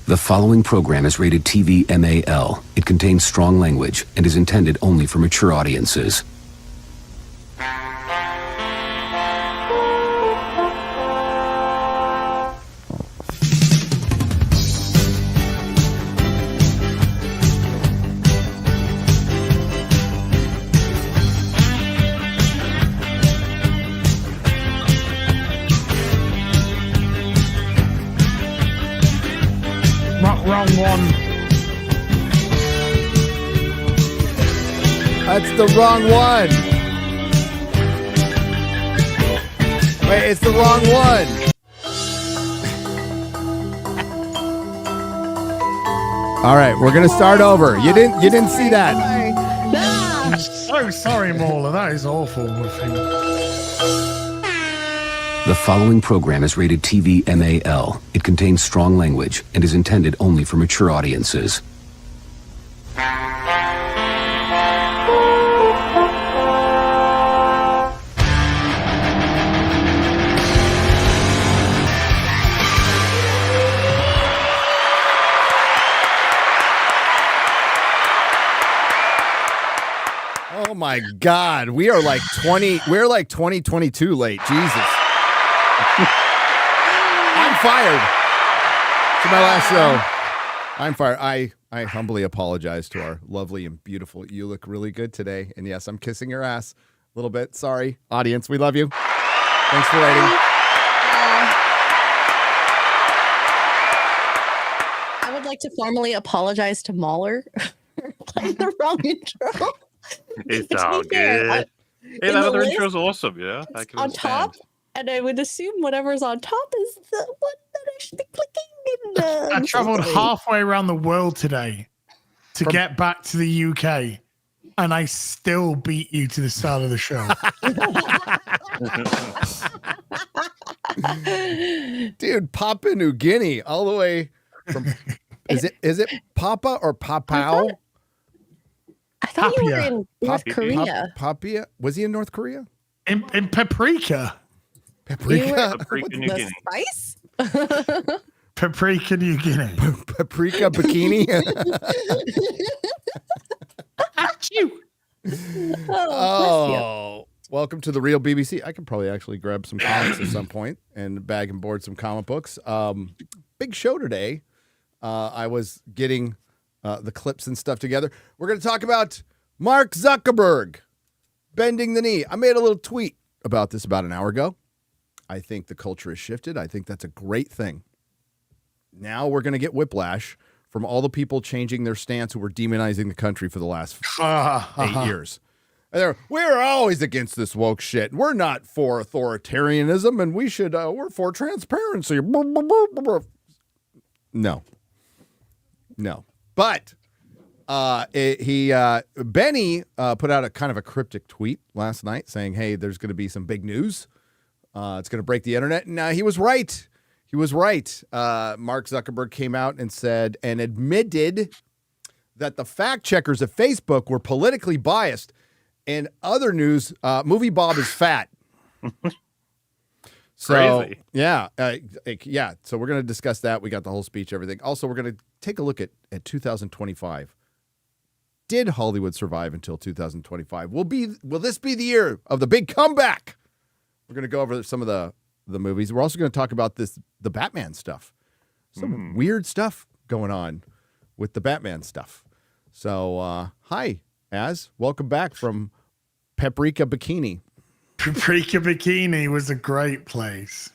The following program is rated TV MAL. It contains strong language and is intended only for mature audiences. Wrong one. That's the wrong one. Wait, it's the wrong one. All right, we're gonna start over. You didn't see that. I'm so sorry, Mauler. That is awful of him. The following program is rated TV MAL. It contains strong language and is intended only for mature audiences. Oh my God, we're like 2022 late. Jesus. I'm fired. For my last show, I'm fired. I humbly apologize to our lovely and beautiful. You look really good today. And yes, I'm kissing your ass a little bit. Sorry, audience. We love you. Thanks for waiting. I would like to formally apologize to Mauler for playing the wrong intro. It's all good. Hey, that other intro is awesome. Yeah, I can on top. And I would assume whatever's on top is the one that I should be clicking. I traveled halfway around the world today to get back to the UK, and I still beat you to the start of the show. Dude, Papua New Guinea, all the way from. Is it Papa or Papau? I thought you were in North Korea. Papia? Was he in North Korea? In Paprika. Paprika? Paprika, New Guinea. Spice? Paprika, New Guinea. Paprika bikini? Achoo! Oh, welcome to the real BBC. I can probably actually grab some comics at some point and bag and board some comic books. Big show today. I was getting the clips and stuff together. We're going to talk about Mark Zuckerberg bending the knee. I made a little tweet about this about an hour ago. I think the culture has shifted. I think that's a great thing. Now we're going to get whiplash from all the people changing their stance who were demonizing the country for the last 8 years. And we're always against this woke shit. We're not for authoritarianism, and we're for transparency. No. But Benny put out a kind of a cryptic tweet last night saying, hey, there's going to be some big news. It's going to break the internet. And he was right. Mark Zuckerberg came out and said and admitted that the fact checkers at Facebook were politically biased. In other news, Movie Bob is fat. So, crazy. Yeah. So we're going to discuss that. We got the whole speech, everything. Also, we're going to take a look at 2025. Did Hollywood survive until 2025? Will this be the year of the big comeback? We're going to go over some of the movies. We're also going to talk about the Batman stuff. Some weird stuff going on with the Batman stuff. So, hi, Az. Welcome back from Paprika Bikini. Paprika Bikini was a great place.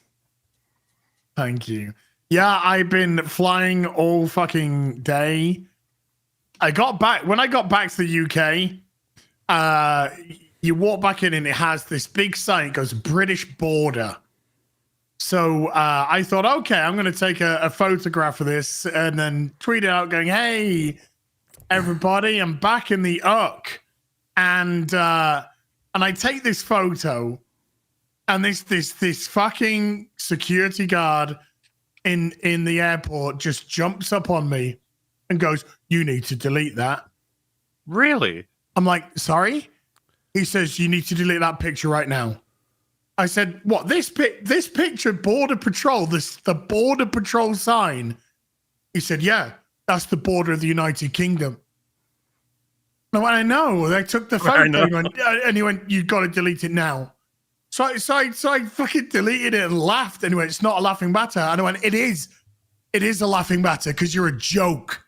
Thank you. Yeah, I've been flying all fucking day. When I got back to the UK, you walk back in and it has this big sign. It goes British border. So I thought, okay, I'm going to take a photograph of this and then tweet it out going, hey, everybody, I'm back in the UC. And I take this photo and this fucking security guard in the airport just jumps up on me and goes, you need to delete that. Really? I'm like, sorry? He says, you need to delete that picture right now. I said, what? This picture, Border Patrol, the Border Patrol sign He said, yeah, that's the border of the United Kingdom. And I went, I know. They took the photo. And he went, you've got to delete it now. So I fucking deleted it and laughed. And he went, it's not a laughing matter. And I went, it is. It is a laughing matter because you're a joke.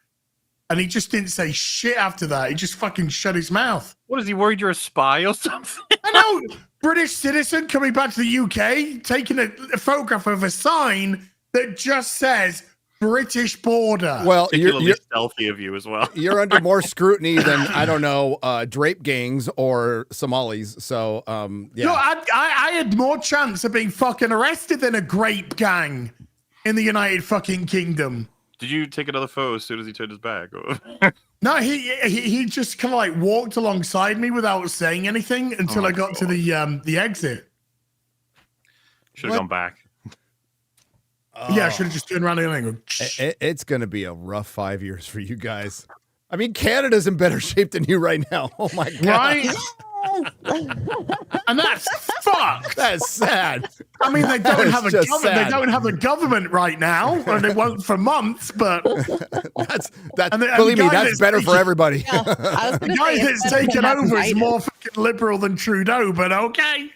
And he just didn't say shit after that. He just fucking shut his mouth. What is he worried you're a spy or something? I know. British citizen coming back to the UK, taking a photograph of a sign that just says British border. Well, you're stealthy of you as well. You're under more scrutiny than, I don't know, drape gangs or Somalis. So, yeah. No, I had more chance of being fucking arrested than a grape gang in the United fucking Kingdom. Did you take another photo as soon as he turned his back? No, he just kind of like walked alongside me without saying anything until I got to the exit. Should have gone back. Yeah, I should have just turned around and go. It's going to be a rough 5 years for you guys. I mean, Canada's in better shape than you right now. Oh my God. Right? And that's fucked. That's sad. I mean, they don't have a government. They don't have a government right now, or they won't for months. But that's believe me, that's better for everybody. Yeah, the guy that's taken over is more fucking liberal than Trudeau. But okay.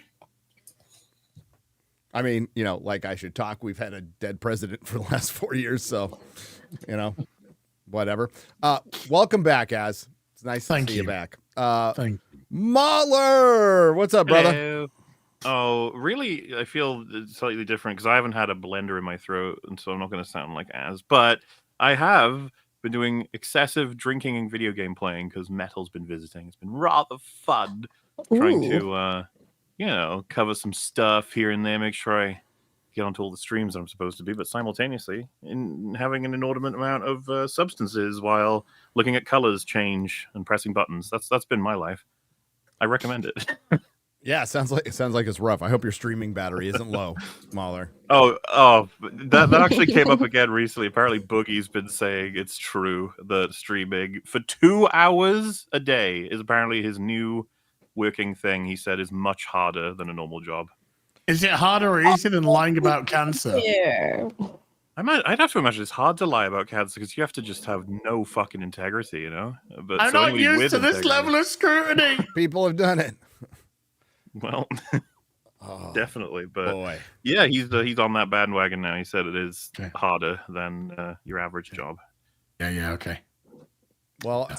I mean, you know, like I should talk. We've had a dead president for the last 4 years, so you know, whatever. Welcome back, Az. It's nice to see you back. Thank you. Mahler, what's up, brother? Hello. Oh, really? I feel slightly different because I haven't had a blender in my throat, and so I'm not going to sound like Az. But I have been doing excessive drinking and video game playing because Metal's been visiting. It's been rather fun trying to, you know, cover some stuff here and there, make sure I get onto all the streams I'm supposed to be, but simultaneously in having an inordinate amount of substances while looking at colors change and pressing buttons. That's been my life. I recommend it. Yeah, sounds like it's rough. I hope your streaming battery isn't low, Mahler. Oh, that actually came up again recently. Apparently, Boogie's been saying it's true that streaming for 2 hours a day is apparently his new working thing. He said is much harder than a normal job. Is it harder or easier than lying about cancer? Yeah. I'd have to imagine it's hard to lie about cancer because you have to just have no fucking integrity, you know. But I'm not used to this level of scrutiny. People have done it. Well, definitely, but boy. Yeah, he's on that bandwagon now. He said it is harder than your average job. Yeah, okay. Well,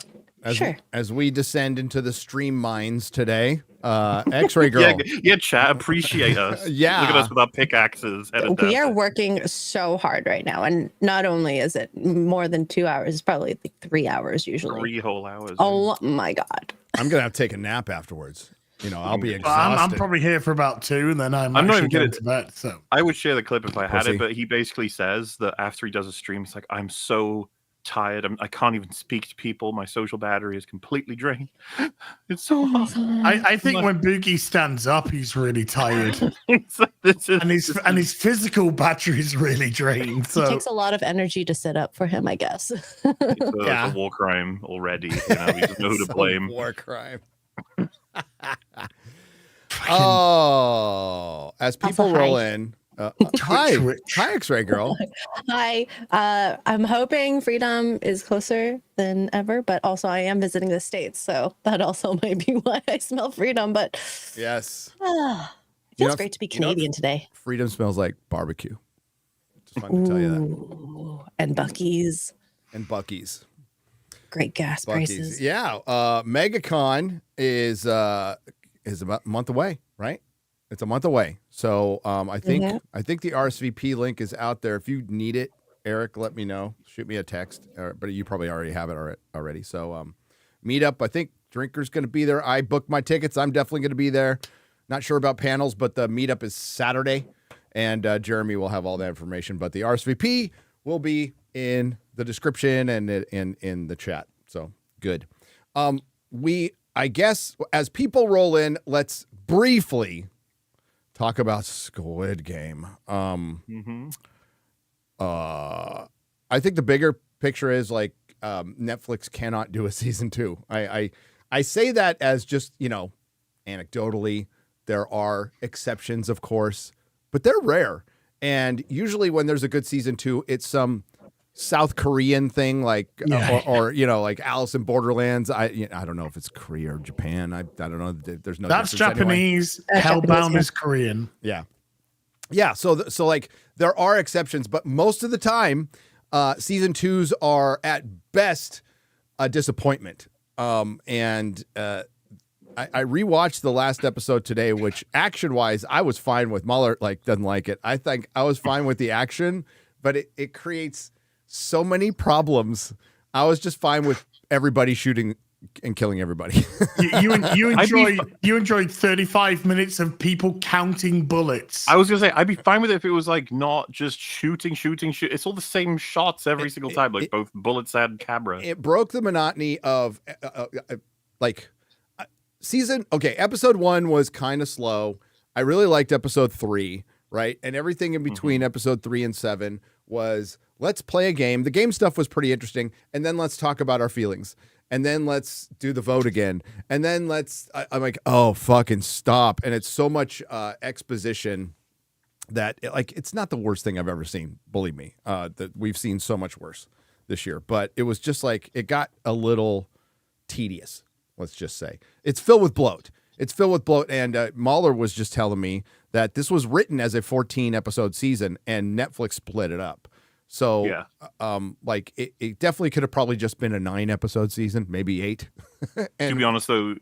as we descend into the stream mines today, X-Ray Girl. yeah, chat, appreciate us. Yeah. Look at us with our pickaxes. We are working so hard right now. And not only is it more than 2 hours, it's probably like 3 hours usually. 3 whole hours. Oh my God. I'm going to have to take a nap afterwards. You know, I'll be exhausted. I'm probably here for about 2, and then I'm not even going to bed. So I would share the clip if I had it, but he basically says that after he does a stream, it's like, I'm so tired. I can't even speak to people. My social battery is completely drained. It's so hard. I think when Boogie stands up, he's really tired. And his physical battery is really drained. So it takes a lot of energy to sit up for him, I guess. It's a war crime already. You know, we just know who to blame. War crime. Oh, as people roll in. Hi, X-Ray Girl. Hi. I'm hoping freedom is closer than ever, but also I am visiting the States, so that also might be why I smell freedom. But yes, it feels great to be Canadian today. Freedom smells like barbecue. Just wanted to tell you that. And Buc-ee's. Great gas prices. Yeah. MegaCon is about a month away, right? It's a month away. So I think the RSVP link is out there. If you need it, Eric, let me know. Shoot me a text. But you probably already have it already. So meetup, I think Drinker's going to be there. I booked my tickets. I'm definitely going to be there. Not sure about panels, but the meetup is Saturday. And Jeremy will have all that information. But the RSVP will be in the description and in the chat. So good. I guess as people roll in, let's briefly talk about Squid Game. I think the bigger picture is like Netflix cannot do a season 2. I say that as just, you know, anecdotally. There are exceptions, of course, but they're rare. And usually when there's a good season 2, it's some South Korean thing, like Yeah. or like Alice in Borderlands. I don't know if it's Korea or Japan. I don't know. There's no. That's difference anyway. Japanese. Japanese, Hellbound yeah. is Korean. Yeah. So like there are exceptions, but most of the time, season 2s are at best a disappointment. And I rewatched the last episode today, which action wise, I was fine with. Mahler doesn't like it. I think I was fine with the action, but it creates so many problems. I was just fine with everybody shooting and killing everybody. You enjoyed 35 minutes of people counting bullets. I was gonna say I'd be fine with it if it was like not just shooting. It's all the same shots every single time, like both bullets and camera. It broke the monotony of episode 1 was kind of slow. I really liked episode 3, right? And everything in between episode 3 and 7 was let's play a game. The game stuff was pretty interesting, and then let's talk about our feelings. And then let's do the vote again. And then I'm like, oh, fucking stop. And it's so much exposition that it's not the worst thing I've ever seen. Believe me, that we've seen so much worse this year. But it was just like, it got a little tedious. Let's just say it's filled with bloat. And Mahler was just telling me that this was written as a 14 episode season and Netflix split it up. So, it definitely could have probably just been a 9 episode season, maybe 8. To be honest, though,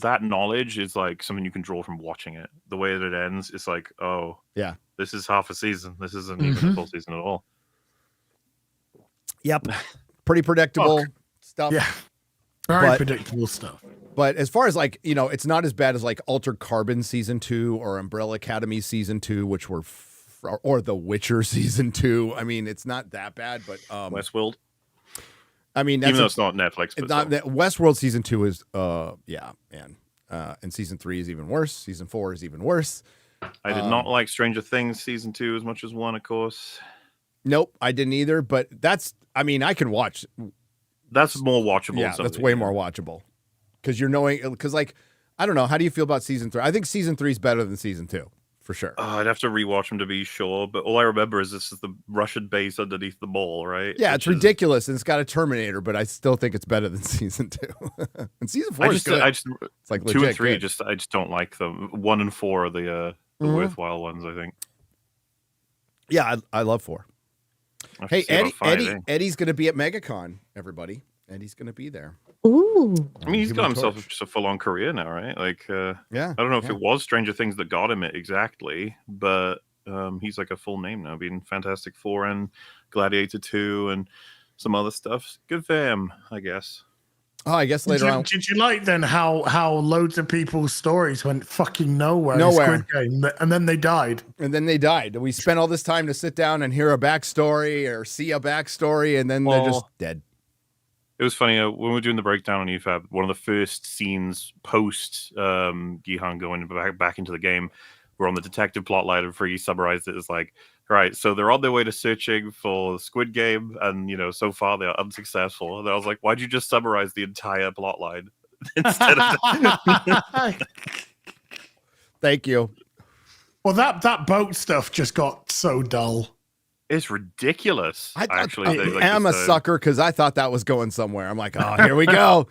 that knowledge is like something you can draw from watching it. The way that it ends, it's like, oh, yeah, this is half a season. This isn't even a full season at all. Yep, pretty predictable stuff. Yeah, very predictable stuff. But as far as it's not as bad as like Altered Carbon season 2 or Umbrella Academy season 2, which were. Or The Witcher season 2. I mean, it's not that bad, but Westworld. I mean, even though it's not Netflix, but it's not that Westworld season 2 is man. And season 3 is even worse. Season 4 is even worse. I did not like Stranger Things season 2 as much as 1, of course. Nope, I didn't either. But I can watch. That's more watchable. Yeah, that's way more watchable because I don't know. How do you feel about season 3? I think season 3 is better than season 2. For sure. I'd have to rewatch them to be sure, but all I remember is this is the Russian base underneath the mall, right? Yeah, it's ridiculous, and it's got a Terminator, but I still think it's better than season 2. And season 4 is good. It's like 2 and 3. Good. I just don't like them. 1 and 4 are the worthwhile ones, I think. Yeah, I love 4. Hey, Eddie's going to be at MegaCon. Everybody, Eddie's going to be there. Ooh. I mean, he's got himself a full-on career now, right? Like, I don't know if it was Stranger Things that got him it exactly, but he's like a full name now, being Fantastic Four and Gladiator 2 and some other stuff. Good for him, I guess. Oh, I guess later on. Did you like then how loads of people's stories went fucking nowhere? Nowhere. Squid Game, and then they died. We spent all this time to sit down and hear a backstory or see a backstory, and then they're just dead. It was funny when we were doing the breakdown on EFAB. One of the first scenes post Gihan going back into the game, were on the detective plotline, and Free summarized it as like, right, so they're on their way to searching for Squid Game, and so far they are unsuccessful. And I was like, why'd you just summarize the entire plotline instead of? Thank you. Well, that boat stuff just got so dull. It's ridiculous. I'm a sucker because I thought that was going somewhere. I'm like, oh, here we go.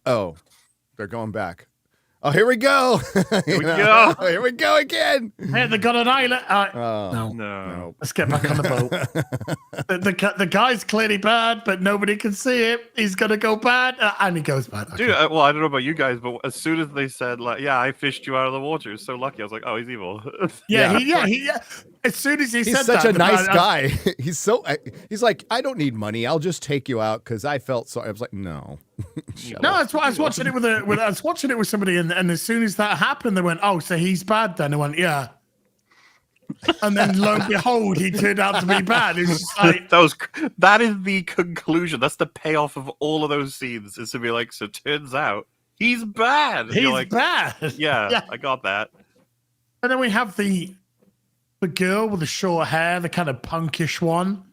Oh, they're going back. Oh, here we go. Here we go again. Hey, they got an island. No. Let's get back on the boat. the guy's clearly bad, but nobody can see it. He's going to go bad, and he goes bad. Okay. Dude, well, I don't know about you guys, but as soon as they said, like, yeah, I fished you out of the water, it was so lucky. I was like, oh, he's evil. Yeah. As soon as he said that. He's such a nice guy. He's like, I don't need money. I'll just take you out because I felt sorry. I was like, no. I was watching it with somebody, and as soon as that happened, they went, "Oh, so he's bad then?" I went, "Yeah." And then lo and behold, he turned out to be bad. It's just like that is the conclusion. That's the payoff of all of those scenes. Is to be like, so turns out he's bad. He's like, bad. Yeah, I got that. And then we have the girl with the short hair, the kind of punkish one,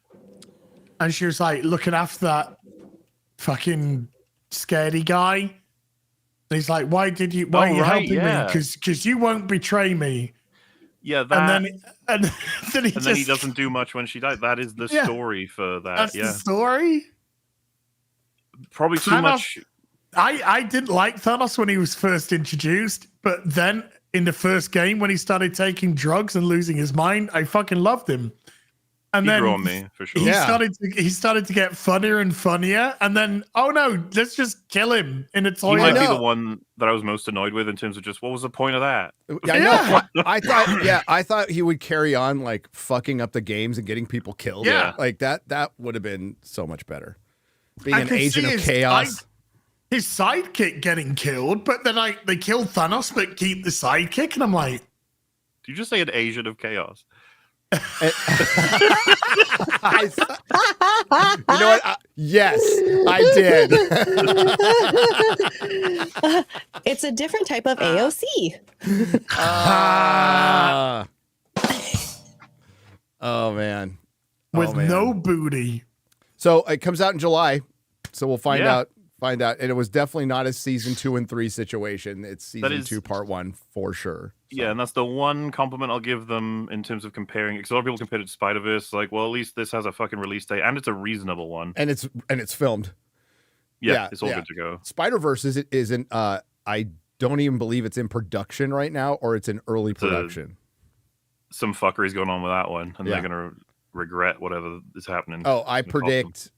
and she was like looking after that fucking scaredy guy. And he's like, why are you helping me? Because you won't betray me. Yeah, that, and then he and then he doesn't do much when she dies. That is the story for that. That's yeah, the story. probably too Thanos, much. I didn't like Thanos when he was first introduced, but then in the first game when he started taking drugs and losing his mind, I fucking loved him. And He then grew on me for sure. he started to get funnier and funnier, and then let's just kill him in a He toilet. might be the one that I was most annoyed with in terms of just what was the point of that? Yeah, I know. I thought he would carry on like fucking up the games and getting people killed. Yeah. Like that would have been so much better. Being I an could agent see of his chaos. his sidekick getting killed, but then they kill Thanos but keep the sidekick, and I'm like, Did you just say an agent of chaos? You know what? Yes, I did. It's a different type of AOC. Oh man. with no booty. So it comes out in July. So we'll find Yeah. out. And it was definitely not a season 2 and 3 situation. It's season 2, part 1 for sure. So. Yeah, and that's the one compliment I'll give them in terms of comparing. Because a lot of people compared it to Spider-Verse. Like, well, at least this has a fucking release date, and it's a reasonable one. And it's filmed. Yeah, it's all good to go. Spider-Verse isn't. I don't even believe it's in production right now, or it's in early production. Some fuckery's going on with that one, and they're gonna regret whatever is happening. Oh, I predict.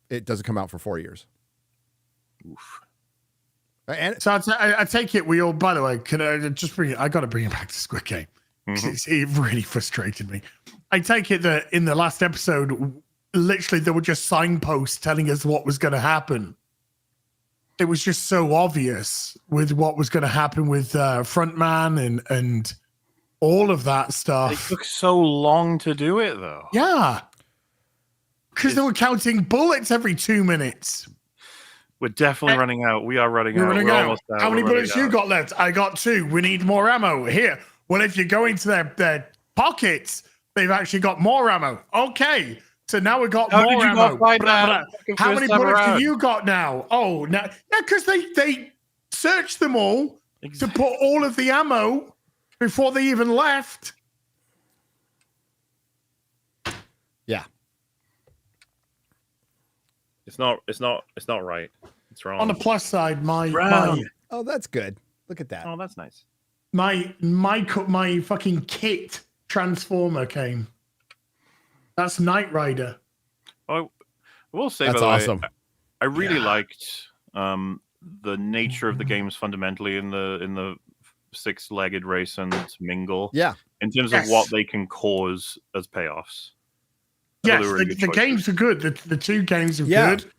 It doesn't come out for 4 years. Oof. And So I take it we all. By the way, can I just bring it? I got to bring it back to Squid Game. It really frustrated me. I take it that in the last episode, literally there were just signposts telling us what was going to happen. It was just so obvious with what was going to happen with Frontman and all of that It stuff. took so long to do it, though. Yeah. Because they were counting bullets every 2 minutes. We're definitely running out. We are running out. We're almost out. How many We're bullets running you out. got left? I got 2. We need more ammo. Here. Well, if you go into their pockets, they've actually got more ammo. Okay. So now we've got How more did you ammo. not find that? How First many time bullets around. have you got now? Oh, no. Yeah, because they searched them all to put all of the ammo before they even left. yeah, It's not right. It's wrong. On the plus side, my oh, that's good. Look at that. Oh, that's nice. my fucking kit transformer came. That's Knight Rider. Oh, I will say, That's by the awesome. way, I really liked the nature of the games fundamentally in the six-legged race and mingle. Yeah, In terms of what they can cause as payoffs. I thought Yes, they were really good the choices. games are good. The 2 games are Yeah. good.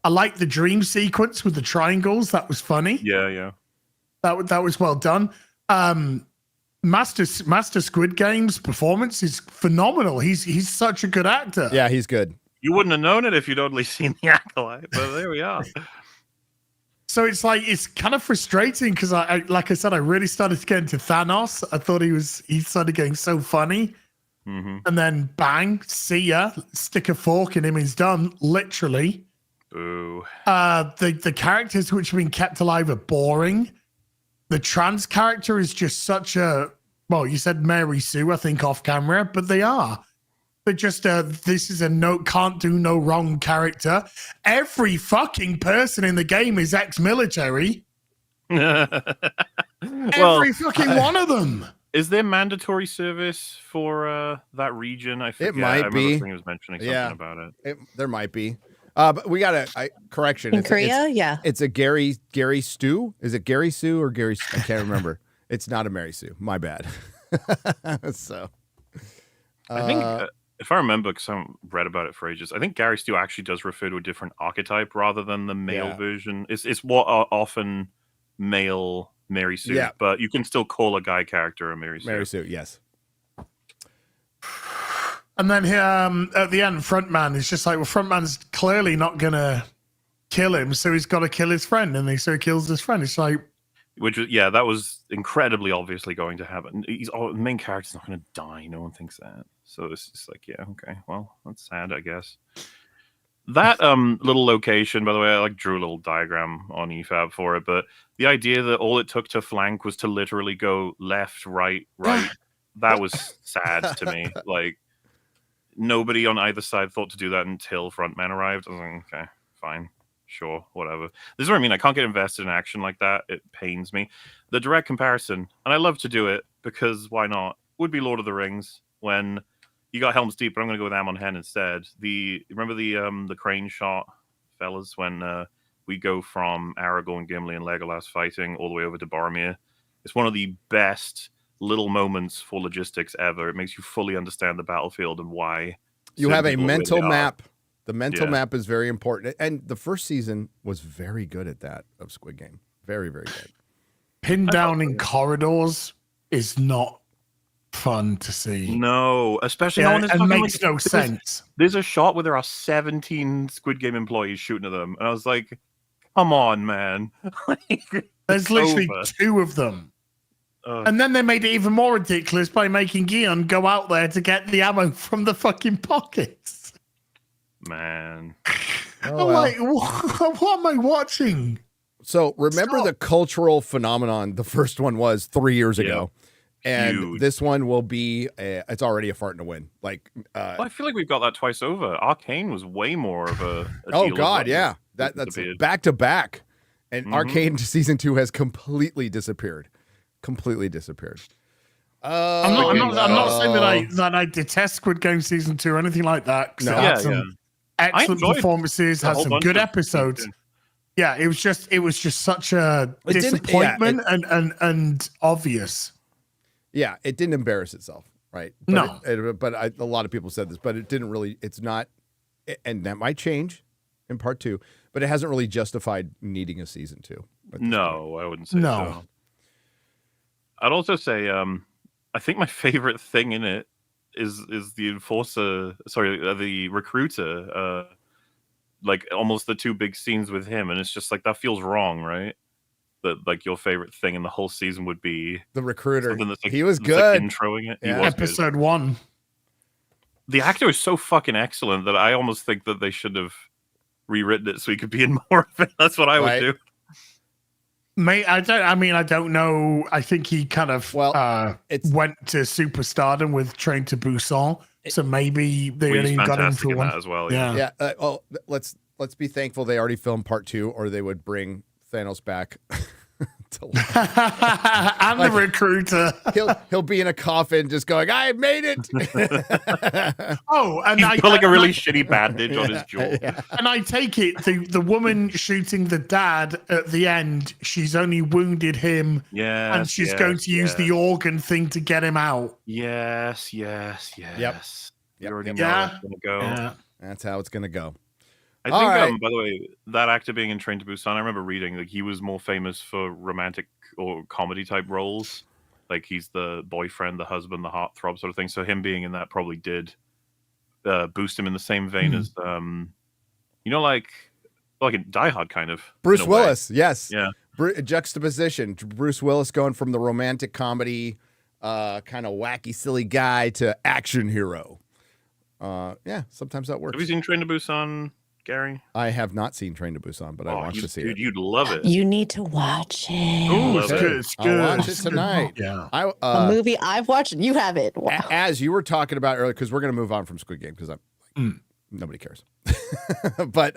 I like the dream sequence with the triangles. That was funny. Yeah. That was well done. Master Squid Game's performance is phenomenal. He's such a good actor. yeah, he's good. You wouldn't have known it if you'd only seen the Acolyte, but there we are. So it's kind of frustrating because I like I said, I really started to get into Thanos. I thought he started getting so funny. And then bang, see ya, stick a fork in him, he's done, literally. Ooh. The characters which have been kept alive are boring. The trans character is just such a, well, you said Mary Sue, I think, off camera, but they are. They're just this is a can't do no wrong character. Every fucking person in the game is ex-military. Every fucking one of them. Is there mandatory service for that region? I forget. might I remember be. he was mentioning something about it. There might be. But we got a correction. In Korea, yeah. It's a Gary Stew. Is it Gary Sue or Gary? I can't remember. It's not a Mary Sue. My bad. So, I think, if I remember, because I haven't read about it for ages, I think Gary Stew actually does refer to a different archetype rather than the male version. It's what are often male Mary Sue, but you can still call a guy character a Mary Sue. Mary Sue, yes. And then at the end, Frontman is just like, well, Frontman's clearly not going to kill him, so he's got to kill his friend. And so he kills his friend. It's like... Which was, that was incredibly obviously going to happen. The main character's not going to die. No one thinks that. So it's just like, okay, well, that's sad, I guess. That little location, by the way, I like drew a little diagram on EFAB for it, but the idea that all it took to flank was to literally go left, right, that was sad to me. Like nobody on either side thought to do that until frontman arrived. I was like, okay, fine, sure, whatever. This is what I mean. I can't get invested in action like that. It pains me. The direct comparison, and I love to do it because why not? Would be Lord of the Rings when you got Helm's Deep, but I'm going to go with Amon Hen instead. Remember the crane shot, fellas, when we go from Aragorn, Gimli, and Legolas fighting all the way over to Boromir. It's one of the best little moments for logistics ever. It makes you fully understand the battlefield and why you have a mental map. The mental map is very important, and the first season was very good at that of Squid Game. Very, very good. Pinned down in corridors is not fun to see. No, especially and makes no sense. There's a shot where there are 17 Squid Game employees shooting at them, and I was like, "Come on, man!" There's literally 2 of them, and then they made it even more ridiculous by making Gion go out there to get the ammo from the fucking pockets. Man, I'm like, what am I watching? So remember the cultural phenomenon. The first one was 3 years ago. And huge. This one will be, it's already a fart in a win. Like, I feel like we've got that twice over. Arcane was way more of a oh deal God, yeah. That's back to back. And Arcane season 2 has completely disappeared. Completely disappeared. I'm not saying that I detest Squid Game season 2 or anything like that. No. It had some excellent performances, had some good episodes. Yeah, it was just such a disappointment and obvious. Yeah, it didn't embarrass itself, right? But a lot of people said this, but it didn't really. It's not, and that might change in part 2, but it hasn't really justified needing a season 2. No, I wouldn't say so. I'd also say, I think my favorite thing in it is the enforcer. Sorry, the recruiter. Like almost the 2 big scenes with him, and it's just like that feels wrong, right? That like your favorite thing in the whole season would be the recruiter. That's like, he was good. Like introing it. Yeah. Episode 1. The actor is so fucking excellent that I almost think that they should have rewritten it so he could be in more of it. That's what I would do. Mate, I don't know. I think he kind of went to superstardom with Train to Busan, so maybe they only got him for one as well. Yeah. Let's be thankful they already filmed part 2, or they would bring Thanos back to life. And the recruiter. He'll be in a coffin just going, I made it. And he's got like a really shitty bandage on his jaw. Yeah. And I take it the woman shooting the dad at the end, she's only wounded him. Yeah. And she's going to use the organ thing to get him out. Yes. Yep. You already know how it's gonna go. Yeah. That's how it's gonna go. I think, by the way, that actor being in Train to Busan, I remember reading like he was more famous for romantic or comedy type roles. Like he's the boyfriend, the husband, the heartthrob sort of thing. So him being in that probably did boost him in the same vein as, like in Die Hard kind of. Bruce Willis, yes. Yeah. Juxtaposition. Bruce Willis going from the romantic comedy, kind of wacky, silly guy to action hero. Sometimes that works. Have you seen Train to Busan, Gary? I have not seen Train to Busan, but I want to see it. Dude, you'd love it. You need to watch it. Oh, it's good. It's good. I'll watch it tonight. Yeah. A movie I've watched, you have it. Wow. As you were talking about earlier, because we're going to move on from Squid Game, because nobody cares. But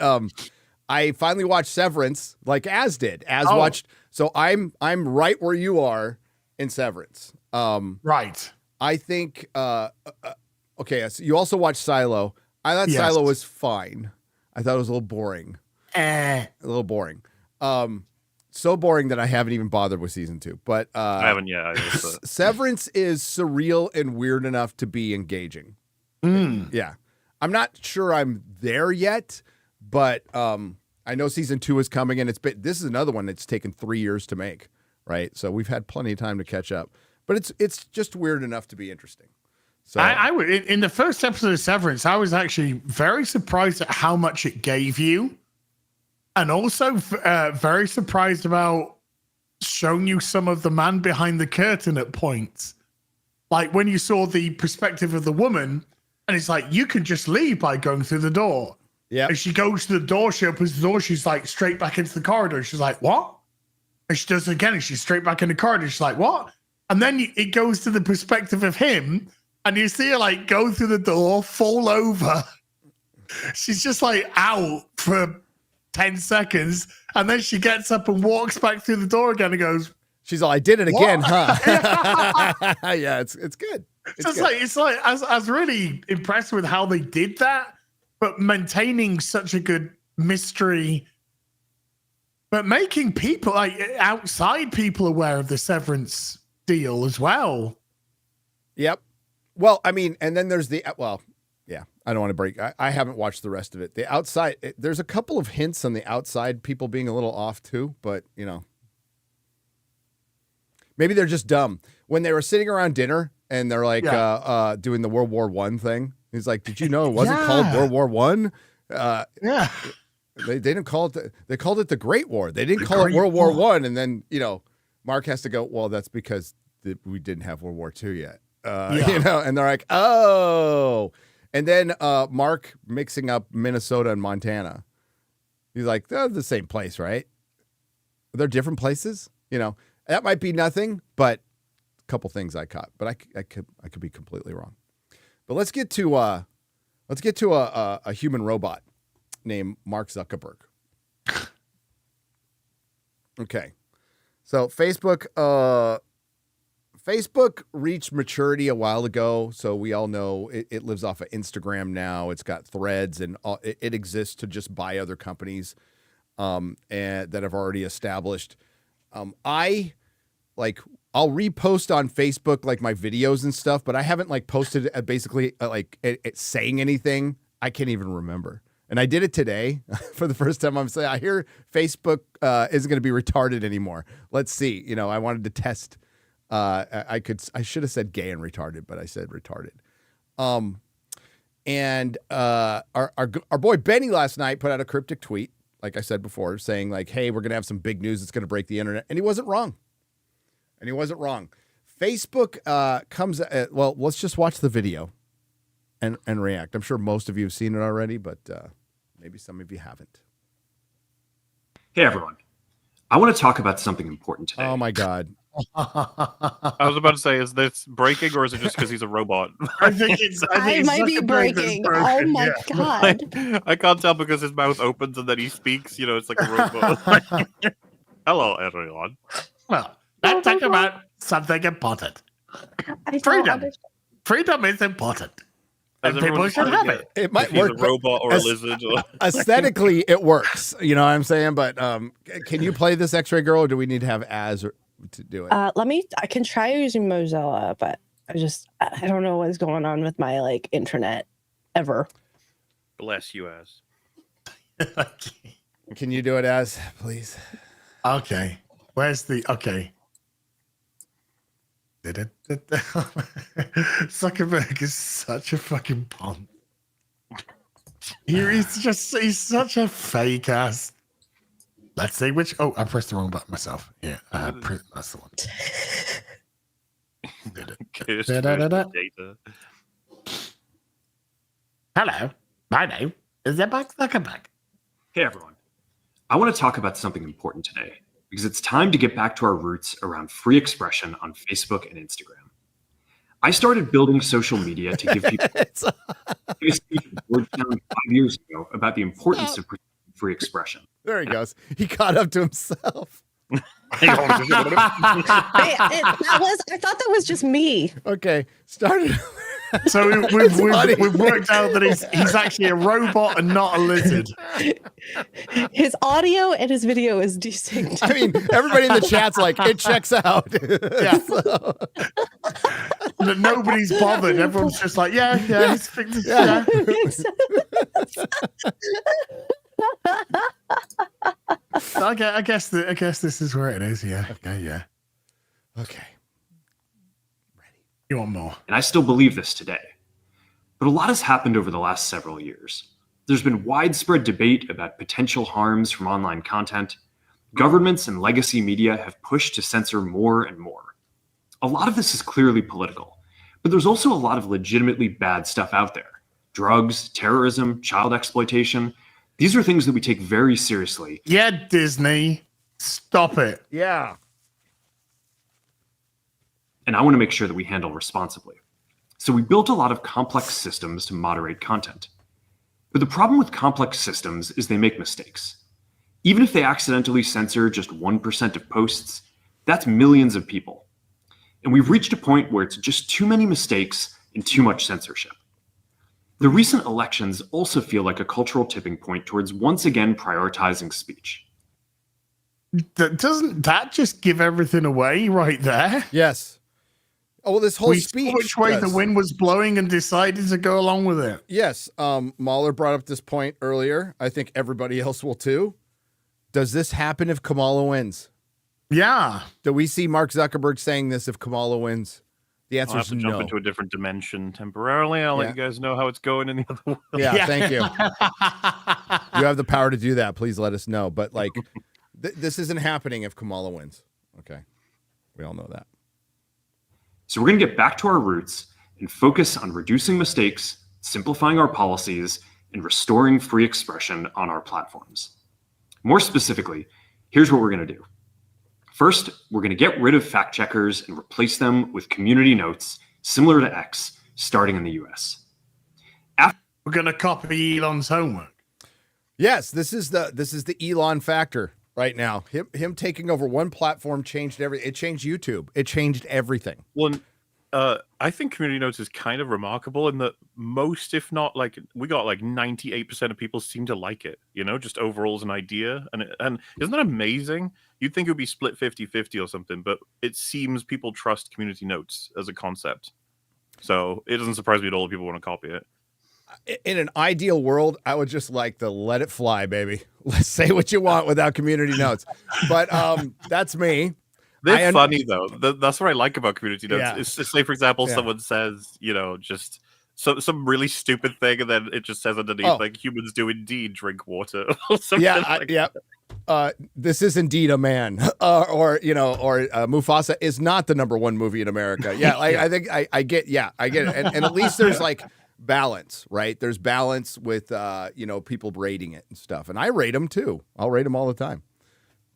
I finally watched Severance, like Az did. Watched. So I'm right where you are in Severance. Right. I think. Okay, so you also watched Silo. I thought Silo was fine. I thought it was a little boring. A little boring. So boring that I haven't even bothered with season 2. But I haven't yet. Severance is surreal and weird enough to be engaging. Yeah. I'm not sure I'm there yet, but I know season 2 is coming, and this is another one that's taken 3 years to make, right? So we've had plenty of time to catch up. But it's just weird enough to be interesting. So I would in the first episode of Severance, I was actually very surprised at how much it gave you, and also very surprised about showing you some of the man behind the curtain at points, like when you saw the perspective of the woman, and it's like you can just leave by going through the door, Yeah. And she goes to the door. She opens the door. She's like straight back into the corridor. She's like, what? And she does it again. And she's straight back in the corridor. She's like, what? And then it goes to the perspective of him. And you see her like go through the door, fall over. She's just like out for 10 seconons. And then she gets up and walks back through the door again and goes, she's all, I did it again, what? huh? Yeah, it's good. It's like I was really impressed with how they did that, but maintaining such a good mystery, but making people like outside people aware of the Severance deal as well. Yep. Well, I mean, and then there's yeah, I don't want to break. I haven't watched the rest of it. The outside, there's a couple of hints on the outside people being a little off too, but maybe they're just dumb. When they were sitting around dinner and they're like doing the World War I thing, he's like, "Did you know it wasn't called World War I?" Yeah, they didn't call it. They called it the Great War. They didn't call it World War I. And then Mark has to go, well, that's because we didn't have World War II yet. And they're like, oh. And then Mark mixing up Minnesota and Montana. He's like, they're the same place, right? They're different places. That might be nothing, but a couple things I caught. But I could be completely wrong. But let's get to a human robot named Mark Zuckerberg. Okay. So Facebook reached maturity a while ago. So we all know it lives off of Instagram now. It's got threads and it exists to just buy other companies and that have already established. I'll repost on Facebook like my videos and stuff, but I haven't posted basically it saying anything. I can't even remember. And I did it today for the first time. I'm saying, I hear Facebook isn't going to be retarded anymore. Let's see. I wanted to test. I should have said gay and retarded, but I said retarded. And our boy Benny last night put out a cryptic tweet, like I said before, saying hey, we're going to have some big news that's going to break the internet. And he wasn't wrong. Facebook comes well, let's just watch the video and react. I'm sure most of you have seen it already, but maybe some of you haven't. Hey, everyone. I want to talk about something important today. Oh, my God. I was about to say, is this breaking or is it just because he's a robot? I think it's might be breaking. Oh my God. I can't tell because his mouth opens and then he speaks. It's like a robot. Hello, everyone. Well, let's talk about something important. Freedom is important. And people should have it. It might He's work. A robot or a lizard. Aesthetically, it works. You know what I'm saying? But can you play this X-Ray Girl, or do we need to have Az to do it? I can try using Mozilla, but I don't know what's going on with my internet ever. Bless you, Az. Can you do it, Az, please? Okay. Where's the okay? Zuckerberg is such a fucking punk. He's such a fake ass. Let's see which. Oh, I pressed the wrong button myself. Yeah, that's the one. Hello, my name is Mark Zuckerberg. Hey, everyone. I want to talk about something important today because it's time to get back to our roots around free expression on Facebook and Instagram. I started building social media to give people a speech at Georgetown 5 years ago about the importance of free expression. There he goes. He caught up to himself. I thought that was just me. Okay, started. So we've worked out that he's actually a robot and not a lizard. His audio and his video is distinct. I mean, everybody in the chat's like, it checks out. Yeah. Nobody's bothered. Everyone's just like, yeah. I guess this is where it is. Yeah. Okay. Yeah. Okay. You want more? And I still believe this today. But a lot has happened over the last several years. There's been widespread debate about potential harms from online content. Governments and legacy media have pushed to censor more and more. A lot of this is clearly political, but there's also a lot of legitimately bad stuff out there. drugs, terrorism, child exploitation. These are things that we take very seriously. Yeah, Disney, stop it. Yeah. And I want to make sure that we handle responsibly. So we built a lot of complex systems to moderate content. But the problem with complex systems is they make mistakes. Even if they accidentally censor just 1% of posts, that's millions of people. And we've reached a point where it's just too many mistakes and too much censorship. The recent elections also feel like a cultural tipping point towards once again prioritizing speech. Doesn't that just give everything away right there? Yes. Oh, well, this whole We saw speech. which way the wind was blowing and decided to go along with it. Yes. Mahler brought up this point earlier. I think everybody else will too. Does this happen if Kamala wins? Yeah. Do we see Mark Zuckerberg saying this if Kamala wins? The answer I'll is have to no. jump into a different dimension temporarily. I'll let you guys know how it's going in the other world. Yeah, thank you. You have the power to do that. Please let us know. But like, this isn't happening if Kamala wins. Okay. We all know that. So we're going to get back to our roots and focus on reducing mistakes, simplifying our policies, and restoring free expression on our platforms. More specifically, here's what we're going to do. First, we're going to get rid of fact checkers and replace them with community notes similar to X, starting in the US. We're going to copy Elon's homework. Yes, this is the Elon factor right now. Him taking over one platform changed everything. It changed YouTube. It changed everything. Well, I think community notes is kind of remarkable in that most, if not like, we got like 98% of people seem to like it, you know, just overall as an idea. And isn't that amazing? You'd think it would be split 50-50 or something, but it seems people trust community notes as a concept. So it doesn't surprise me at all if people want to copy it. In an ideal world, I would just like to let it fly, baby. Let's say what you want without community notes. But that's me. They're funny though. That's what I like about community notes. Yeah. It's just, say, for example, someone says, you know, just some really stupid thing, and then it just says underneath, like, humans do indeed drink water or something. Yeah, this is indeed a man, or Mufasa is not the #1 movie in America. Yeah, like, I think I get it, and at least there's like balance, right? There's balance with people rating it and stuff, and I rate them too. I'll rate them all the time,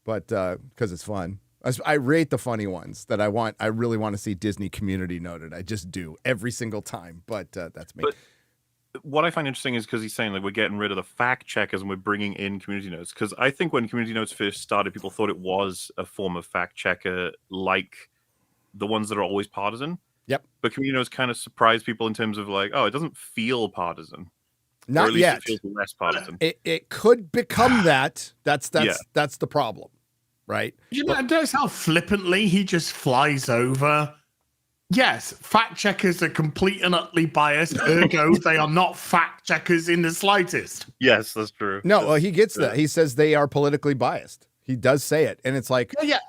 but because it's fun. I rate the funny ones that I really want to see Disney community noted. I just do every single time, but that's me. But what I find interesting is because he's saying like we're getting rid of the fact checkers and we're bringing in community notes. Because I think when community notes first started, people thought it was a form of fact checker like the ones that are always partisan. Yep. But community notes kind of surprise people in terms of like, oh, it doesn't feel partisan. Not or at least yet. It feels less partisan. It could become that. That's the problem, right? You know, notice how flippantly he just flies over. Yes, fact checkers are complete and utterly biased. Ergo, they are not fact checkers in the slightest. Yes, that's true. No, well, he gets that. He says they are politically biased. He does say it, and it's like, Yeah.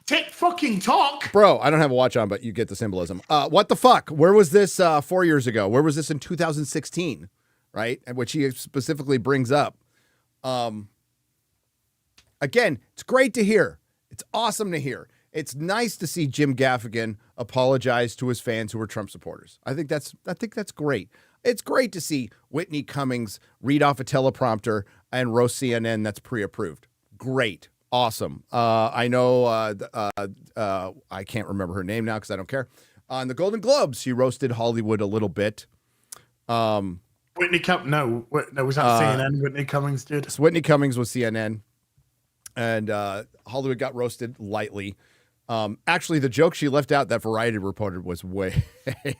Tick fucking talk. bro, I don't have a watch on, but you get the symbolism. What the fuck? Where was this 4 years ago? Where was this in 2016? Right, which he specifically brings up. Again, it's great to hear. It's awesome to hear. It's nice to see Jim Gaffigan apologize to his fans who were Trump supporters. I think that's great. It's great to see Whitney Cummings read off a teleprompter and roast CNN that's pre-approved. Great. Awesome. I know I can't remember her name now because I don't care. On the Golden Globes, she roasted Hollywood a little bit. Whitney Cummings. No, was that CNN? Whitney Cummings did. Whitney Cummings was CNN. And Hollywood got roasted lightly. Actually, the joke she left out that Variety reported was way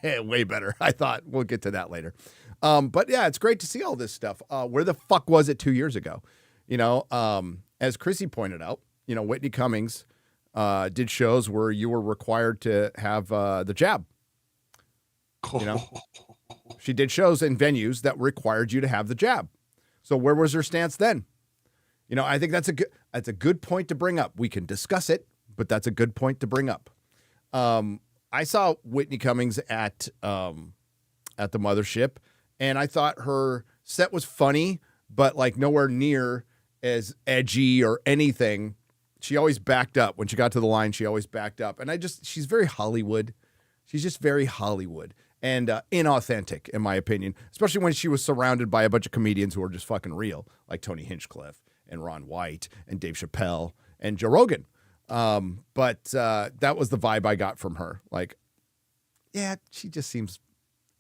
better. I thought we'll get to that later. But yeah, it's great to see all this stuff. Where the fuck was it 2 years ago? You know, as Chrissy pointed out, Whitney Cummings did shows where you were required to have the jab. She did shows in venues that required you to have the jab. So where was her stance then? I think that's a good point to bring up. We can discuss it, but that's a good point to bring up. I saw Whitney Cummings at the Mothership, and I thought her set was funny, but like nowhere near as edgy or anything. She always backed up. When she got to the line, she always backed up. And she's very Hollywood. She's just very Hollywood. and inauthentic, in my opinion, especially when she was surrounded by a bunch of comedians who are just fucking real, like Tony Hinchcliffe and Ron White and Dave Chappelle and Joe Rogan. But that was the vibe I got from her. Like, yeah, she just seems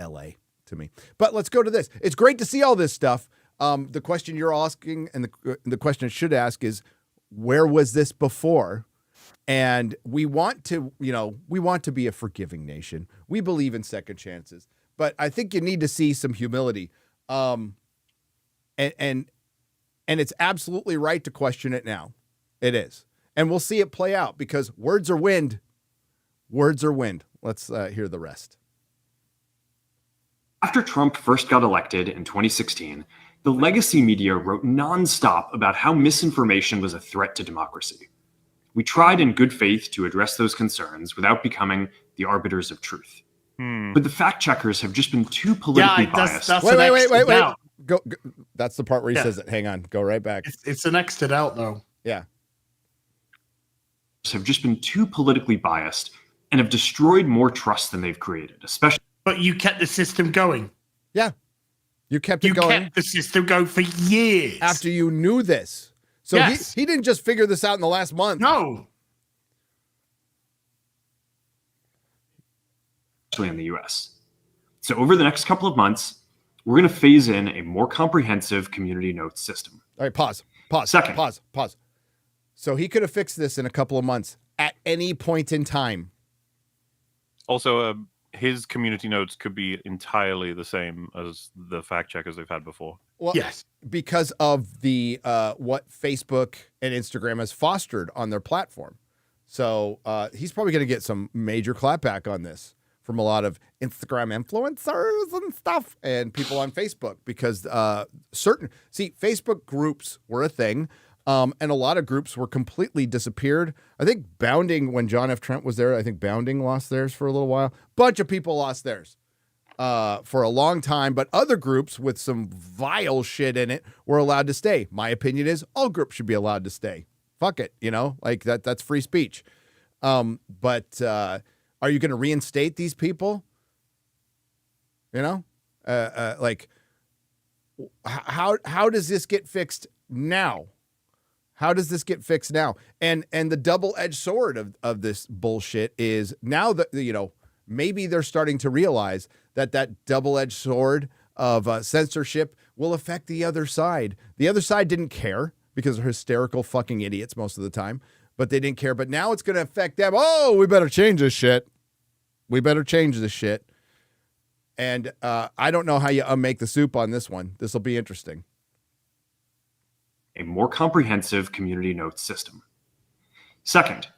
LA to me. But let's go to this. It's great to see all this stuff. The question you're asking and the question I should ask is, where was this before? And we want to be a forgiving nation. We believe in second chances, but I think you need to see some humility. And it's absolutely right to question it now. It is. And we'll see it play out because words are wind. Words are wind. Let's hear the rest. After Trump first got elected in 2016, the legacy media wrote nonstop about how misinformation was a threat to democracy. We tried in good faith to address those concerns without becoming the arbiters of truth. But the fact checkers have just been too politically biased. Wait. Go. That's the part where he says it. Hang on. Go right back. It's an exited out, though. Yeah. Have just been too politically biased and have destroyed more trust than they've created, especially. But you kept the system going. Yeah. You kept it going. You kept the system going for years. After you knew this. So yes. he didn't just figure this out in the last month. No. Especially in the US. So over the next couple of months, we're going to phase in a more comprehensive community notes system. All right, pause. Second. Pause. So he could have fixed this in a couple of months at any point in time. Also, his community notes could be entirely the same as the fact checkers they've had before. Well, yes, because of the what Facebook and Instagram has fostered on their platform. So he's probably going to get some major clapback on this from a lot of Instagram influencers and stuff and people on Facebook because Facebook groups were a thing. And a lot of groups were completely disappeared. I think Bounding, when John F. Trent was there, I think Bounding lost theirs for a little while. Bunch of people lost theirs for a long time. But other groups with some vile shit in it were allowed to stay. My opinion is all groups should be allowed to stay. Fuck it, like that's free speech. But are you going to reinstate these people? Like how does this get fixed now? How does this get fixed now? And the double-edged sword of this bullshit is now that, maybe they're starting to realize that double-edged sword of censorship will affect the other side. The other side didn't care because they're hysterical fucking idiots most of the time, but they didn't care. But now it's going to affect them. Oh, we better change this shit. And I don't know how you unmake the soup on this one. This will be interesting. A more comprehensive community notes system. Second,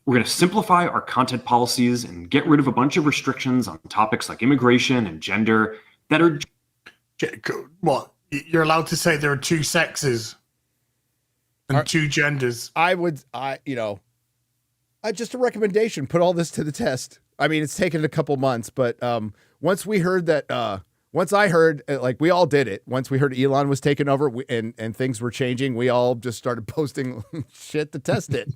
we're going to simplify our content policies and get rid of a bunch of restrictions on topics like immigration and gender that are... What? You're allowed to say there are two sexes and two genders. Just a recommendation. Put all this to the test. I mean, it's taken a couple months, but once I heard, like we all did it, once we heard Elon was taking over and things were changing, we all just started posting shit to test it.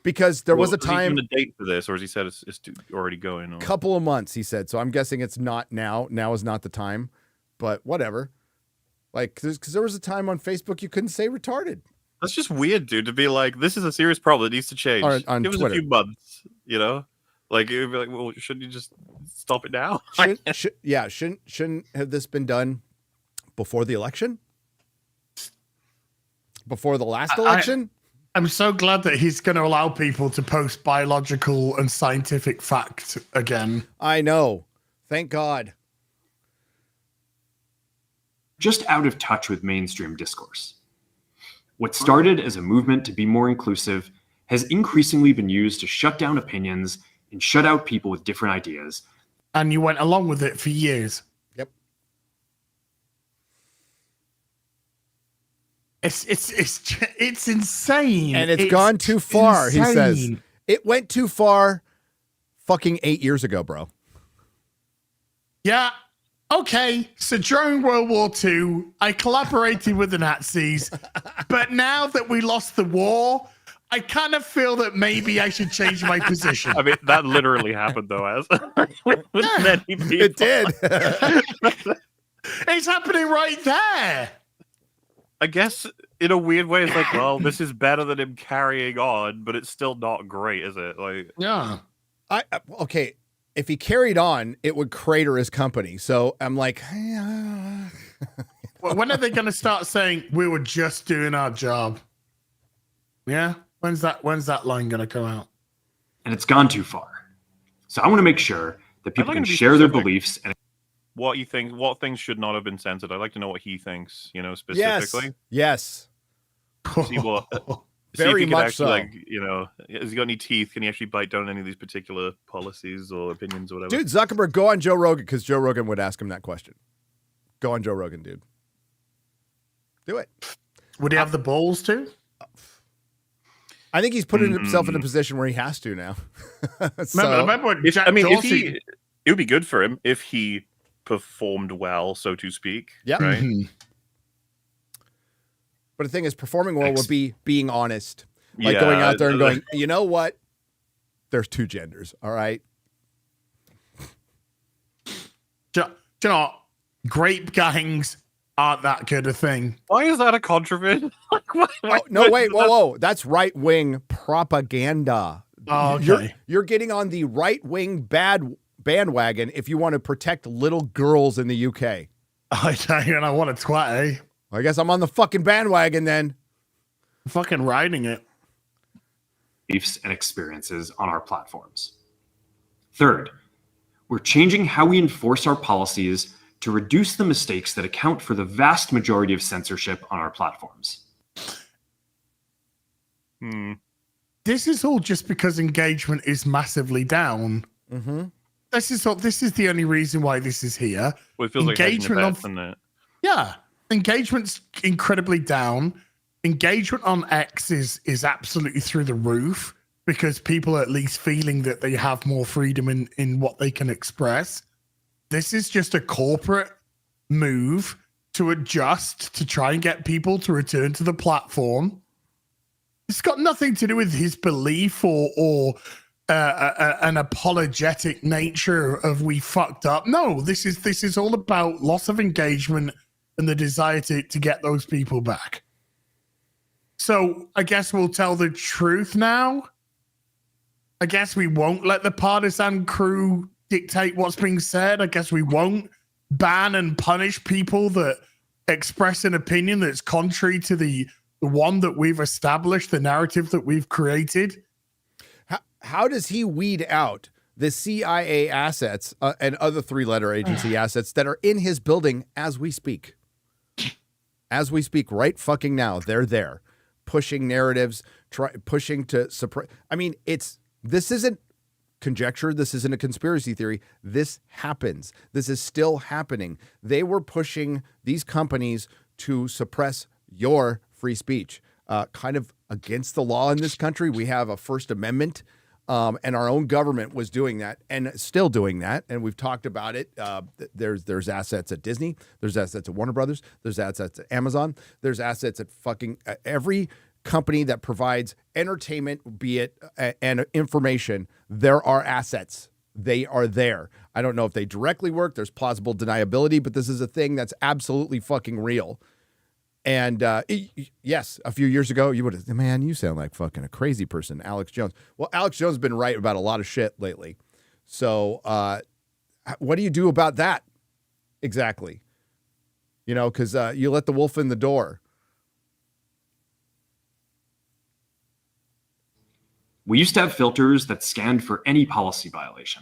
Because there was a time... Is he given a date for this, or has he said it's already going on? Couple of months, he said. So I'm guessing it's not now. Now is not the time. But whatever. Like, because there was a time on Facebook you couldn't say retarded. That's just weird, dude, to be like, this is a serious problem that needs to change. On Give us Twitter. a few months, Like, it would be like, well, shouldn't you just stop it now? Shouldn't have this been done before the election? Before the last election? I'm so glad that he's going to allow people to post biological and scientific fact again. I know. Thank God. Just out of touch with mainstream discourse. What started as a movement to be more inclusive has increasingly been used to shut down opinions and shut out people with different ideas. And you went along with it for years. Yep. It's insane. And it's gone too far, insane. He says. It went too far fucking 8 years ago, bro. Yeah. Okay, so during World War II, I collaborated with the Nazis, but now that we lost the war, I kind of feel that maybe I should change my position. I mean, that literally happened though, as with many people. It did. It's happening right there. I guess in a weird way, it's like, well, this is better than him carrying on, but it's still not great, is it? Like, Yeah. Okay. If he carried on, it would crater his company. So I'm like, Well, when are they going to start saying we were just doing our job? Yeah. When's that line going to come out? And it's gone too far. So I want to make sure that people like can to be share their specific. beliefs and what you think, what things should not have been censored. I'd like to know what he thinks, specifically. Yes. See what, see Very if he can much actually, so. like, has he got any teeth? Can he actually bite down any of these particular policies or opinions or whatever? Dude, Zuckerberg, go on Joe Rogan because Joe Rogan would ask him that question. Go on Joe Rogan, dude. Do it. Would he have the balls to? I think he's putting himself in a position where he has to now. Remember when Jack if Dorsey... it would be good for him if he performed well, so to speak. Yeah. Right. Mhm. But the thing is, performing well would be being honest. Like going out there and going, you know what? There's two genders, all right? Do you know, grape gangs aren't that good a thing. Why is that a controversy? Whoa. That's right-wing propaganda. Oh, okay. You're getting on the right-wing bandwagon if you want to protect little girls in the UK. I tell you, and I want to twat, eh? I guess I'm on the fucking bandwagon then. I'm fucking riding it. beliefs and experiences on our platforms. Third, we're changing how we enforce our policies to reduce the mistakes that account for the vast majority of censorship on our platforms. This is all just because engagement is massively down. Mm-hmm. This is the only reason why this is here. Well, it feels like hedging your Engagement on- bets, doesn't it? Yeah, engagement's incredibly down. Engagement on X is absolutely through the roof because people are at least feeling that they have more freedom in what they can express. This is just a corporate move to adjust to try and get people to return to the platform. It's got nothing to do with his belief or an apologetic nature of we fucked up. No, this is all about loss of engagement and the desire to get those people back. So I guess we'll tell the truth now. I guess we won't let the partisan crew dictate what's being said. I guess we won't ban and punish people that express an opinion that's contrary to the one that we've established, the narrative that we've created. How does he weed out the CIA assets and other three-letter agency assets that are in his building as we speak? As we speak right fucking now, they're there. Pushing narratives, pushing to suppress. I mean, this isn't conjecture. This isn't a conspiracy theory. This happens. This is still happening. They were pushing these companies to suppress your free speech, kind of against the law in this country. We have a First Amendment, and our own government was doing that and still doing that. And we've talked about it. There's assets at Disney. There's assets at Warner Brothers. There's assets at Amazon. There's assets at fucking every company that provides entertainment, be it and information. There are assets. They are there. I don't know if they directly work. There's plausible deniability, but this is a thing that's absolutely fucking real. And yes, a few years ago, you would have, man, you sound like fucking a crazy person, Alex Jones. Well, Alex Jones has been right about a lot of shit lately. So what do you do about that? Exactly. Because you let the wolf in the door. We used to have filters that scanned for any policy violation.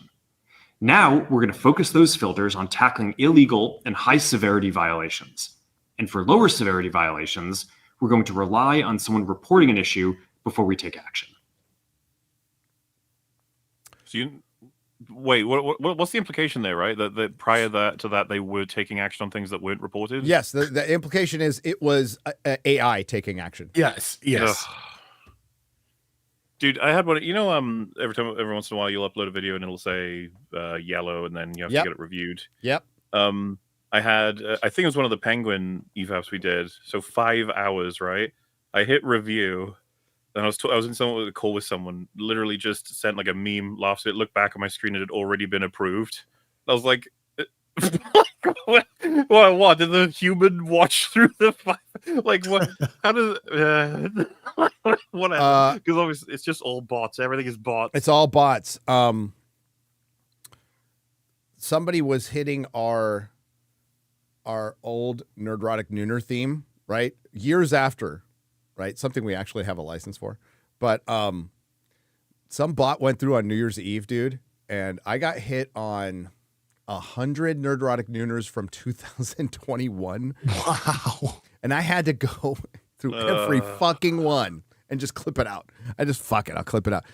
Now we're going to focus those filters on tackling illegal and high severity violations. And for lower severity violations, we're going to rely on someone reporting an issue before we take action. So wait, what's the implication there, right? That prior to that, they were taking action on things that weren't reported? Yes, the implication is it was AI taking action. Yes. Ugh. Dude, I had one. Every once in a while, you'll upload a video and it'll say yellow, and then you have to get it reviewed. Yep. I had, I think it was one of the Penguin evapes we did. So 5 hours, right? I hit review, and I was in a call with someone, literally just sent like a meme, laughed at it, looked back at my screen, and it had already been approved. I was like, what? Did the human watch through the like what? How does whatever? Because obviously it's just all bots. Everything is bots. It's all bots. Somebody was hitting our old Nerdrotic Nooner theme, right? Years after, right? Something we actually have a license for. But some bot went through on New Year's Eve, dude, and I got hit on 100 Nerdrotic Nooners from 2021. Wow. And I had to go through every fucking one and just clip it out. I just, fuck it, I'll clip it out.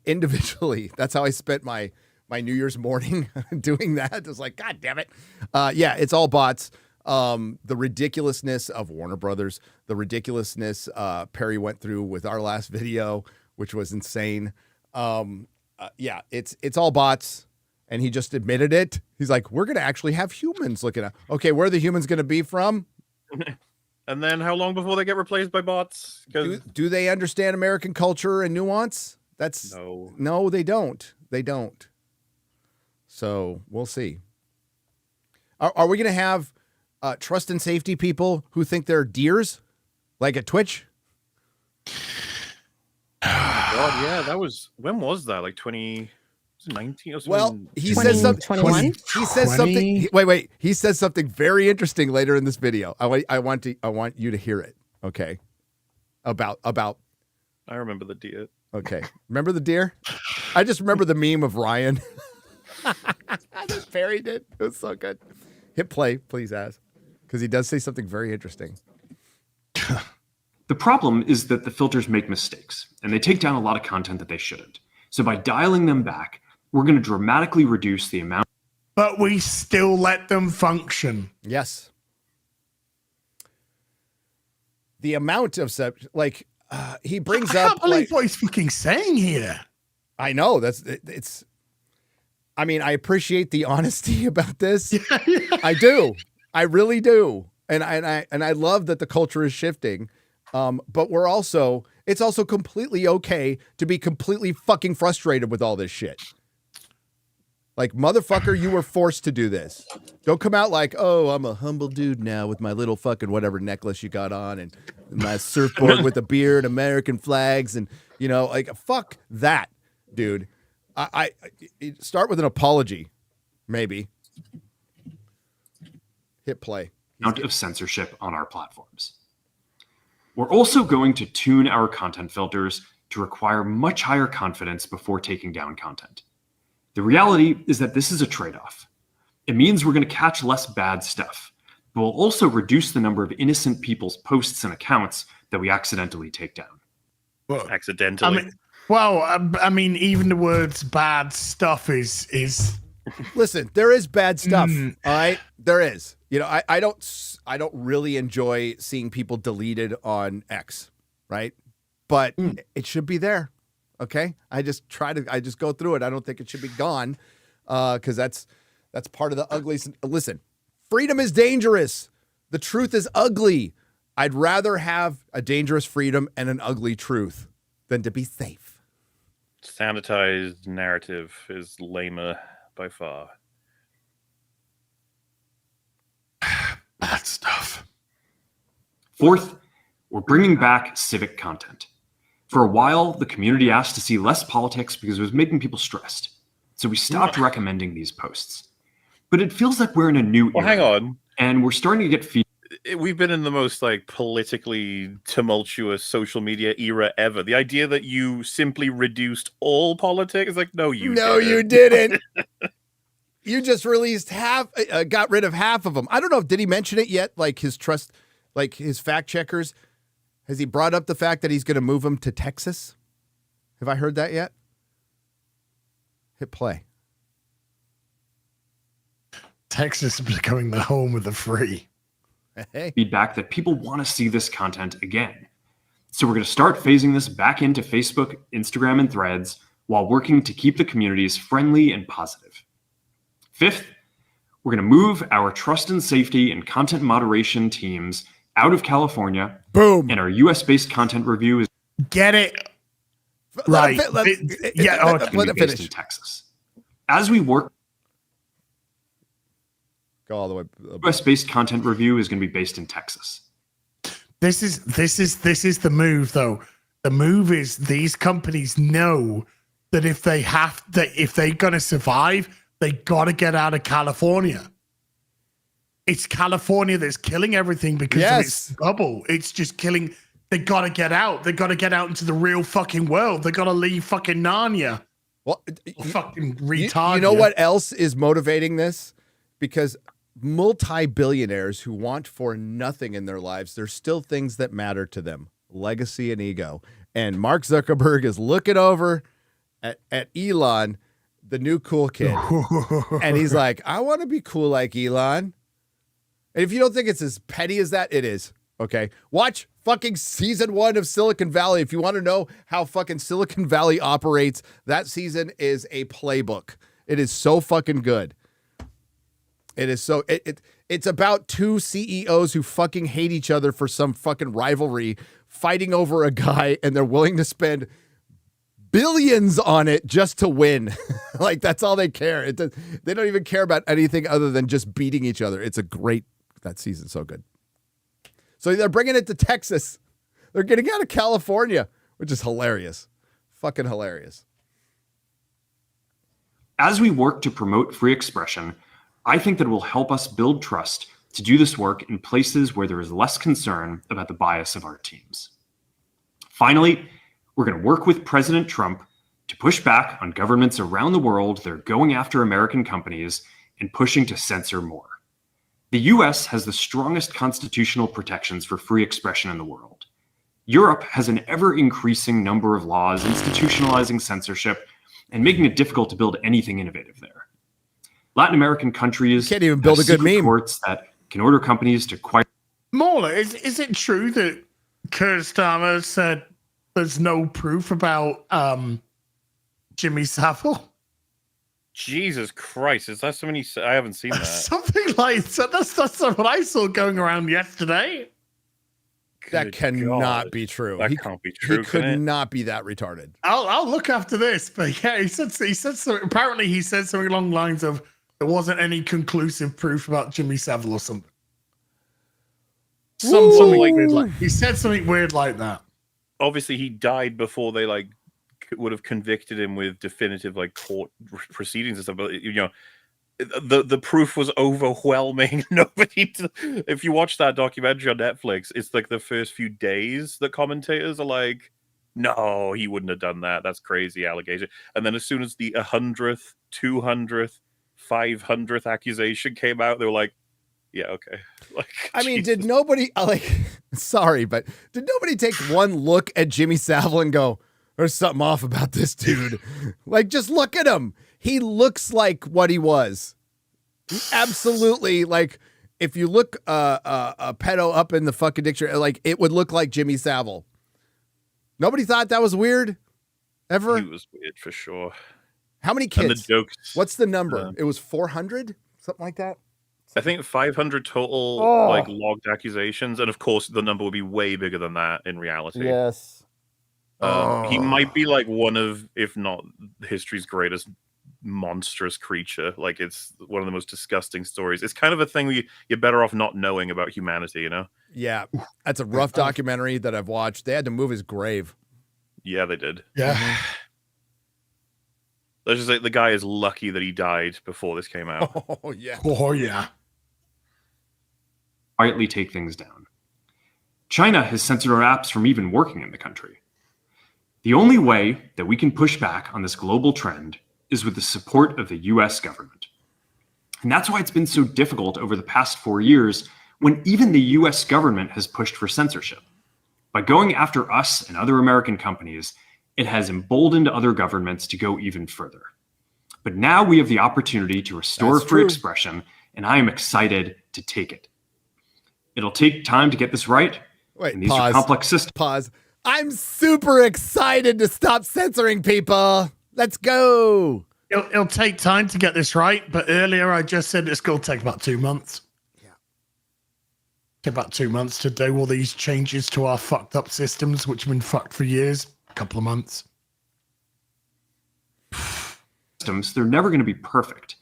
Individually, that's how I spent my New Year's morning doing that. It was like, God damn it. Yeah, it's all bots. The ridiculousness of Warner Brothers, the ridiculousness Perry went through with our last video, which was insane. Yeah, it's all bots. And he just admitted it. He's like, we're going to actually have humans looking at. Okay, where are the humans going to be from? And then how long before they get replaced by bots? Do they understand American culture and nuance? No, they don't. They don't. So we'll see. Are we going to have trust and safety people who think they're deers, like at Twitch? God, yeah, that was, when was that? Like 2019 or something? Well, he says something. He says something. Wait. He says something very interesting later in this video. I want you to hear it. Okay. About. I remember the deer. Okay. Remember the deer? I just remember the meme of Ryan. That Perry did. It was so good. Hit play, please, Az, because he does say something very interesting. The problem is that the filters make mistakes, and they take down a lot of content that they shouldn't. So by dialing them back, we're going to dramatically reduce the amount. But we still let them function. Yes. The amount of he brings up. I can't believe what he's fucking saying here. I know it's. I mean, I appreciate the honesty about this. I do. I really do. And I love that the culture is shifting. But it's also completely okay to be completely fucking frustrated with all this shit. Like, motherfucker, you were forced to do this. Don't come out like, oh, I'm a humble dude now with my little fucking whatever necklace you got on and my surfboard with a beard, American flags, and, like, fuck that, dude. I start with an apology, maybe. Hit play. Amount of censorship on our platforms. We're also going to tune our content filters to require much higher confidence before taking down content. The reality is that this is a trade-off. It means we're going to catch less bad stuff, but we'll also reduce the number of innocent people's posts and accounts that we accidentally take down. Well, accidentally. I mean, even the words "bad stuff" is. Listen, there is bad stuff. All right, there is. I don't really enjoy seeing people deleted on X, right? But it should be there. Okay, I just go through it. I don't think it should be gone, because that's part of the ugly. Listen, freedom is dangerous. The truth is ugly. I'd rather have a dangerous freedom and an ugly truth than to be safe. Sanitized narrative is lamer by far. Bad stuff. Fourth, we're bringing back civic content. For a while, the community asked to see less politics because it was making people stressed. So we stopped recommending these posts. But it feels like we're in a new era. Hang on. And we're starting to get feedback. We've been in the most politically tumultuous social media era ever. The idea that you simply reduced all politics, no, you didn't. You just released got rid of half of them. I don't know. Did he mention it yet? Like his fact checkers. Has he brought up the fact that he's going to move them to Texas? Have I heard that yet? Hit play. Texas is becoming the home of the free. Hey. Feedback that people want to see this content again. So we're going to start phasing this back into Facebook, Instagram, and Threads while working to keep the communities friendly and positive. Fifth, we're going to move our trust and safety and content moderation teams out of California. Boom. And our US-based content review is get it right. Let it Based finish. in Texas. As we work, Go all the way. US-based content review is going to be based in Texas. This is the move, though. The move is these companies know that if they're gonna survive, they gotta get out of California. It's California that's killing everything because of its bubble. It's just killing. They gotta get out. They gotta get out into the real fucking world. They gotta leave fucking Narnia. Well, Fucking retard. You know what else is motivating this? Because multi-billionaires who want for nothing in their lives, there's still things that matter to them: legacy and ego. And Mark Zuckerberg is looking over at Elon, the new cool kid, and he's like, I want to be cool like Elon. And if you don't think it's as petty as that, it is. Okay, watch fucking season 1 of Silicon Valley. If you want to know how fucking Silicon Valley operates, that season is a playbook. It is so fucking good. It is so it's about two CEOs who fucking hate each other for some fucking rivalry, fighting over a guy, and they're willing to spend billions on it just to win. Like, that's all they care. They don't even care about anything other than just beating each other. It's a great, that season's so good. So they're bringing it to Texas. They're getting out of California, which is hilarious. Fucking hilarious. As we work to promote free expression, I think that it will help us build trust to do this work in places where there is less concern about the bias of our teams. Finally, we're going to work with President Trump to push back on governments around the world that are going after American companies and pushing to censor more. The US has the strongest constitutional protections for free expression in the world. Europe has an ever-increasing number of laws institutionalizing censorship and making it difficult to build anything innovative there. Latin American countries can't even build a good meme. Courts that can order companies to quiet. Mauler, is it true that Keir Starmer said there's no proof about Jimmy Savile? Jesus Christ, is that so many? I haven't seen that. Something like that. That's what I saw going around yesterday. That cannot be true. That can't be true. He could not be that retarded. I'll look after this, but yeah, he said so. Apparently, he said something along the lines of there wasn't any conclusive proof about Jimmy Savile or something. Something like weird, he said something weird like that. Obviously, he died before they would have convicted him with definitive court proceedings and stuff. But the proof was overwhelming. Nobody. If you watch that documentary on Netflix, it's the first few days the commentators are like, "No, he wouldn't have done that. That's crazy allegation." And then as soon as the 100th, 200th, 500th accusation came out, they were like, "Yeah, okay." I mean, did nobody sorry, but did nobody take one look at Jimmy Savile and go, "There's something off about this dude"? Just look at him. He looks like what he was. Absolutely. If you look a pedo up in the fucking dictionary, it would look like Jimmy Savile. Nobody thought that was weird? Ever? He was weird for sure. How many kids? And the jokes. What's the number? It was 400? Something like that? I think 500 total logged accusations. And of course, the number would be way bigger than that in reality. Yes. He might be one of, if not history's greatest monstrous creature. It's one of the most disgusting stories. It's kind of a thing where you're better off not knowing about humanity, Yeah, that's a rough documentary that I've watched. They had to move his grave. Yeah, they did. Yeah. Let's just say the guy is lucky that he died before this came out. Oh, yeah. Oh, yeah. Quietly take things down. China has censored our apps from even working in the country. The only way that we can push back on this global trend is with the support of the US government. And that's why it's been so difficult over the past 4 years when even the US government has pushed for censorship. By going after us and other American companies, it has emboldened other governments to go even further. But now we have the opportunity to restore free expression, and I am excited to take it. It'll take time to get this right. Wait, and these are complex systems. Pause. I'm super excited to stop censoring people. Let's go. It'll take time to get this right, but earlier I just said it's going to take about 2 months. Took about 2 months to do all these changes to our fucked up systems, which have been fucked for years. A couple of months. Systems, they're never going to be perfect.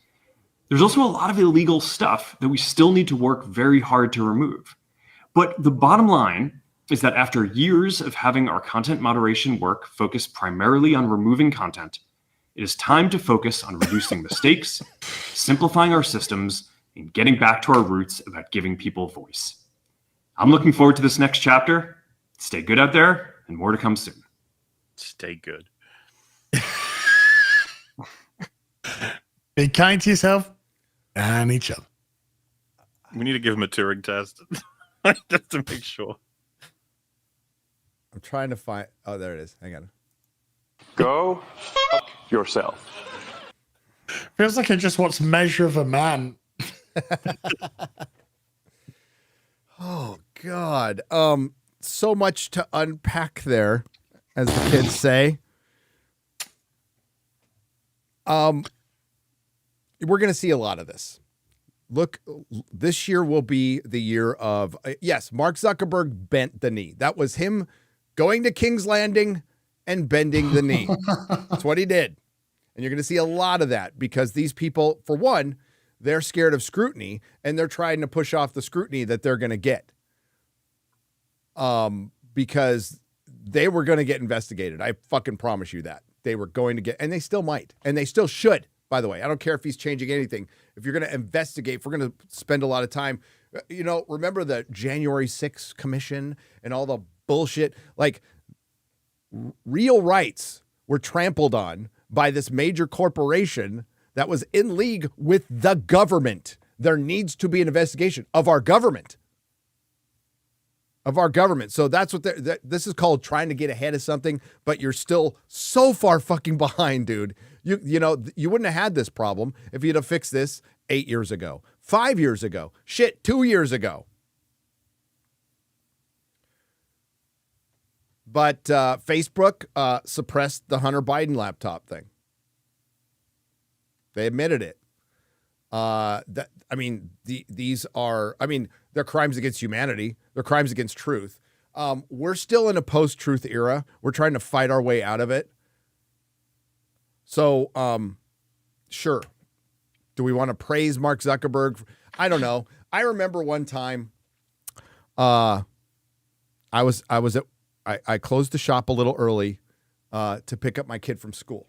There's also a lot of illegal stuff that we still need to work very hard to remove. But the bottom line is that after years of having our content moderation work focus primarily on removing content, it is time to focus on reducing mistakes, simplifying our systems, and getting back to our roots about giving people voice. I'm looking forward to this next chapter. Stay good out there, and more to come soon. Stay good. Be kind to yourself and each other. We need to give him a Turing test just to make sure. I'm trying to find. Oh, there it is. Hang on. Go fuck yourself. Feels like I just watched Measure of a Man. Oh God. So much to unpack there, as the kids say. We're going to see a lot of this. Look, this year will be the year of, yes, Mark Zuckerberg bent the knee. That was him going to King's Landing and bending the knee. That's what he did. And you're going to see a lot of that because these people, for one, they're scared of scrutiny and they're trying to push off the scrutiny that they're going to get. Because they were going to get investigated. I fucking promise you that. They were going to get, and they still might, and they still should. By the way, I don't care if he's changing anything. If you're going to investigate, if we're going to spend a lot of time, remember the January 6th commission and all the bullshit, like real rights were trampled on by this major corporation that was in league with the government. There needs to be an investigation of our government. So that's what this is called, trying to get ahead of something, but you're still so far fucking behind, dude. You wouldn't have had this problem if you'd have fixed this 8 years ago, 5 years ago, 2 years ago. But Facebook suppressed the Hunter Biden laptop thing. They admitted it. These are, they're crimes against humanity. They're crimes against truth. We're still in a post-truth era. We're trying to fight our way out of it. So, sure. Do we want to praise Mark Zuckerberg? I don't know. I remember one time, I closed the shop a little early, to pick up my kid from school.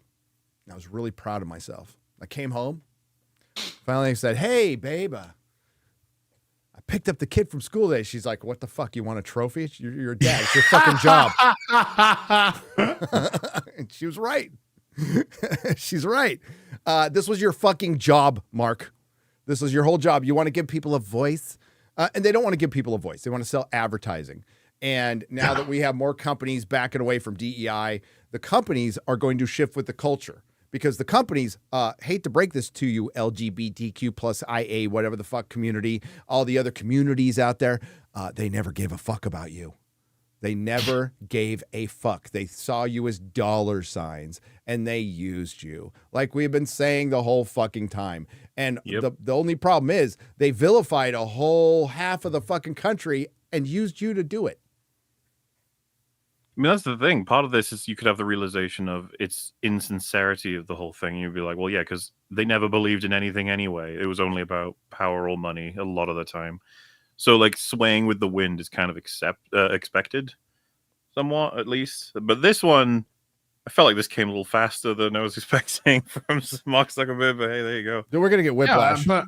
I was really proud of myself. I came home. Finally, I said, "Hey, babe, I picked up the kid from school today." She's like, "What the fuck? You want a trophy? You're a dad. It's your fucking job." And she was right. She's right. This was your fucking job, Mark. This was your whole job. You want to give people a voice, and they don't want to give people a voice. They want to sell advertising. And now that we have more companies backing away from DEI, the companies are going to shift with the culture. Because the companies, hate to break this to you, LGBTQ plus IA, whatever the fuck community, all the other communities out there, they never gave a fuck about you. They never gave a fuck. They saw you as dollar signs and they used you. Like we've been saying the whole fucking time. And the only problem is they vilified a whole half of the fucking country and used you to do it. I mean, that's the thing. Part of this is you could have the realization of its insincerity of the whole thing. You'd be like, well, yeah, because they never believed in anything anyway. It was only about power or money a lot of the time. So, like, swaying with the wind is kind of expected, somewhat, at least. But this one, I felt like this came a little faster than I was expecting from Mark Zuckerberg. But hey, there you go. Dude, we're going to get whiplash. Yeah, but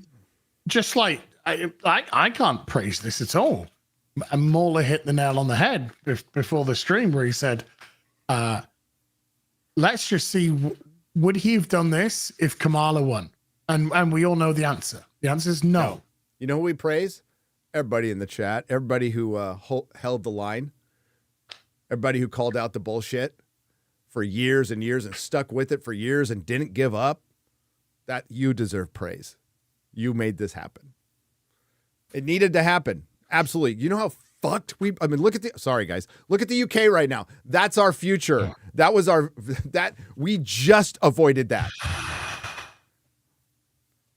just like, I can't praise this at all. And Mauler hit the nail on the head before the stream where he said, let's just see, would he have done this if Kamala won? And we all know the answer. The answer is no. You know who we praise? Everybody in the chat. Everybody who held the line. Everybody who called out the bullshit for years and years and stuck with it for years and didn't give up. That you deserve praise. You made this happen. It needed to happen. Absolutely. You know how fucked look at sorry guys, look at the UK right now. That's our future. That was we just avoided that.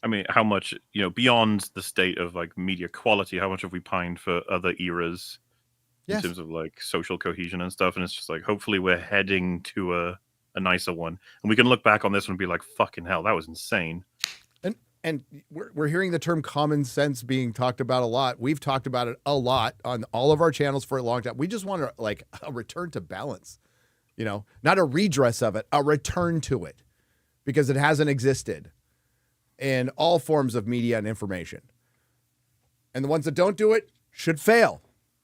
I mean, how much, beyond the state of like media quality, how much have we pined for other eras in terms of like social cohesion and stuff? And it's just like, hopefully we're heading to a nicer one. And we can look back on this one and be like, fucking hell, that was insane. And we're hearing the term common sense being talked about a lot. We've talked about it a lot on all of our channels for a long time. We just want like a return to balance, not a redress of it, a return to it, because it hasn't existed in all forms of media and information. And the ones that don't do it should fail.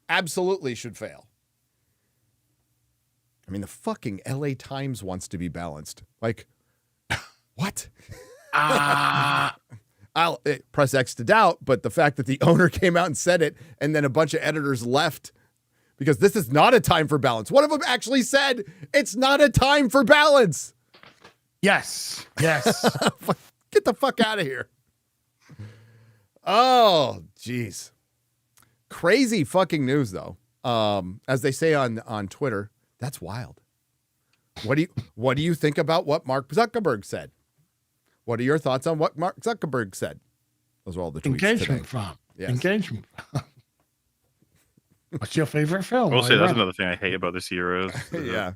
Absolutely should fail. I mean, the fucking LA Times wants to be balanced. Like, what? I'll press X to doubt, but the fact that the owner came out and said it, and then a bunch of editors left because this is not a time for balance. One of them actually said, it's not a time for balance. Yes. Get the fuck out of here. Oh, geez. Crazy fucking news, though. As they say on Twitter, that's wild. What do you think about what Mark Zuckerberg said? What are your thoughts on what Mark Zuckerberg said? Those are all the tweets Engagement today. farm. Yes. Engagement. What's your favorite film? I'll say that's another thing I hate about this year. Yeah.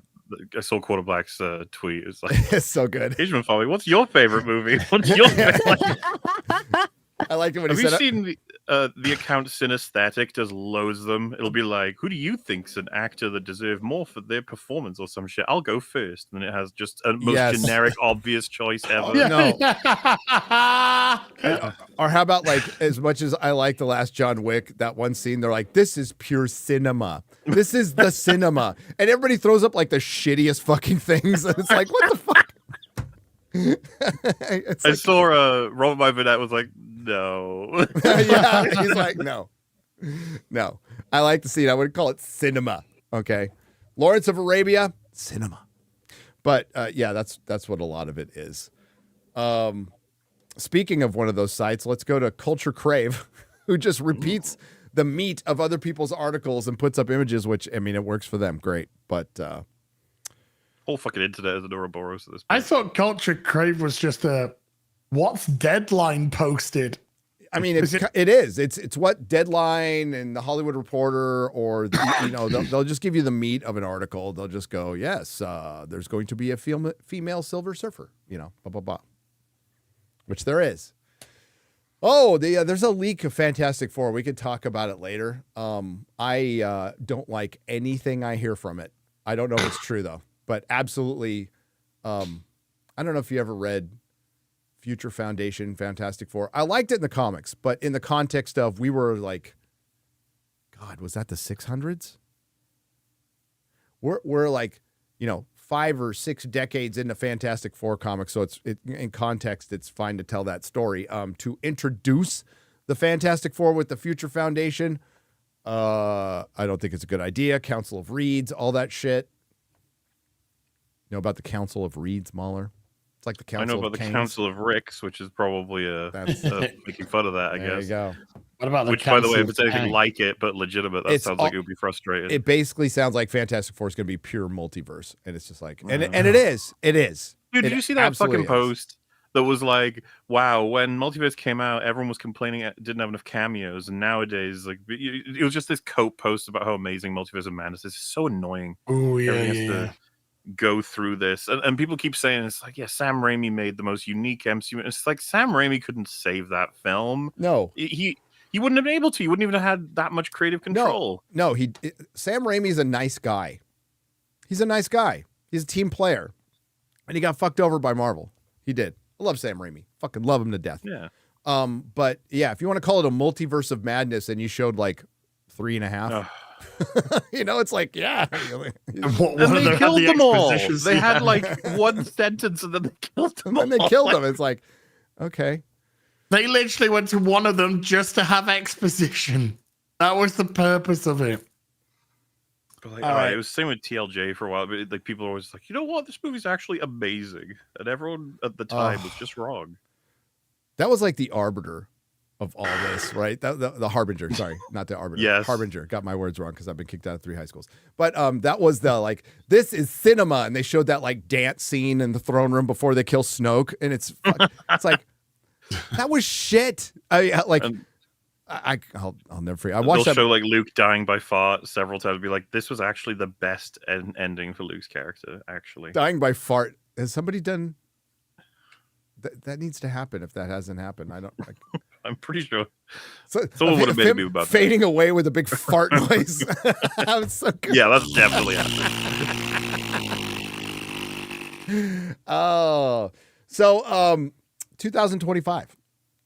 I saw Quarter Black's tweet. It's like, It's so good. Engagement Farm. What's your favorite movie? What's your favorite? I like it when he Have said you seen the account Synesthetic does loads of them? It'll be like, who do you think's an actor that deserve more for their performance or some shit? I'll go first. And it has just a most generic, obvious choice ever. No. Or how about like, as much as I like the last John Wick, that one scene, they're like, this is pure cinema. This is the cinema. And everybody throws up like the shittiest fucking things. And it's like, what the fuck? I saw Robert My Burnett was like, no. Yeah, he's like, no. I like the scene. I would call it cinema. Okay. Lawrence of Arabia, cinema. But yeah, that's what a lot of it is. Speaking of one of those sites, let's go to Culture Crave, who just repeats the meat of other people's articles and puts up images, which, I mean, it works for them. Great. But whole fucking internet is an Ouroboros at this point. I thought Culture Crave was just what's Deadline posted. I mean, it is. It's what Deadline and the Hollywood Reporter, or they'll just give you the meat of an article. They'll just go, yes, there's going to be a female Silver Surfer. Blah blah blah. Which there is. Oh, there's a leak of Fantastic Four. We could talk about it later. I don't like anything I hear from it. I don't know if it's true though, but absolutely. I don't know if you ever read Future Foundation, Fantastic Four. I liked it in the comics, but in the context of, we were like, God, was that the 600s? We're like, 5 or 6 decades into Fantastic Four comics, so in context, it's fine to tell that story. To introduce the Fantastic Four with the Future Foundation, I don't think it's a good idea. Council of Reeds, all that shit. You know about the Council of Reeds, Mahler? It's like the Council. I know about the Council of Ricks, which is probably making fun of that, I guess. There you go. What about which, by the way, if it's anything like it, but legitimate, that sounds like it would be frustrating. It basically sounds like Fantastic Four is going to be pure multiverse, and it's just like, and it is. It is. Dude, did you see that fucking post that was like, wow, when Multiverse came out, everyone was complaining it didn't have enough cameos, and nowadays, like, it was just this coat post about how amazing Multiverse of Madness is. It's so annoying. Oh yeah. Go through this, and people keep saying it's like, yeah, Sam Raimi made the most unique MCU. It's like Sam Raimi couldn't save that film. No, he wouldn't have been able to. He wouldn't even have had that much creative control. No, Sam Raimi's a nice guy. He's a nice guy. He's a team player, and he got fucked over by Marvel. He did. I love Sam Raimi. Fucking love him to death. Yeah. But yeah, if you want to call it a multiverse of madness, and you showed like 3.5. It's like, yeah. And they killed them all. They had like one sentence, and then they killed them all. And they killed them. It's like, okay. They literally went to one of them just to have exposition. That was the purpose of it. But like, it was the same with TLJ for a while. But like, people are always like, you know what? This movie's actually amazing. And everyone at the time was just wrong. That was like the arbiter of all this, right? The harbinger. Sorry, not the arbiter. Yes. Harbinger. Got my words wrong because I've been kicked out of 3 high schools. But that was the, like, this is cinema. And they showed that like dance scene in the throne room before they kill Snoke. And it's like, That was shit. I'll never forget. I watched They'll that. show like Luke dying by fart several times. Be like, this was actually the best ending for Luke's character. Actually, Dying by fart. Has somebody done that? Needs to happen. If that hasn't happened, I'm pretty sure So, someone would have made a meme about fading away with a big fart noise. That was so good. Yeah, that's definitely happening. Oh, so 2025.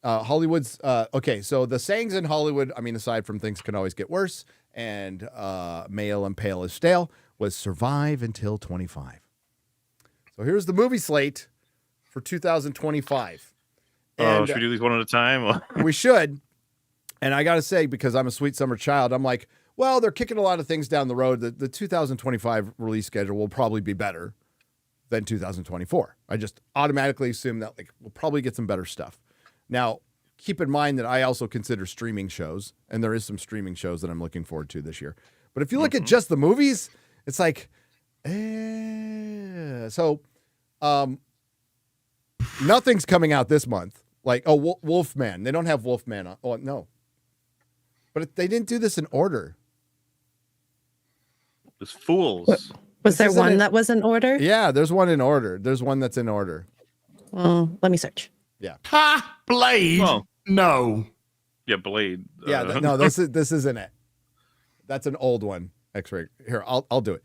Hollywood's okay. So the sayings in Hollywood, I mean, aside from things can always get worse, and male and pale is stale, was survive until 25. So here's the movie slate for 2025. And, should we do these one at a time? we should. And I got to say, because I'm a sweet summer child, I'm like, well, they're kicking a lot of things down the road. The 2025 release schedule will probably be better than 2024. I just automatically assume that we'll probably get some better stuff. Now, keep in mind that I also consider streaming shows, and there is some streaming shows that I'm looking forward to this year. But if you look at just the movies, it's like, so nothing's coming out this month. Like, Wolfman. They don't have Wolfman on. Oh, no. But they didn't do this in order. Those fools. Was there one that was in order? Yeah, there's one in order. There's one that's in order. Well, let me search. Yeah. Ha! Blade? Well, no. Yeah, Blade. Yeah, no, this isn't it. That's an old one. X-ray. Here, I'll do it.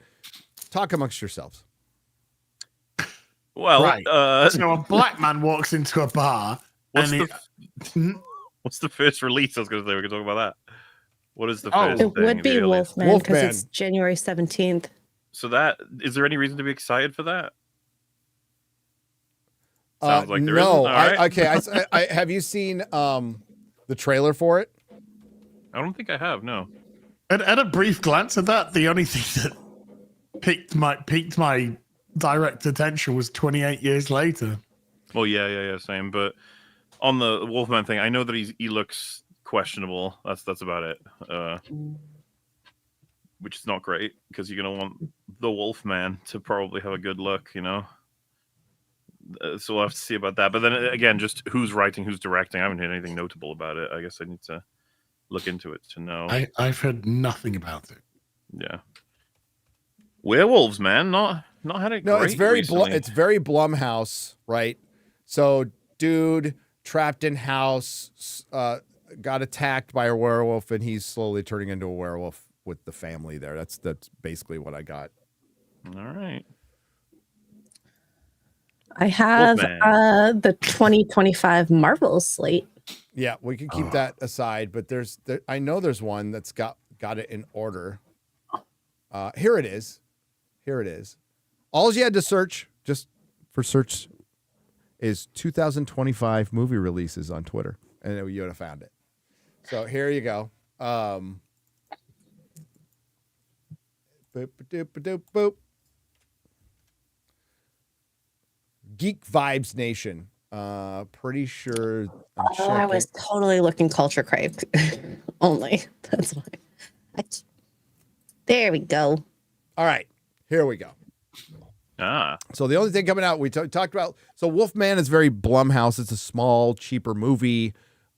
Talk amongst yourselves. Well, Right. So a black man walks into a bar. what's the first release? I was going to say we could talk about that. What is the first It thing? would be the earliest? Wolfman because Wolfman. it's January 17th. So that is there any reason to be excited for that? Sounds like there no. isn't. All right. I have you seen the trailer for it? I don't think I have. No. At a brief glance at that, the only thing that piqued my direct attention was 28 years later. Well, yeah, same. But on the Wolfman thing, I know that he looks questionable. That's about it. Which is not great because you're gonna want the Wolfman to probably have a good look, you know. So we'll have to see about that. But then again, just who's writing, who's directing. I haven't heard anything notable about it. I guess I need to look into it to know. I've heard nothing about it. Yeah. Werewolves, man, not had it. No, great it's very recently. it's very Blumhouse, right? So, dude trapped in house, got attacked by a werewolf, and he's slowly turning into a werewolf with the family there. That's basically what I got. All right. I have Wolfman. the 2025 Marvel slate. Yeah, we can keep that aside, but I know there's one that's got it in order. Here it is. All you had to search just for search is 2025 movie releases on Twitter, and you would have found it. So here you go. Boop, doop, doop, boop. Geek Vibes Nation. Pretty sure. I was totally looking culture crave only. That's why. There we go. All right, here we go. So the only thing coming out we talked about. So Wolfman is very Blumhouse. It's a small, cheaper movie,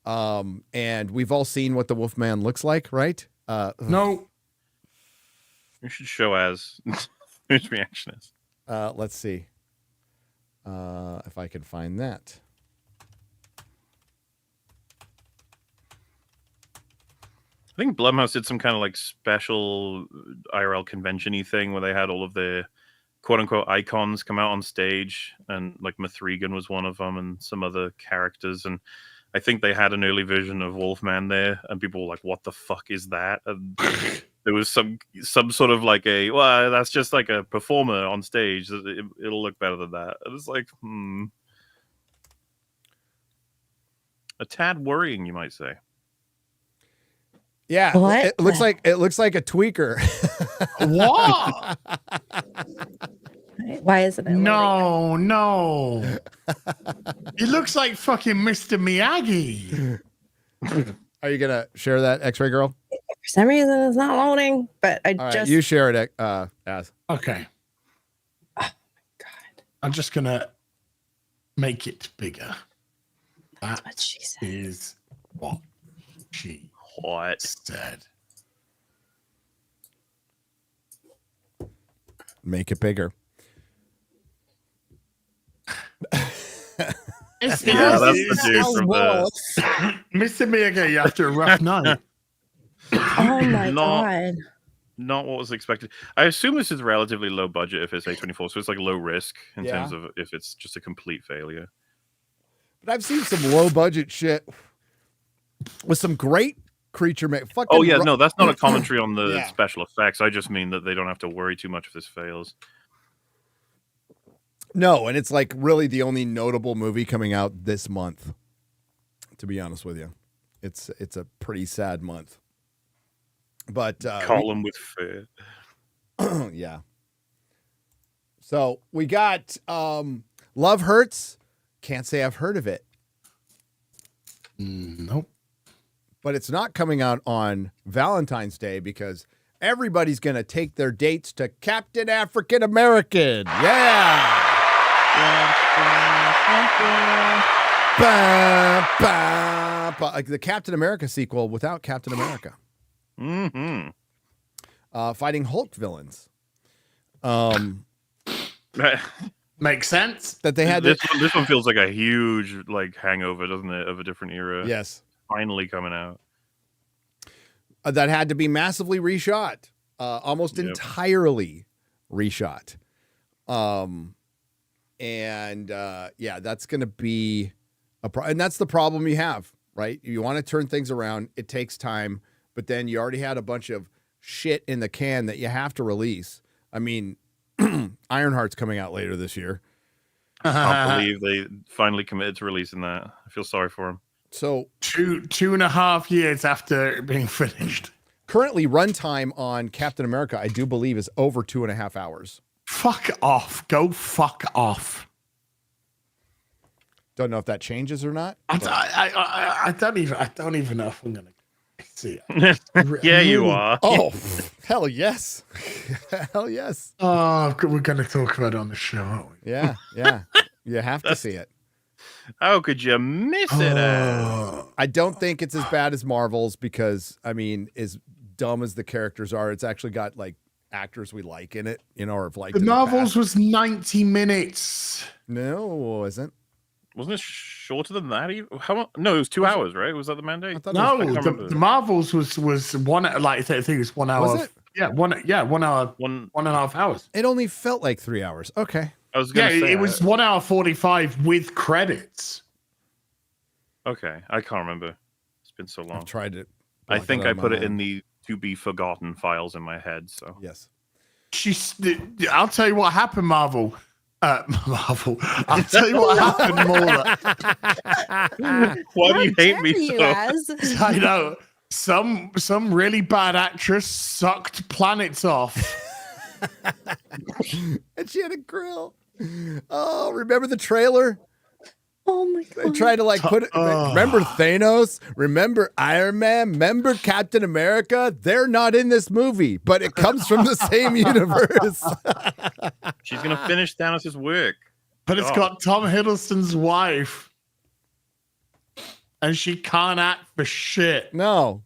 and we've all seen what the Wolfman looks like, right? No. You should show as his reaction is. Let's see if I can find that. I think Blumhouse did some kind of like special IRL convention-y thing where they had all of the quote-unquote icons come out on stage, and like Mithrigan was one of them, and some other characters. And I think they had an early version of Wolfman there, and people were like, "What the fuck is that?" And there was some sort of like well, that's just like a performer on stage. It'll look better than that. And it's like, a tad worrying, you might say. Yeah, What? it looks like a tweaker. What? Why isn't it? No. It looks like fucking Mr. Miyagi. Are you gonna share that, X-Ray Girl? For some reason, it's not loading. But I All right, just you share it, as. Okay. Oh my god. I'm just gonna make it bigger. That's what she said. Is what she What? said. Make it bigger. It's Yeah, not that's the dude a from wolf. Mr. Miyagi after a rough night. Oh my Not- god. Not what was expected. I assume this is relatively low budget if it's A24, so it's like low risk in terms of if it's just a complete failure. But I've seen some low budget shit with some great creature make. Oh yeah, no, that's not a commentary on the Yeah. special effects. I just mean that they don't have to worry too much if this fails. No, and it's like really the only notable movie coming out this month. To be honest with you, it's a pretty sad month. But Column with fear. yeah. So we got Love Hurts. Can't say I've heard of it, Nope. but it's not coming out on Valentine's Day because everybody's going to take their dates to Captain African American. Yeah. Ba, ba, ba. Like the Captain America sequel without Captain America. Mm-hmm. Fighting Hulk villains. Makes sense. That they had to, this one feels like a huge like hangover, doesn't it, of a different era? yes, Finally coming out. that had to be massively reshot, almost entirely reshot. And that's going to be and that's the problem you have, right? You want to turn things around. It takes time, but then you already had a bunch of shit in the can that you have to release. I mean, Ironheart's coming out later this year. I can't believe they finally committed to releasing that. I feel sorry for them. So 2.5 years after being finished. currently runtime on Captain America, I do believe, is over 2.5 hours. Fuck off. Go fuck off. Don't know if that changes or not. I don't even know if I'm gonna see it. Yeah, you are. Oh, hell yes. Hell yes. Oh, we're gonna talk about it on the show, aren't we? Yeah. You have to see it. How could you miss it? I don't think it's as bad as Marvel's because, I mean, as dumb as the characters are, it's actually got like actors we like in it, or have liked The in Marvels past. was 90 minutes. No, it isn't. Wasn't it shorter than that? Even? How long? No, it was 2 hours, right? Was that the mandate? I thought No, I can't the remember. Marvels was one. Like I think it was 1 hour. Was it? Yeah, 1 hour, One. 1.5 hours. It only felt like 3 hours. Okay. I was Yeah, gonna say it was 1 hour 45 with credits. Okay, I can't remember. It's been so long. I've tried it. I block think out I of my put it mind. in the to be forgotten files in my head. So Yes. I'll tell you what happened, Marvel. Marvel. I'll tell you what happened, Mauler. why do you hate How me dare you, so? Az? I know. Some really bad actress sucked planets off. And she had a grill. Oh, remember the trailer? Oh my They god. tried to like put it. Remember Thanos? Remember Iron Man? Remember Captain America? They're not in this movie, but it comes from the same universe. She's gonna finish Thanos' work. But it's got Tom Hiddleston's wife. And she can't act for shit. No,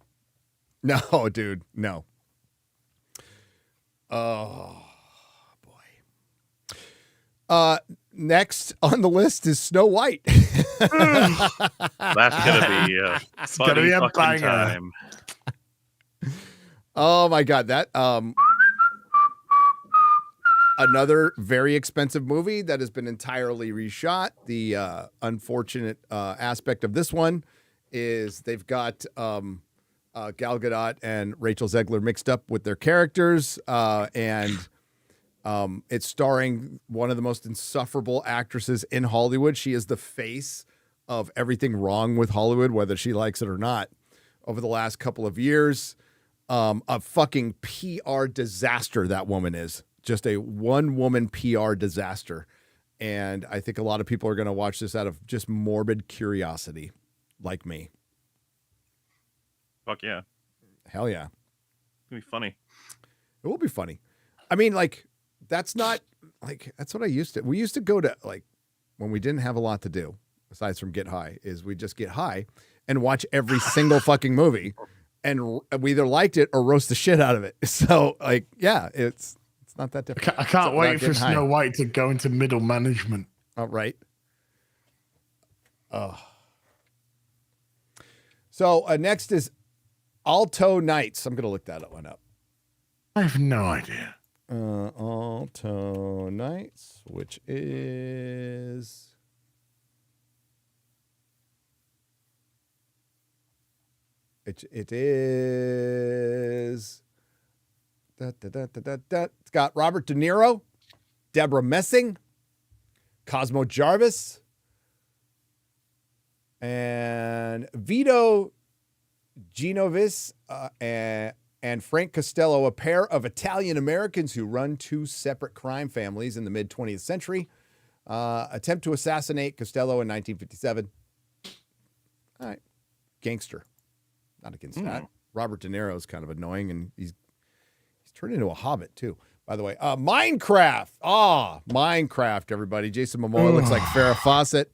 dude, no. Oh boy. Next on the list is Snow White. That's gonna be a It's gonna be a fucking banger. time. Oh my god, that another very expensive movie that has been entirely reshot. The unfortunate aspect of this one is they've got Gal Gadot and Rachel Zegler mixed up with their characters, and it's starring one of the most insufferable actresses in Hollywood. She is the face of everything wrong with Hollywood, whether she likes it or not. Over the last couple of years, a fucking PR disaster that woman is. Just a one-woman PR disaster. And I think a lot of people are going to watch this out of just morbid curiosity, like me. Fuck yeah, Hell yeah. it's gonna be funny. It will be funny. I mean, like, that's not, like, that's what I used to. We used to go to, like, when we didn't have a lot to do, aside from get high, is we just get high and watch every single fucking movie, and we either liked it or roast the shit out of it. So, like, yeah, it's not that difficult. I can't wait for Snow White to go into middle management. All right. Oh. So next is Alto Nights. I'm going to look that one up. I have no idea. Alto Nights, which is... It is... It's got Robert De Niro, Deborah Messing, Cosmo Jarvis, and Vito Genovese and Frank Costello, a pair of Italian Americans who run two separate crime families in the mid 20th century, attempt to assassinate Costello in 1957. All right, gangster. Not against that. Robert De Niro is kind of annoying, and he's turned into a hobbit too. By the way, Minecraft. Minecraft, everybody. Jason Momoa looks like Farrah Fawcett.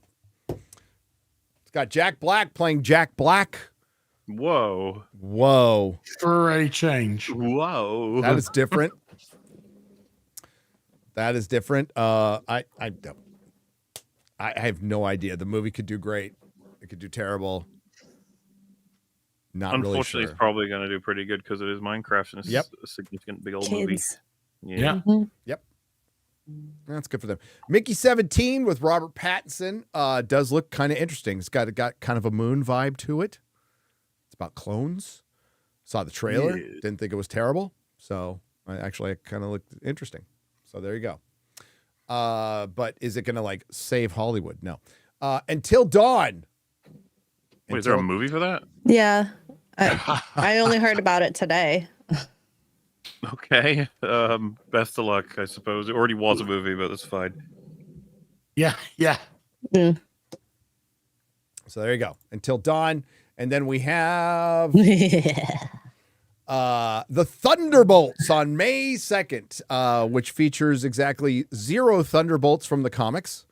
It's got Jack Black playing Jack Black. Whoa. For a change. Whoa. That is different. I have no idea. The movie could do great. It could do terrible. Not really sure. Unfortunately, it's probably going to do pretty good because it is Minecraft and it's a significant big old movie. Yeah. Yep. That's good for them. Mickey 17 with Robert Pattinson does look kind of interesting. It's got kind of a Moon vibe to it. It's about clones. Saw the trailer. Yeah. Didn't think it was terrible. So it kind of looked interesting. So there you go. But is it going to like save Hollywood? No. Until Dawn. Wait, is there a movie for that? Yeah. I only heard about it today. Okay. Best of luck, I suppose. It already was a movie, but that's fine. Yeah. So there you go. Until Dawn. And then we have the Thunderbolts on May 2nd, which features exactly 0 Thunderbolts from the comics.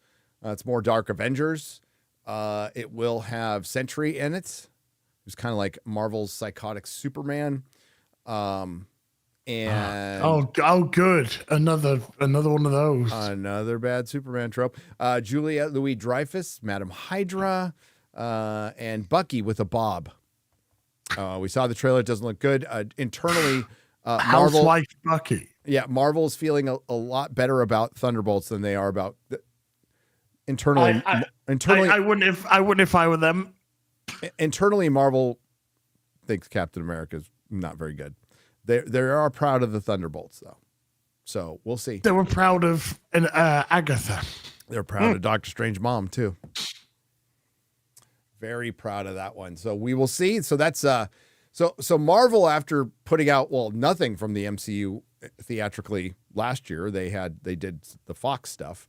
It's more Dark Avengers. It will have Sentry in it. It's kind of like Marvel's psychotic Superman. And good. Another one of those. Another bad Superman trope. Juliette Louis-Dreyfus, Madam Hydra, and Bucky with a bob. We saw the trailer. It doesn't look good. Internally, Marvel like Bucky. Yeah, Marvel's feeling a lot better about Thunderbolts than they are about internally. I wouldn't if I were them. Internally, Marvel thinks Captain America is not very good. They are proud of the Thunderbolts, though. So we'll see. They were proud of Agatha. They're proud of Doctor Strange mom, too. Very proud of that one. So we will see. So that's so Marvel, after putting out nothing from the MCU theatrically last year, they did the Fox stuff.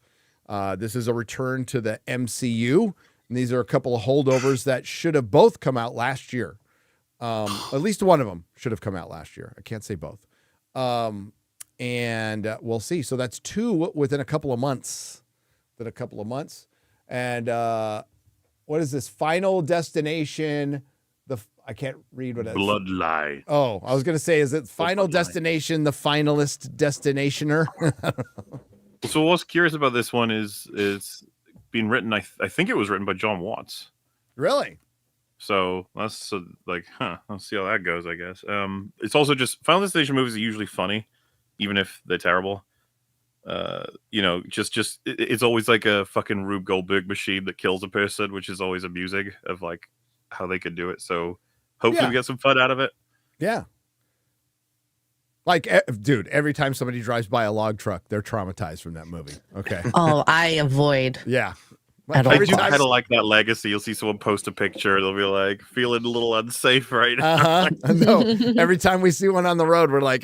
This is a return to the MCU. And these are a couple of holdovers that should have both come out last year. At least one of them should have come out last year. I can't say both. And we'll see. So that's 2 within a couple of months. And what is this? Final Destination. I can't read what it is. Bloodline. Oh, I was going to say, is it Final Destination, the finalist destinationer? So what's curious about this one is being written. I think it was written by John Watts. Really? So that's I'll see how that goes, I guess. It's also just Final Destination movies are usually funny, even if they're terrible. It's always like a fucking Rube Goldberg machine that kills a person, which is always amusing of like how they could do it. So hopefully we get some fun out of it. Yeah. Like, dude, every time somebody drives by a log truck, they're traumatized from that movie. Okay. Oh, I avoid. Yeah. I do kind of like that legacy. You'll see someone post a picture. They'll be like, feeling a little unsafe right now. No. Every time we see one on the road, we're like,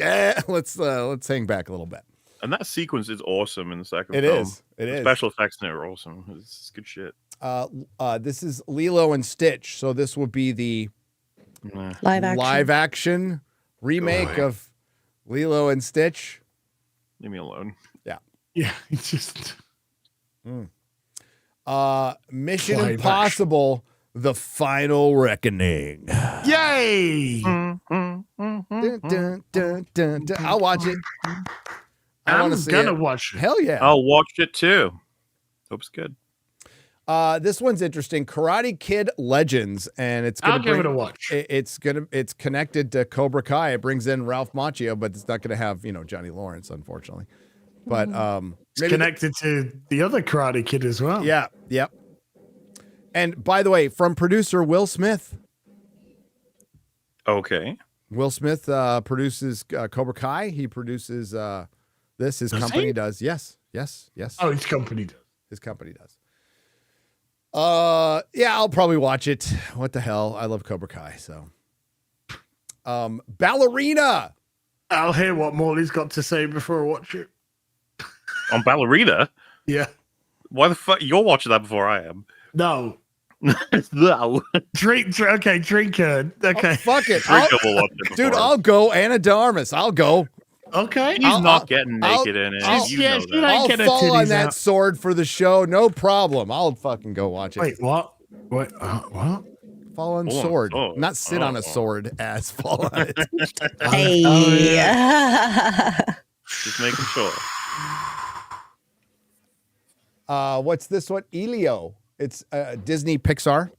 let's hang back a little bit. And that sequence is awesome in the second film. It is. Special effects in it are awesome. It's good shit. This is Lilo and Stitch. So this will be the live action remake of Lilo and Stitch. Leave me alone. Yeah. Yeah, it's just... Mission Live Impossible: The Final Reckoning. Yay! Dun, dun, dun, dun, dun. I'll watch it. I I'm want to see gonna it. watch it. Hell yeah! I'll watch it too. Hope it's good. This one's interesting. Karate Kid Legends, and it's gonna I'll give it a watch. It's connected to Cobra Kai. It brings in Ralph Macchio, but it's not gonna have Johnny Lawrence, unfortunately. But It's connected to the other Karate Kid as well. Yeah, yep. And by the way, from producer Will Smith. Okay. Will Smith produces Cobra Kai. He produces this. His company does. Yes. Oh, his company does. His company does. Yeah, I'll probably watch it. What the hell? I love Cobra Kai. So, Ballerina. I'll hear what Morley's got to say before I watch it. On Ballerina? Yeah. Why the fuck? You're watching that before I am. No. No. Drink. Okay, drinker. Okay. Oh, fuck it. Drinker will watch it Dude, before. I'll go. Anna de Armas. I'll go. Okay. He's not getting naked in it. You know that. I'll get her fall on titties that out. sword for the show. No problem. I'll fucking go watch it. Wait, what? What? What? Fall on Fall on sword. sword. Not sit on a sword as fall on it. Hey. Just making sure. What's this one? Elio. It's Disney Pixar.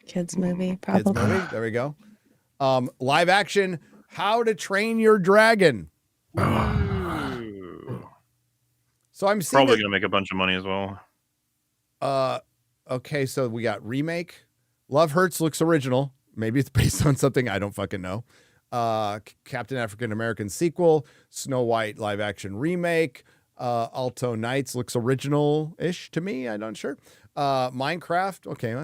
Kids movie, Kids probably. movie. There we go. Live action. How to Train Your Dragon. So I'm seeing Probably going to make a bunch of money as well. okay, so we got remake. Love Hurts looks original. Maybe it's based on something I don't fucking know. Captain African American sequel. Snow White live action remake. Alto Knights looks original-ish to me. I'm not sure. Minecraft. Okay,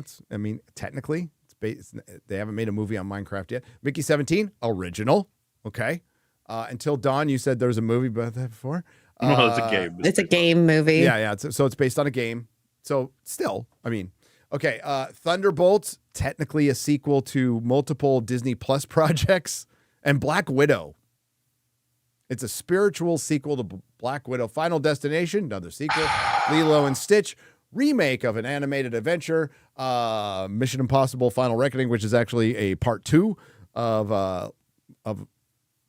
technically it's based. They haven't made a movie on Minecraft yet. Mickey 17 original. Okay. Until Dawn, you said there was a movie about that before. Well, it's a game. It's a game movie. Yeah. So it's based on a game. So still, okay. Thunderbolts, technically a sequel to multiple Disney Plus projects, and Black Widow. It's a spiritual sequel to Black Widow. Final Destination, another sequel. Lilo and Stitch, remake of an animated adventure. Mission Impossible: Final Reckoning, which is actually a part 2 of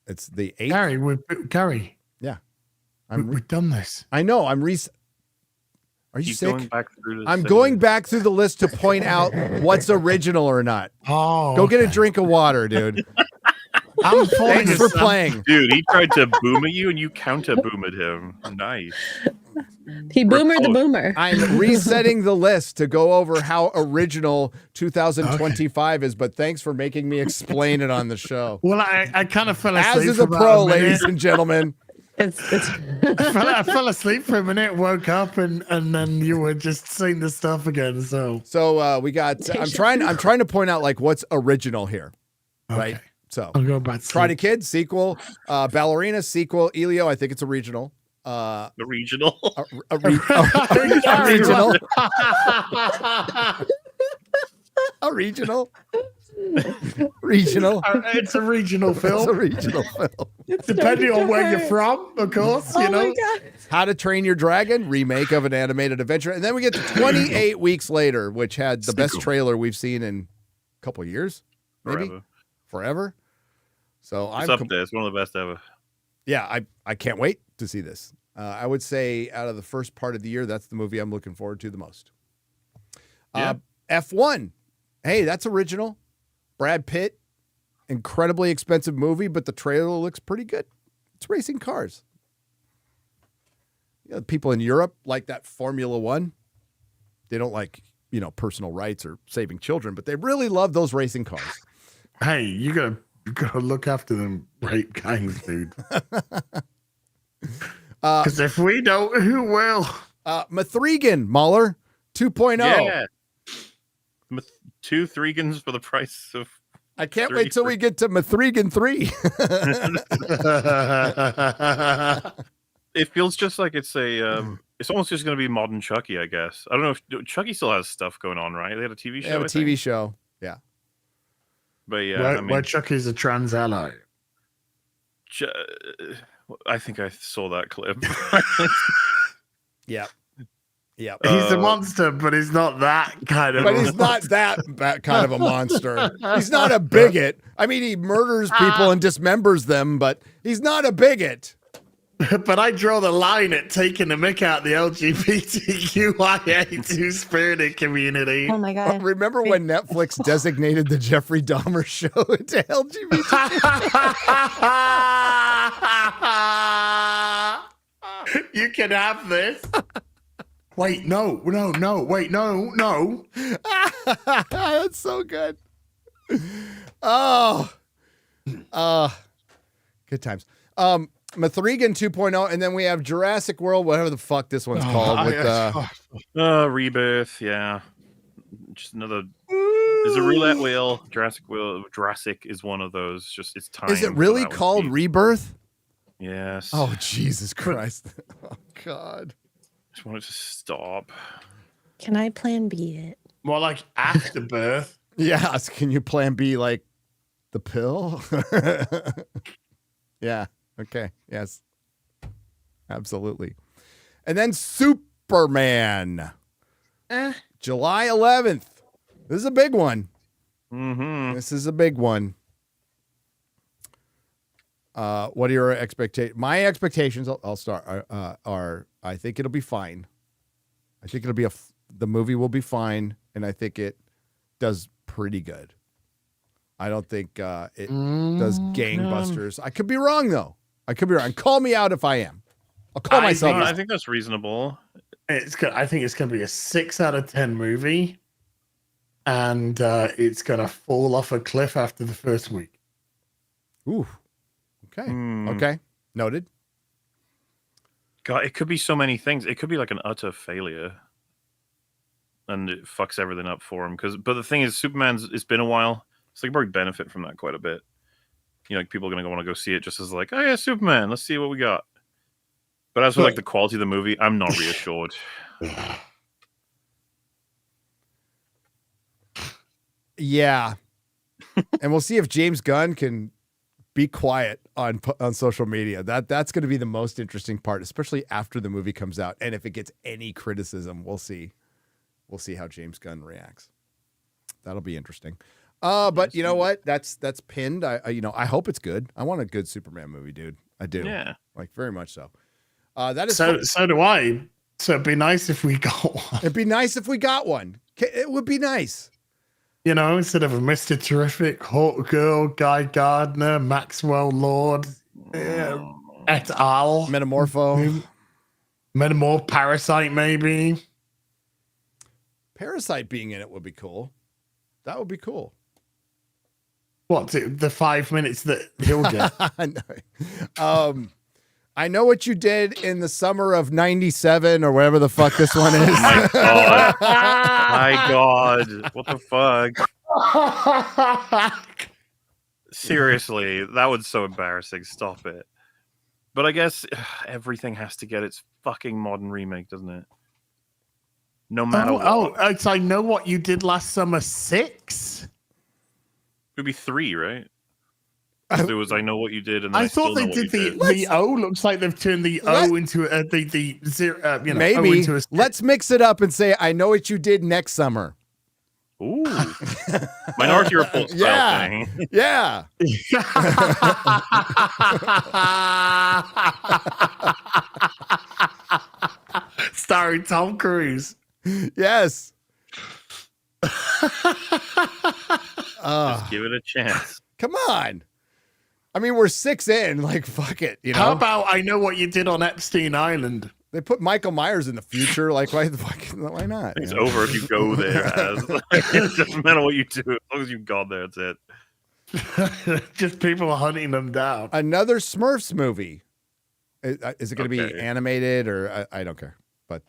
it's the 8th. Gary. Yeah, We've done this. I know. Are you Keep sick? going back through the I'm thing. going back through the list to point out what's original or not. Oh, Go get a drink of water, dude. I'm falling Thanks for asleep. playing. Dude, he tried to boom at you and you counter boomed him. Nice. He boomer the boomer. I'm resetting the list to go over how original 2025 is, but thanks for making me explain it on the show. Well, I kind of fell asleep. As is for a about pro, minute. ladies and gentlemen. It's I fell asleep for a minute, woke up, and then you were just saying the stuff again. So We got. I'm trying to point out like what's original here, right? Okay. So I'll go back to Karate sleep. Kid sequel, Ballerina sequel, Elio. I think it's a regional. The regional. A regional. A regional. Regional. It's a regional It's a film, regional film. depending on where you're from, of course. Oh You know. my god. How to Train Your Dragon, remake of an animated adventure. And then we get to 28 Weeks Later, which had the best trailer we've seen in a couple of years, maybe forever. So It's up there. It's one of the best ever. Yeah, I can't wait to see this. I would say out of the first part of the year, that's the movie I'm looking forward to the most. F1. Hey, that's original. Brad Pitt, incredibly expensive movie, but the trailer looks pretty good. It's racing cars. You know, people in Europe like that Formula One. They don't like, personal rights or saving children, but they really love those racing cars. Hey, you gotta look after them rape gangs, dude. Because if we don't, who will? Mithrigan, Mahler, 2.0. Yeah. 2 Threegans for the price of. I can't wait till we get to Mithrigan 3. It feels just like it's it's almost just going to be modern Chucky, I guess. I don't know if Chucky still has stuff going on, right? They had a TV show. They have a TV show. Yeah. But yeah, where Chucky's a trans ally. I think I saw that clip. Yeah. Yeah. He's a monster, but he's not that kind of. But he's not that kind of a monster. He's not a bigot. I mean, he murders people and dismembers them, but he's not a bigot. But I draw the line at taking the mick out the LGBTQIA2 spirited community. Oh my god. Remember when Netflix designated the Jeffrey Dahmer show to LGBT? You can have this. Wait, no. Wait, no. That's so good. Oh, good times. Mathregan 2.0, and then we have Jurassic World, whatever the fuck this one's called. With Rebirth, yeah. Just another. There's a roulette wheel. Jurassic is one of those. Just it's time. Is it really called Rebirth? Yes. Oh, Jesus Christ. Oh, God. I just want it to stop. Can I plan B it? More like afterbirth. Yes. Can you plan B like the pill? Yeah. Okay. Yes. Absolutely. And then Superman. July 11th. This is a big one. Mm-hmm. This is a big one. What are your expectations? My expectations, I'll start, are I think it'll be fine. I think it'll be the movie will be fine, and I think it does pretty good. I don't think it does gangbusters. I could be wrong, though. I could be wrong. Call me out if I am. I'll call myself. I think that's reasonable. I think it's going to be a 6 out of 10 movie, and it's going to fall off a cliff after the first week. Ooh. Okay. Okay. Noted. God, it could be so many things. It could be like an utter failure, and it fucks everything up for him. But the thing is, it's been a while, so they probably benefit from that quite a bit. You know, like people are going to want to go see it just as like, oh yeah, Superman, let's see what we got. But as for like the quality of the movie, I'm not reassured. Yeah. And we'll see if James Gunn can be quiet on social media. That's going to be the most interesting part, especially after the movie comes out. And if it gets any criticism, we'll see. We'll see how James Gunn reacts. That'll be interesting. But you know what? That's pinned. I hope it's good. I want a good Superman movie, dude. I do. Yeah. Like very much so. That is so do I. So it'd be nice if we got one. It'd be nice if we got one. It would be nice. You know, instead of a Mr. Terrific, Hawk Girl, Guy Gardner, Maxwell Lord, et al. Metamorpho. Parasite, maybe. Parasite being in it would be cool. That would be cool. What, the 5 minutes that he'll get? I know what you did in the summer of '97 or whatever the fuck this one is. My God. My God. What the fuck? Seriously, that was so embarrassing. Stop it. But I guess everything has to get its fucking modern remake, doesn't it? No matter what. So I know what you did last summer. 6? It would be 3, right? There was I know what you did, and I thought they did the O. Looks like they've turned the O into the zero. Maybe O into a let's mix it up and say I know what you did next summer. Ooh, Minority Report style thing. Yeah. Starring Tom Cruise. Yes. Just give it a chance. Come on. I mean, we're 6 in. Like, fuck it. You know. How about I know what you did on Epstein Island? They put Michael Myers in the future. Like, why not? It's over if you go there. It doesn't matter what you do, as long as you've gone there. That's it. Just people hunting them down. Another Smurfs movie. Is it going to be animated or I don't care? But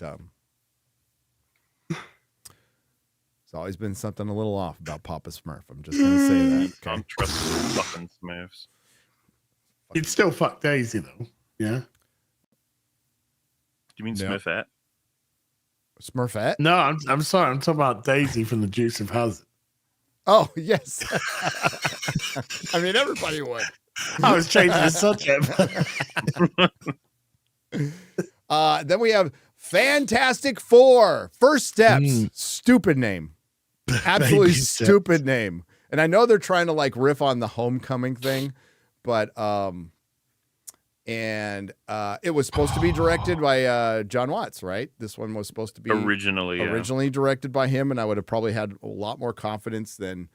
it's always been something a little off about Papa Smurf. I'm just going to say that. Okay? Don't trust the fucking Smurfs. You'd still fuck Daisy though. Yeah. Do you mean No. Smurfette? Smurfette? No, I'm sorry. I'm talking about Daisy from the Dukes of Hazzard. Oh, yes. I mean, everybody would. I was changing the subject. Then we have Fantastic Four. First Steps. Stupid name. Absolutely Baby steps. stupid name. And I know they're trying to like riff on the Homecoming thing, but it was supposed to be directed by John Watts, right? This one was supposed to be originally directed by him, and I would have probably had a lot more confidence than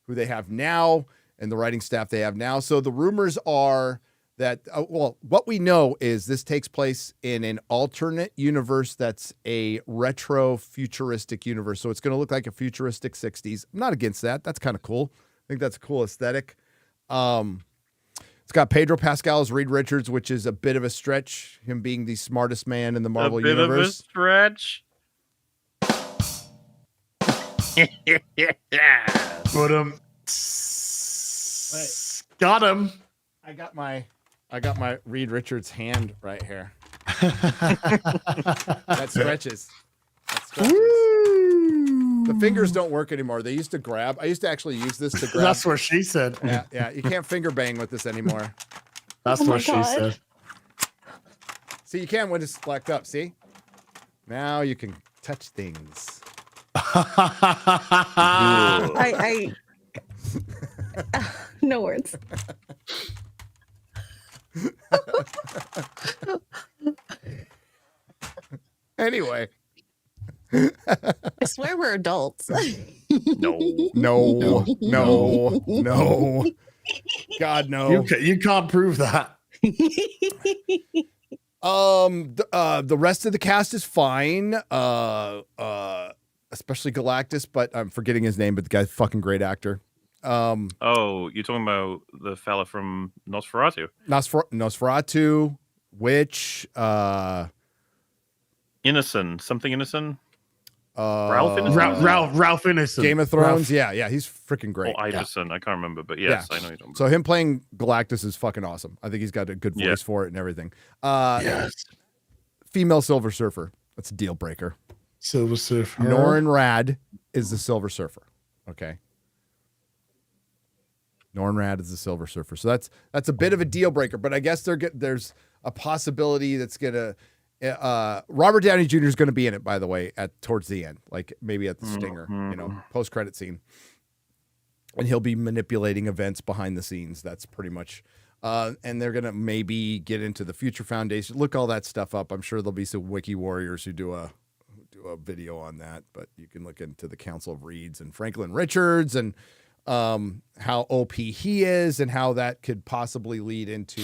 who they have now and the writing staff they have now. So the rumors are that, what we know is this takes place in an alternate universe that's a retro futuristic universe. So it's going to look like a futuristic 60s. I'm not against that. That's kind of cool. I think that's a cool aesthetic. It's got Pedro Pascal as Reed Richards, which is a bit of a stretch, him being the smartest man in the Marvel universe. A bit of a stretch. But got him. I got my Reed Richards hand right here. That stretches. The fingers don't work anymore. They used to grab. I used to actually use this to grab. That's what she said. Yeah. You can't finger bang with this anymore. That's what she said. See, you can when it's blacked up. See? Now you can touch things. I no words. Anyway. I swear we're adults. No. God, no. You can't prove that. The rest of the cast is fine. Especially Galactus, but I'm forgetting his name, but the guy's fucking great actor. Oh, you're talking about the fella from Nosferatu. Nosferatu, Witch, Innocent, something Innocent. Ralph Innocent. Ralph Innocent. Game of Thrones. Yeah, he's freaking great. Oh, Iverson. I can't remember, but yes, I know you're talking about. So him playing Galactus is fucking awesome. I think he's got a good voice for it and everything. Yes. Female Silver Surfer. That's a deal breaker. Silver Surfer. Norrin Rad is the Silver Surfer. Okay. Norrin Rad is the Silver Surfer. So that's a bit of a deal breaker, but I guess there's a possibility that's gonna. Robert Downey Jr. is going to be in it, by the way, towards the end, like maybe at the stinger, post credit scene, and he'll be manipulating events behind the scenes. That's pretty much. And they're going to maybe get into the Future Foundation. Look all that stuff up. I'm sure there'll be some wiki warriors who do a video on that, but you can look into the Council of Reeds and Franklin Richards and how OP he is and how that could possibly lead into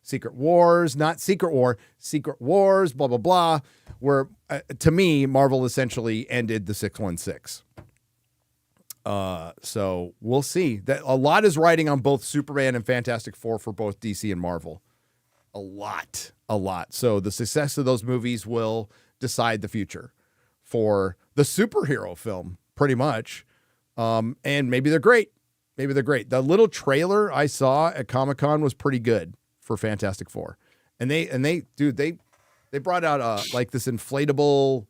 Secret Wars, not Secret War, Secret Wars, blah, blah, blah, where to me, Marvel essentially ended the 616. So we'll see. That a lot is riding on both Superman and Fantastic Four for both DC and Marvel. A lot. So the success of those movies will decide the future for the superhero film, pretty much. And maybe they're great. The little trailer I saw at Comic-Con was pretty good for Fantastic Four. And they brought out like this inflatable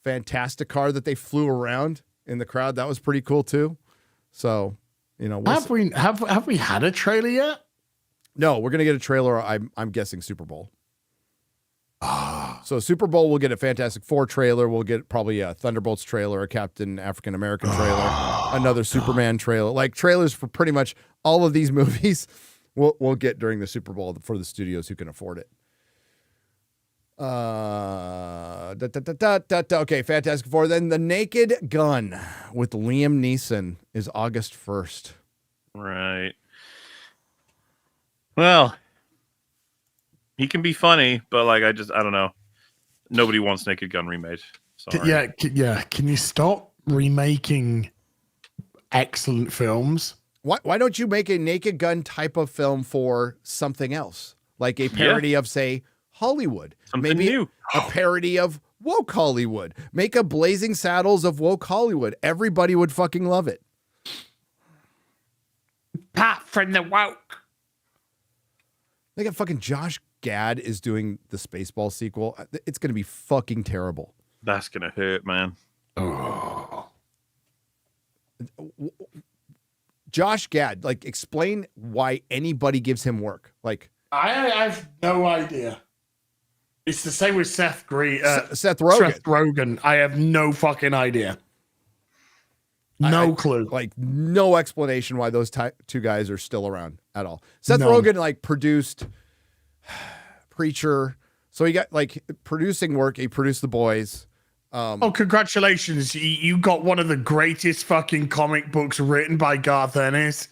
Fantastic car that they flew around in the crowd. That was pretty cool too. So, have we had a trailer yet? No, we're gonna get a trailer. I'm guessing Super Bowl. So Super Bowl, we'll get a Fantastic Four trailer. We'll get probably a Thunderbolts trailer, a Captain African American trailer, another Superman trailer. Like trailers for pretty much all of these movies. We'll get during the Super Bowl for the studios who can afford it. Okay, Fantastic Four. Then The Naked Gun with Liam Neeson is August 1st. Right. Well, he can be funny, but like I don't know. Nobody wants Naked Gun remade. Sorry. Yeah. Can you stop remaking excellent films? Why don't you make a Naked Gun type of film for something else? Like a parody of, say, Hollywood. Something new. A parody of woke Hollywood. Make a Blazing Saddles of woke Hollywood. Everybody would fucking love it. Pat from the woke. They got fucking Josh Gad is doing the Spaceball sequel. It's going to be fucking terrible. That's going to hurt, man. Oh. Josh Gad, like, explain why anybody gives him work. Like, I have no idea. It's the same with Seth Seth Seth Rogen. Rogen. I have no fucking idea. No clue. Like no explanation why those two guys are still around at all. Seth None. Rogen like produced Preacher, so he got like producing work. He produced The Boys. Oh, congratulations! You got one of the greatest fucking comic books written by Garth Ennis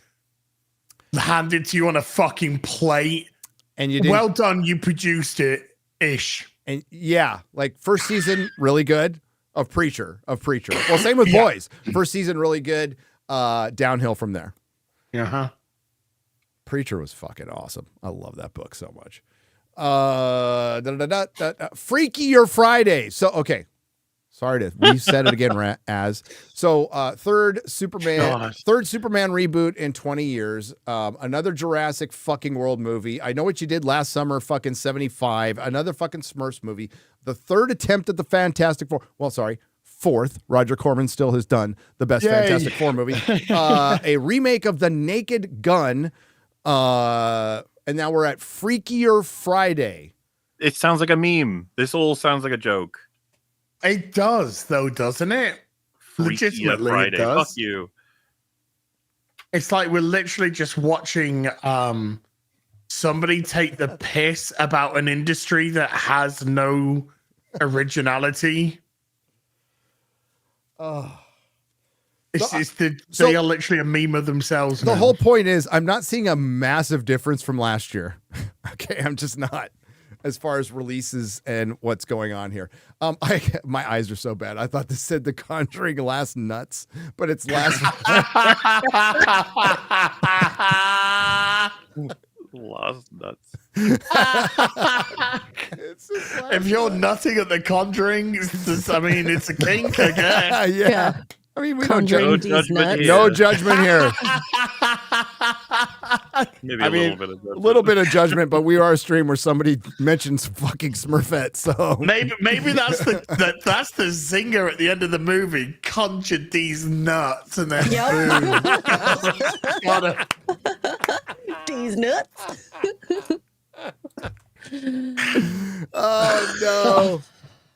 handed to you on a fucking plate. And you didn't, well done. You produced it ish. And yeah, like first season really good of Preacher. Well, same with Boys. First season really good. Downhill from there. Uh-huh. Preacher was fucking awesome. I love that book so much. Freakier Friday. So okay. Sorry to reset it again, third Superman reboot in 20 years. Another Jurassic fucking World movie. I Know What You Did Last Summer, fucking 75. Another fucking Smurfs movie. The third attempt at the Fantastic Four. Well, sorry, fourth. Roger Corman still has done the best Fantastic Four movie. A remake of The Naked Gun. And now we're at Freakier Friday. It sounds like a meme. This all sounds like a joke. It does, though, doesn't it? Legitimately, Friday. it does. Fuck you. It's like we're literally just watching somebody take the piss about an industry that has no originality. They are literally a meme of themselves. The whole point is I'm not seeing a massive difference from last year. Okay, I'm just not. As far as releases and what's going on here. My eyes are so bad. I thought this said The Conjuring Last Nuts, but it's Last Last Nuts. If you're nutting at The Conjuring, it's a kink, I guess. Yeah. I mean, we don't Conjuring judge. these nuts. No judgment here. Maybe a little bit of judgment, but we are a stream where somebody mentions fucking Smurfette. So maybe that's the zinger at the end of the movie. Conjured these nuts, and then boom. These nuts. Oh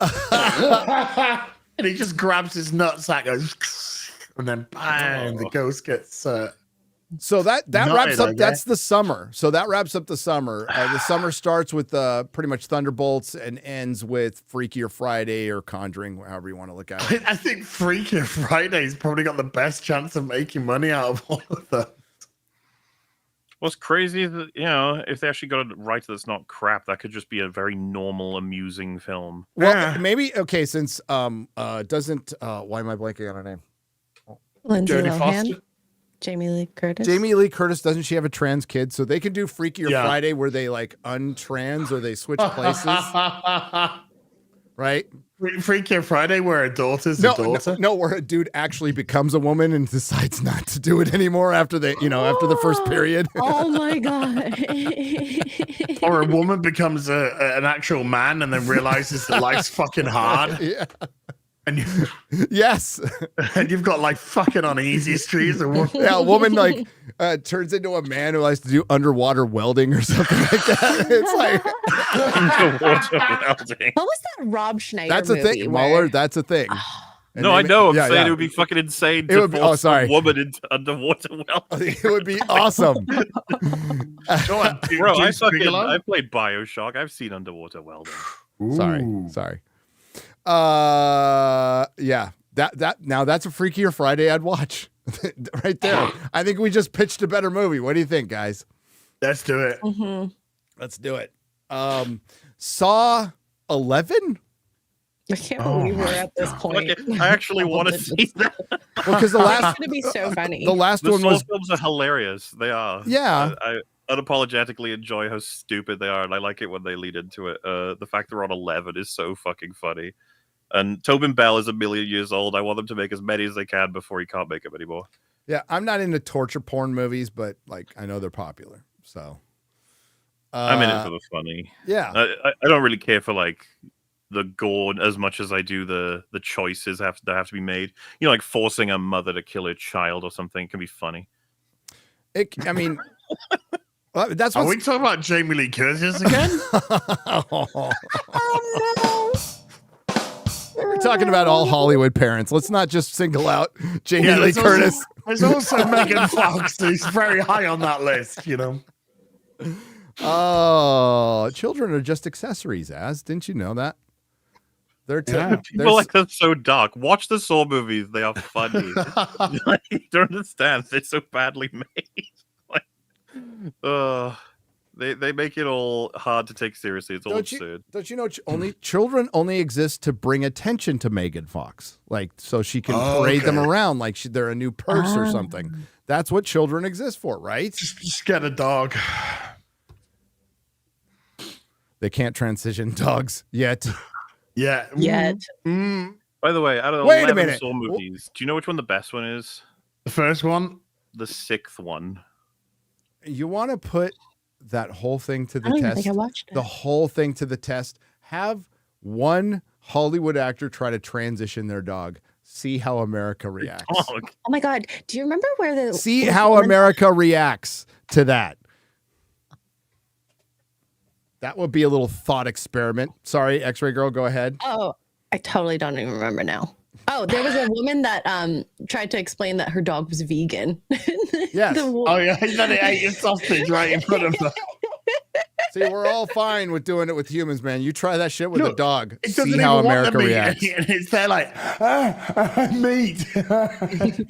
no. And he just grabs his nutsack, goes, and then bang, the ghost gets. So that wraps up. Okay. That's the summer. So that wraps up the summer. The summer starts with pretty much Thunderbolts and ends with Freakier Friday or Conjuring, however you want to look at it. I think Freakier Friday's probably got the best chance of making money out of all of them. What's crazy is that, if they actually got it right that it's not crap, that could just be a very normal, amusing film. Well, maybe since doesn't why am I blanking on her name? Lindsay Jodie Lohan. Foster? Jamie Lee Curtis. Jamie Lee Curtis, doesn't she have a trans kid? So they can do Freakier Yeah. Friday where they like untrans or they switch places, right? Freakier Friday where a daughter's a daughter? No, where a dude actually becomes a woman and decides not to do it anymore after after the first period. Oh my god. Or a woman becomes an actual man and then realizes that life's fucking hard. Yeah. And Yes. and you've got like fucking on easy streets. A woman like turns into a man who likes to do underwater welding or something like that. It's like Underwater welding. What was that Rob Schneider that's a movie thing, where- Mueller. That's a thing. And No, they I know. I'm yeah, saying yeah. it would be fucking insane It to would be- force sorry. a woman into underwater welding. It would be awesome. Bro, I played BioShock. I've seen underwater welding. Sorry. Yeah. That now that's a Freakier Friday I'd watch. Right there. I think we just pitched a better movie. What do you think, guys? Let's do it. Mhm. Let's do it. Saw 11? I can't believe we're at this point. Okay, I actually want to see that. Well, because the It's last gonna be so funny. the last The one Saw was films are hilarious. They are. Yeah. I unapologetically enjoy how stupid they are, and I like it when they lead into it. The fact they're on 11 is so fucking funny. And Tobin Bell is 1,000,000 years old. I want them to make as many as they can before he can't make them anymore. Yeah, I'm not into torture porn movies, but like I know they're popular. So I'm in it for the funny. Yeah. I don't really care for like the gore as much as I do the choices that have to be made. Like forcing a mother to kill her child or something can be funny. I mean, That's Are what we talking about Jamie Lee Curtis again? we're talking about. All Hollywood parents. Let's not just single out Jamie Lee there's Curtis. There's also Megan Fox, who's very high on that list, you know. Oh, children are just accessories, didn't you know that? They're People like that's so dark. Watch the Saw movies; they are funny. You don't understand; they're so badly made. They make it all hard to take seriously. It's all absurd. Don't you know? Children only exist to bring attention to Megan Fox, like so she can parade them around like they're a new purse or something. That's what children exist for, right? Just get a dog. They can't transition dogs yet. Yeah. Yet. By the way, out of Wait a 11 minute. Saw movies, do you know which one the best one is? The first one? The 6th one. You want to put that whole thing to the I don't even test? think I watched it. The whole thing to the test. Have one Hollywood actor try to transition their dog. See how America reacts. Dog. Oh my God. Do you remember where the See how America reacts to that. That would be a little thought experiment. Sorry, X-Ray Girl, go ahead. Oh, I totally don't even remember now. Oh, there was a woman that tried to explain that her dog was vegan. Yes. Oh, yeah. He said it ate a sausage right in front of her. See, we're all fine with doing it with humans, man. You try that shit with a dog. It doesn't See even how want America the meat, reacts. and it's there like, meat.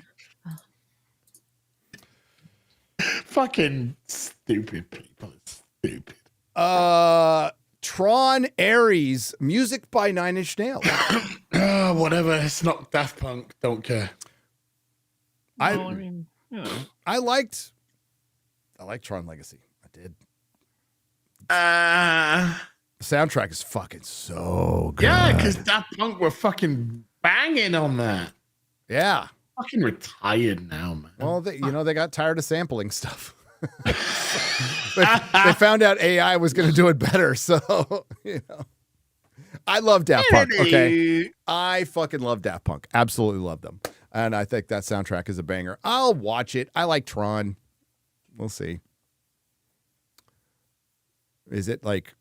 Fucking stupid people. Stupid. Tron Ares, music by Nine Inch Nails. Whatever. It's not Daft Punk. Don't care. Well, I mean, you know. I liked Tron Legacy. I did. Uh, The soundtrack is fucking so good. yeah, because Daft Punk were fucking banging on that. Yeah. Fucking retired now, man. Well, they got tired of sampling stuff. they found out AI was going to do it better. So, I love Daft Punk. Okay. I fucking love Daft Punk. Absolutely love them. And I think that soundtrack is a banger. I'll watch it. I like Tron. We'll see. Is it like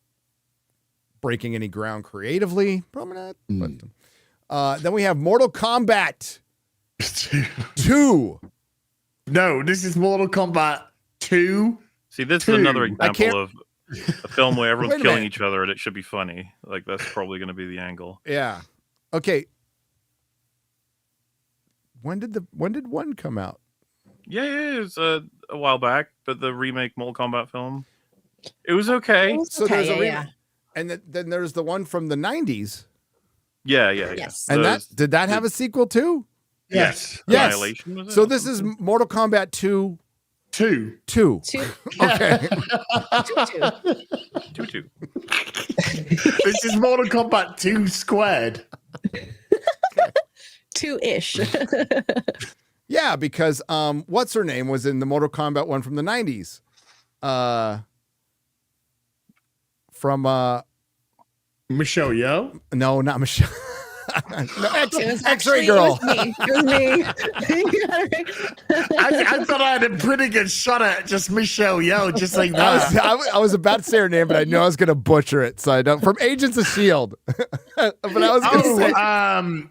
breaking any ground creatively? Probably not. But then we have Mortal Kombat 2. No, this is Mortal Kombat 2. See, this is another can't- example of a film where Wait everyone's a killing minute. each other and it should be funny. Like, that's probably going to be the angle. Yeah. Okay. When did one come out? Yeah, it was a while back, but the remake Mortal Kombat film, it was okay. So Okay, there's a yeah, remake. yeah. And then there's the one from the 90s. Yeah. Yes. And Those- did that have a sequel too? Yes. Yes. Annihilation, was it? So this is Mortal Kombat 2. 2. 2. Okay. 2-2. This is Mortal Kombat 2 squared. 2-ish. Yeah, because what's her name was in the Mortal Kombat one from the 90s. From Michelle Yeoh. no, not Michelle. No, It was X-Ray actually- Girl. It was me. You got it right. I thought I had a pretty good shot at just Michelle Yeoh, just like that. I was about to say her name, but I knew I was going to butcher it, so I don't. From Agents of S.H.I.E.L.D. But I was going to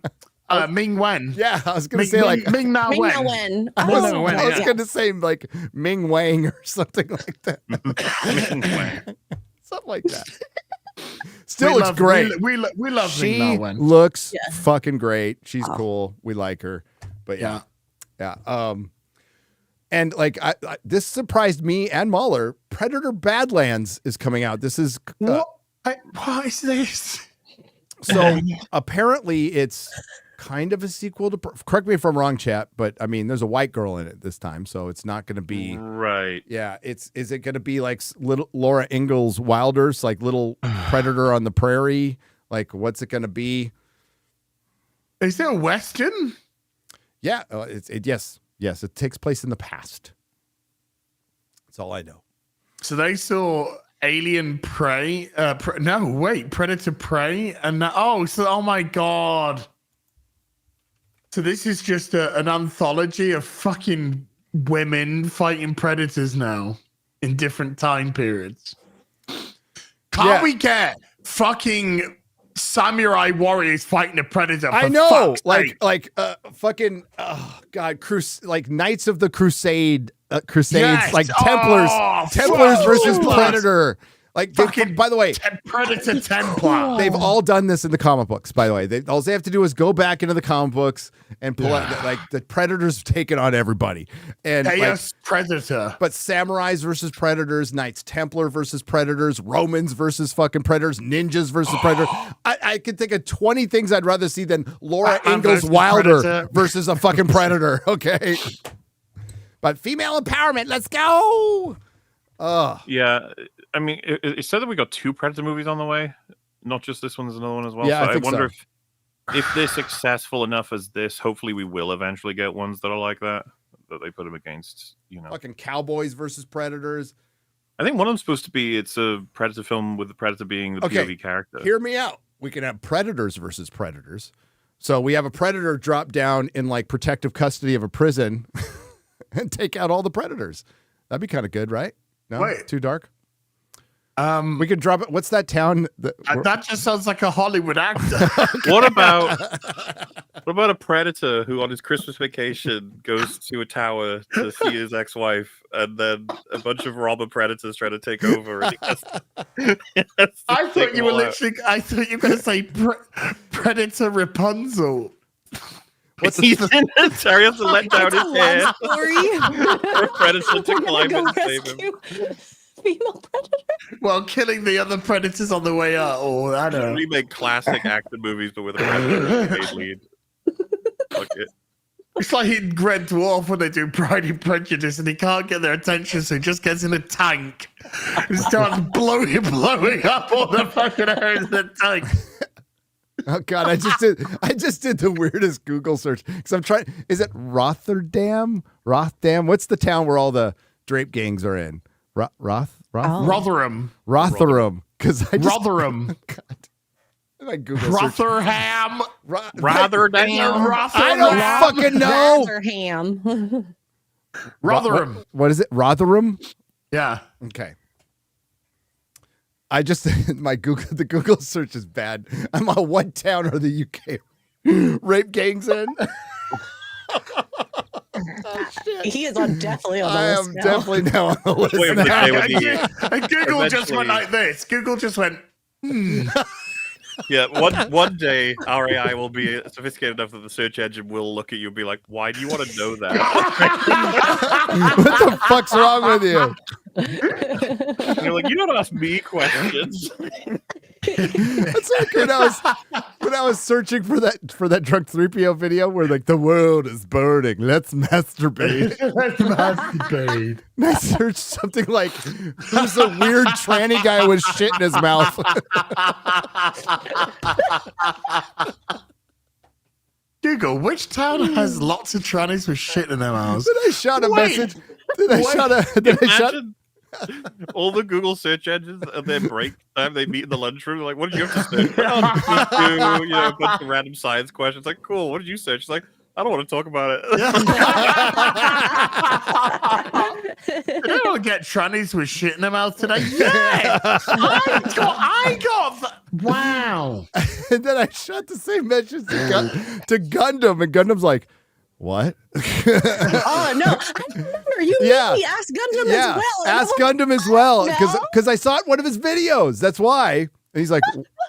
say, Ming Wen. yeah, I was going to say like Ming Na Ming Na Wen. Wen. I was, Oh, I was yeah. going to say like Ming Wang or something like that. Something like that. Still We looks love- great. We love Ming Na She Wen. looks Yeah. fucking great. She's cool. We like her. But yeah. And like this surprised me and Mahler. Predator Badlands is coming out. This is What is this? so apparently it's kind of a sequel to. Correct me if I'm wrong, chat. But I mean, there's a white girl in it this time, so it's not going to be. Right. Yeah, is it going to be like little Laura Ingalls Wilder's like little Predator on the Prairie? Like, what's it going to be? Is it a Western? Yeah, yes, it takes place in the past. That's all I know. So they saw Alien Prey. Predator Prey, and oh my god. So this is just an anthology of fucking women fighting predators now in different time periods. Can't we get fucking samurai warriors fighting a predator? I for know, fuck's sake? fucking, oh God, like Knights of the Crusades, Yes. like Templars, Oh, Templars fuck. versus Templars. Predator. Like, Fucking by the way, Predator Templar. they've all done this in the comic books. By the way, all they have to do is go back into the comic books and pull out like the Predators taking on everybody. And Chaos Predator. But samurais versus predators, Knights Templar versus predators, Romans versus fucking predators, ninjas versus predators. I can think of 20 things I'd rather see than Laura Batman Ingalls versus Wilder Predator. versus a fucking predator. Okay. But female empowerment, let's go. Yeah, I mean, it said that we got 2 Predator movies on the way, not just this one. There's another one as well. Yeah, so I think wonder so. if they're successful enough as this. Hopefully, we will eventually get ones that are like that they put them against. Fucking cowboys versus predators. I think one of them's supposed to be it's a Predator film with the Predator being the POV character. Hear me out. We can have predators versus predators. So we have a predator drop down in like protective custody of a prison and take out all the predators. That'd be kind of good, right? No, Wait. too dark. We could drop it. What's that town? That just sounds like a Hollywood actor. What about a predator who on his Christmas vacation goes to a tower to see his ex-wife, and then a bunch of robber predators try to take over? And I thought you were going to say Predator Rapunzel. What's he's in a chariot to let down his hair Story. for a predator to climb Go and save him. rescue female predator. Well, killing the other predators on the way out. Oh, I know. Remake classic action movies, but with a predator as the main lead. Fuck it. It's like in Red Dwarf when they do Pride and Prejudice and he can't get their attention, so he just gets in a tank and starts blowing up all the fucking air in the tank. Oh God, I just did the weirdest Google search because I'm trying. Is it Rotterdam? What's the town where all the drape gangs are in? Rotherham. Rotherham. Because Rotherham. God. My Google search. Rotherham. Rotherham. I don't fucking know. Rotherham. Rotherham. What is it? Rotherham? Yeah. Okay. The Google search is bad. I'm on what town are the UK rape gangs in? He is definitely on the I list am now. definitely now on the list. Wait, now. they would be- And Google just went Eventually- like this. Google just went, Yeah, one day our AI will be sophisticated enough that the search engine will look at you and be like, "Why do you want to know that?" What the fuck's wrong with you? And you're like, "You don't ask me questions." It's like when I was searching for that drunk 3PO video where like the world is burning, let's masturbate. let's masturbate. And I searched something like who's a weird tranny guy with shit in his mouth. Google, which town has lots of trannies with shit in their mouths? Then I shot a Wait. message. Then I shot Imagine all the Google search engines at their break time they meet in the lunchroom. They're like, "What did you have to search?" "Oh, just do, a bunch of random science questions." Like, "Cool. What did you search?" She's like, "I don't want to talk about it." Did anyone get trannies with shit in their mouth today? Yeah! I got wow. And then I shot the same message to Gundam, and Gundam's like, "What?" Oh no, I remember you made me ask Gundam as well. Ask Gundam as well No? because I saw it in one of his videos. That's why. And he's like,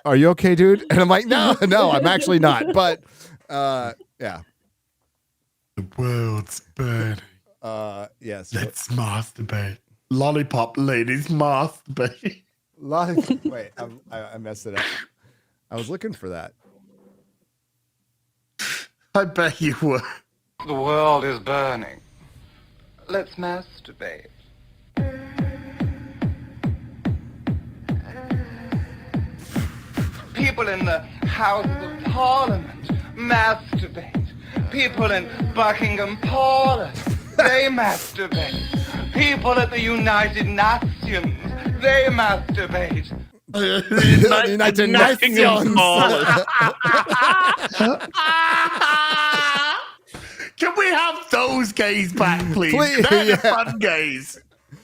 "Are you okay, dude?" And I'm like, "No, I'm actually not." But yeah. The world's burning. Yes. Let's masturbate. Lollipop ladies masturbate. Wait, I messed it up. I was looking for that. I bet you were. The world is burning. Let's masturbate. People in the Houses of Parliament masturbate. People in Buckingham Palace, they masturbate. People at the United Nations, they masturbate. United Nations. Can we have those gays back, please? Please, They're the yeah. fun gays.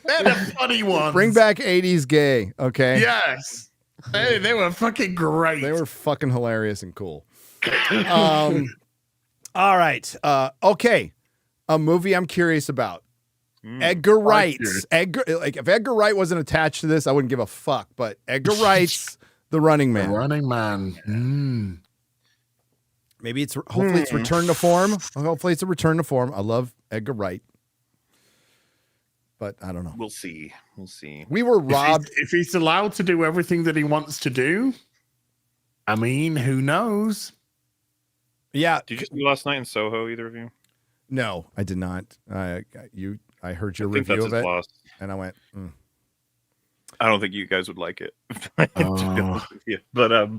They're the funny ones. Bring back 80s gay, okay? Yes. They were fucking great. They were fucking hilarious and cool. All right. Okay. A movie I'm curious about. Edgar Wright's. If Edgar Wright wasn't attached to this, I wouldn't give a fuck. But Edgar Wright's The Running Man. The Running Man. Maybe hopefully it's return to form. Hopefully it's a return to form. I love Edgar Wright. But I don't know. We'll see. We were robbed. If he's allowed to do everything that he wants to do, I mean, who knows? Yeah. Did you see last night in Soho, either of you? No, I did not. I heard your I think review that's of it, loss. and I went, I don't think you guys would like it. To be honest with you. But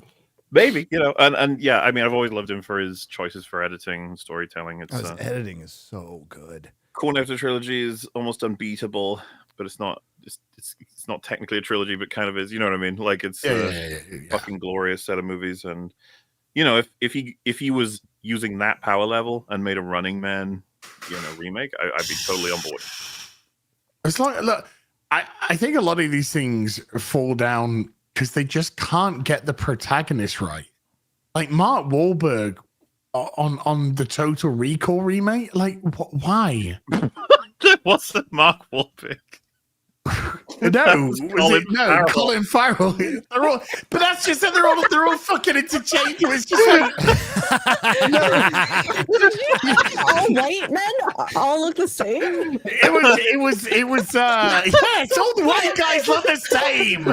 maybe, and yeah, I mean, I've always loved him for his choices for editing and storytelling. his editing is so good. Cornetto trilogy is almost unbeatable, but it's not not technically a trilogy, but kind of is. You know what I mean? Like it's fucking glorious set of movies, and if he was using that power level and made a Running Man, remake, I'd be totally on board. It's like, look, I think a lot of these things fall down because they just can't get the protagonist right. Like Mark Wahlberg on the Total Recall remake, like why? What's the Mark Wahlberg? Colin Farrell. But that's just that they're all fucking interchangeable. It's just like all white men all look the same. It was yes, all the white guys look the same.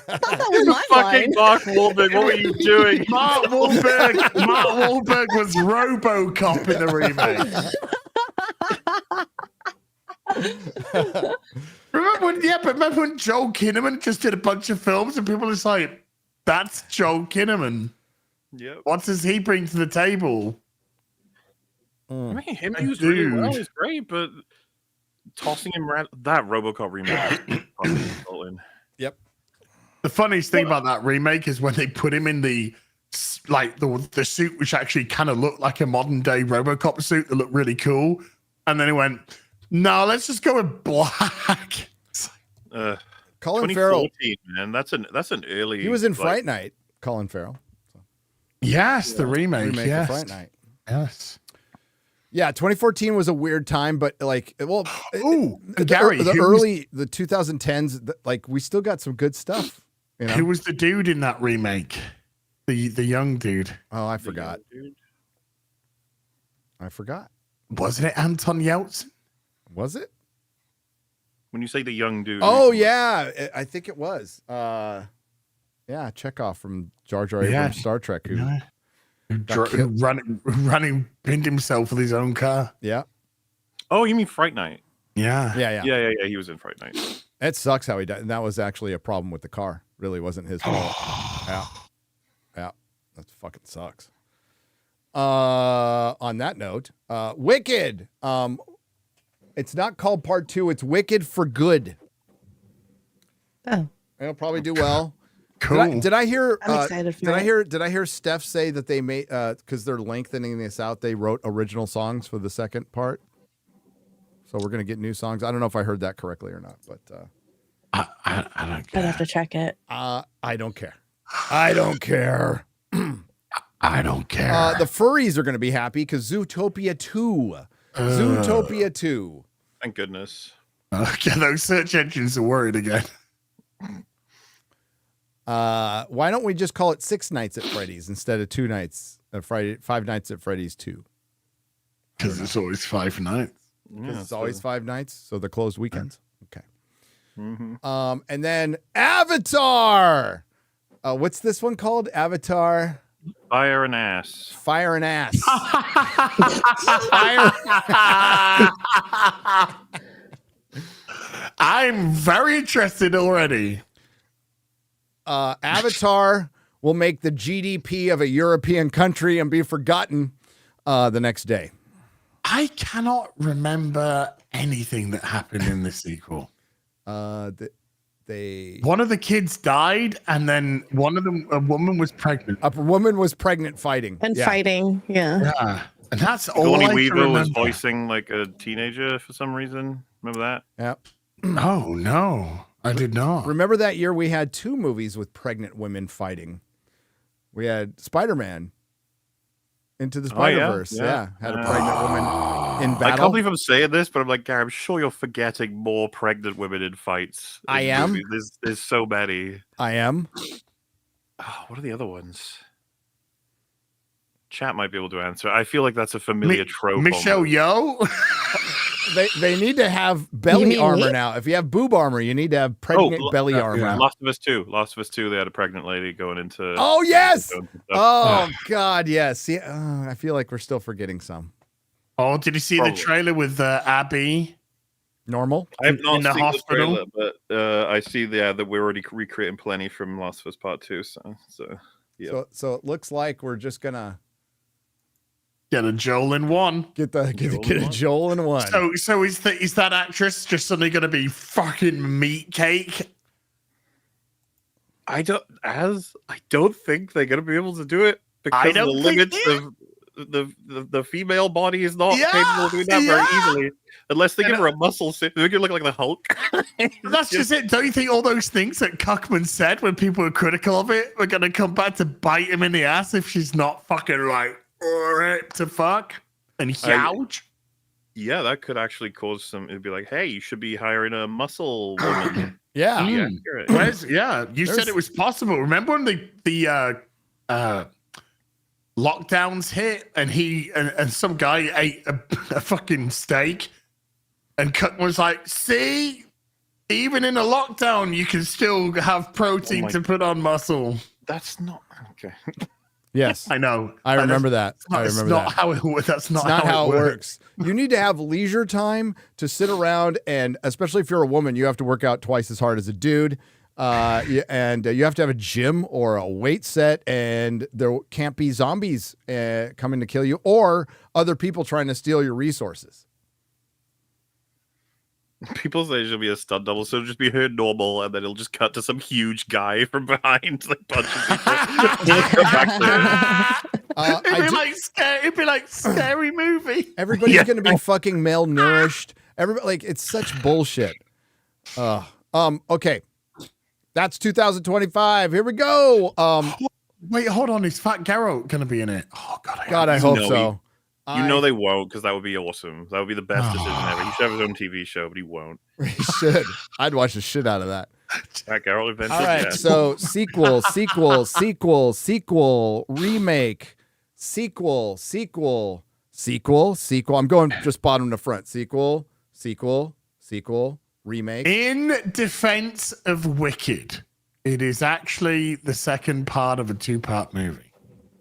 That was my fucking line. Mark Wahlberg, what were you doing? Mark Wahlberg was RoboCop in the remake. Remember when Joel Kinnaman just did a bunch of films and people were just like, that's Joel Kinnaman. Yep. What does he bring to the table? I mean, him used really well is great, but tossing him around that RoboCop remake. Yep. The funniest thing about that remake is when they put him in the suit, which actually kind of looked like a modern day RoboCop suit that looked really cool, and then he went, "No, let's just go with black." Colin Farrell, man, that's an early. He was in Fright Night. Colin Farrell. Yes, the remake. Yes, of Fright Night. Yes. Yeah, 2014 was a weird time, but like, well, Gary, the 2010s, like we still got some good stuff. Who was the dude in that remake? The young dude. Oh, I forgot. Wasn't it Anton Yeltsin? Was it? When you say the young dude. Oh yeah, I think it was. Yeah, Chekhov from Jar Jar Abrams' Star Trek, who running pinned himself with his own car. Yeah. Oh, you mean Fright Night? Yeah. He was in Fright Night. It sucks how he died, and that was actually a problem with the car. Really wasn't his fault. Yeah, that fucking sucks. On that note, Wicked. It's not called Part 2. It's Wicked for Good. Oh, it'll probably do well. Cool. Did I hear? I'm excited for it. Did I hear Steph say that they made because they're lengthening this out? They wrote original songs for the second part, so we're gonna get new songs. I don't know if I heard that correctly or not, but I don't care. I'd have to check it. I don't care. I don't care. I don't care. The furries are gonna be happy because Zootopia 2. Zootopia 2. Thank goodness. Okay, those search engines are worried again. Why don't we just call it 6 Nights at Freddy's instead of 2 nights at Friday, 5 Nights at Freddy's 2? Because it's always 5 nights. Because it's always 5 nights, so they're closed weekends. Okay. Mm-hmm. And then Avatar. What's this one called? Avatar. Fire and ass. Fire and ass. I'm very interested already. Avatar will make the GDP of a European country and be forgotten the next day. I cannot remember anything that happened in the sequel. One of the kids died, and then a woman was pregnant. A woman was pregnant fighting. Yeah. Yeah. And that's all Sigourney I Weaver can was remember. voicing like a teenager for some reason. Remember that? Yep. Oh no, I did not. Remember that year we had 2 movies with pregnant women fighting. We had Spider-Man Into the Spider-Verse. Yeah. Had a pregnant woman in battle. I can't believe I'm saying this, but I'm like, Gary, I'm sure you're forgetting more pregnant women in fights. I am. There's so many. I am. Oh, what are the other ones? Chat might be able to answer. I feel like that's a familiar trope. Michelle Yeoh. They need to have belly armor me? now. If you have boob armor, you need to have pregnant belly armor. yeah. Last of Us 2. Last of Us 2, they had a pregnant lady going into. Oh, yes. into stuff. Oh, God, yes. See, I feel like we're still forgetting some. Oh, did you see the trailer with Abby? Normal? I have not in the seen hospital? the trailer, but I see that we're already recreating plenty from Last of Us Part 2. So yeah. So it looks like we're just gonna Get a Joel in one. get a Joel in one. So is that actress just suddenly going to be fucking meat cake? I don't think they're gonna be able to do it because the limits of the female body is not capable of doing that very easily. Unless they give her a muscle suit, they could look like the Hulk. That's just it. Don't you think all those things that Cuckman said when people were critical of it were going to come back to bite him in the ass if she's not fucking like to fuck and huge? Yeah, that could actually cause some. It'd be like, hey, you should be hiring a muscle woman. Yeah. You said it was possible. Remember when the lockdowns hit and he and some guy ate a fucking steak, and Cuck was like, "See, even in a lockdown, you can still have protein to put on muscle." That's not okay. Yes, I know. I remember that. That's not how it works. You need to have leisure time to sit around, and especially if you're a woman, you have to work out twice as hard as a dude. And you have to have a gym or a weight set, and there can't be zombies coming to kill you or other people trying to steal your resources. People say she'll be a stunt double, so it'll just be her normal, and then it'll just cut to some huge guy from behind, like punching people. It'd be like scary movie. Everybody's going to be fucking malnourished. Everybody, like, it's such bullshit. Okay. That's 2025. Here we go. Wait, hold on. Is Fat Garrow going to be in it? Oh, God, I hope so. You know they won't, because that would be awesome. That would be the best decision ever. He should have his own TV show, but he won't. He should. I'd watch the shit out of that. Fat Garrow eventually. All right, so sequel, remake, sequel. I'm going just bottom to front. Sequel, remake. In defense of Wicked, it is actually the second part of a 2-part movie,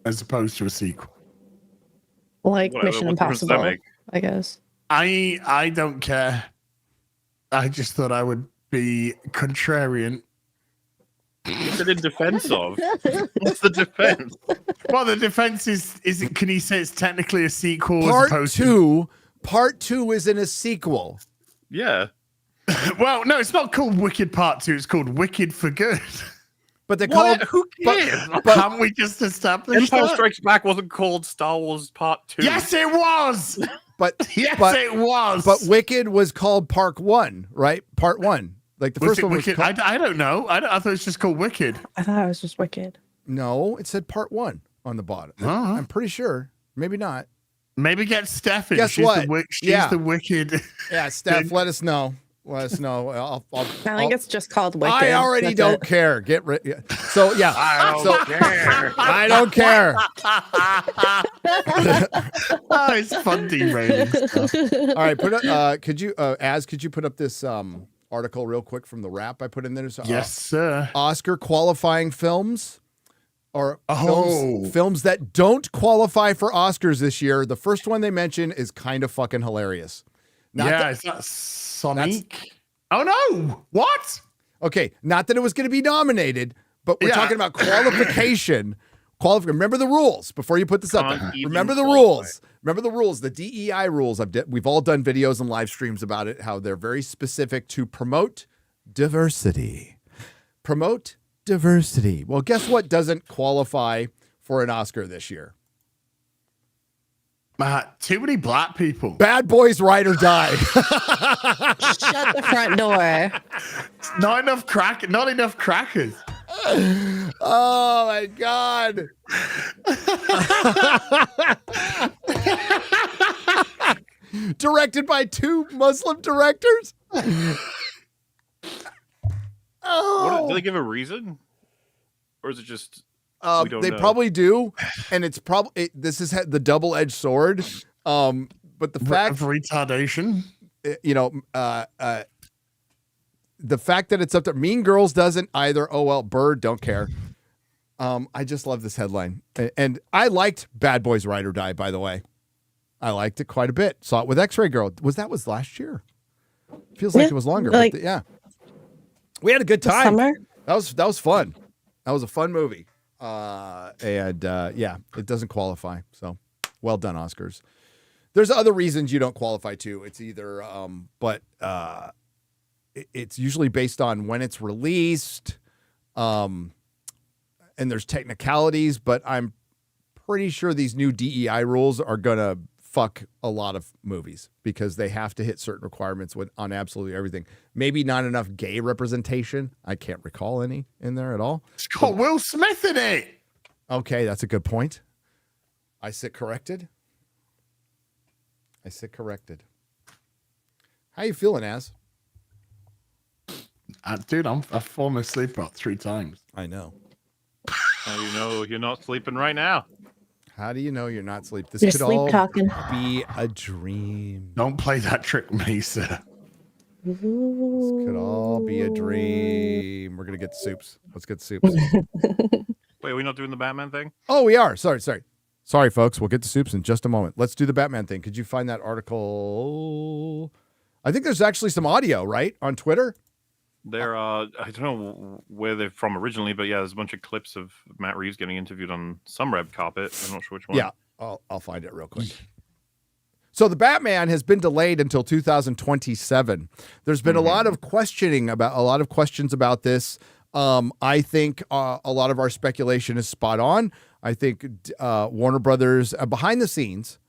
as opposed to a sequel. Like Mission Impossible, I guess. I don't care. I just thought I would be contrarian. What's it in defense of? What's the defense? Well, the defense is it? Can you say it's technically a sequel? Part two isn't a sequel. Yeah. Well, no, it's not called Wicked Part 2. It's called Wicked for Good. But they called. Who cares? But can't we just establish Empire that? Strikes Back wasn't called Star Wars Part 2. Yes, it was. But it was. But Wicked was called Part 1, right? Part 1. Like the first one was Wicked? I don't know. I thought it was just called Wicked. I thought it was just Wicked. No, it said Part 1 on the bottom. I'm pretty sure. Maybe not. Maybe get Steph in. Guess she's what? She's the Wicked. Yeah, Steph, let us know. Let us know. I think it's just called Wicked. I already don't care. Get rid. So yeah. I don't care. I don't care. Oh, it's fun derailing stuff. All right, put up. Could you put up this article real quick from the Wrap I put in there? Yes, sir. Oscar qualifying films. Or films that don't qualify for Oscars this year. The first one they mention is kind of fucking hilarious. Is that Sonic? Oh no! What? Okay, not that it was going to be nominated, but we're talking about qualification. Remember the rules before you put this up there. Remember the rules. Remember the rules, the DEI rules. We've all done videos and live streams about it, how they're very specific to promote diversity. Promote diversity. Well, guess what doesn't qualify for an Oscar this year? Too many black people. Bad Boys Ride or Die. Shut the front door. Not enough crackers. Oh my God. Directed by 2 Muslim directors. Do they give a reason? Or is it just we don't they know? probably do, and it's probably this is the double-edged sword. But the fact of retardation, the fact that it's up there. Mean Girls doesn't either. Oh well, Bird don't care. I just love this headline, and I liked Bad Boys Ride or Die. By the way, I liked it quite a bit. Saw it with X-Ray Girl. Was last year? Feels like it was longer. Like, but yeah, we had a good time. Summer. That was fun. That was a fun movie. Yeah, it doesn't qualify. So well done, Oscars. There's other reasons you don't qualify too. It's either, it's usually based on when it's released, and there's technicalities. But I'm pretty sure these new DEI rules are gonna fuck a lot of movies because they have to hit certain requirements on absolutely everything. Maybe not enough gay representation. I can't recall any in there at all. It's got Will Smith in it. Okay, that's a good point. I sit corrected. How you feeling, Az? Dude, I've fallen asleep about 3 times. I know. How do you know you're not sleeping right now? How do you know you're not sleep? This You're could sleep all talking. be a dream. Don't play that trick, Mesa. This could all be a dream. We're gonna get soups. Let's get soups. Wait, are we not doing the Batman thing? Oh, we are. Sorry, folks. We'll get to soups in just a moment. Let's do the Batman thing. Could you find that article? I think there's actually some audio, right, on Twitter. They're I don't know where they're from originally, but yeah, there's a bunch of clips of Matt Reeves getting interviewed on some red carpet. I'm not sure which one. Yeah, I'll find it real quick. So the Batman has been delayed until 2027. There's been a lot of questions about this. I think a lot of our speculation is spot on. I think Warner Brothers behind the scenes,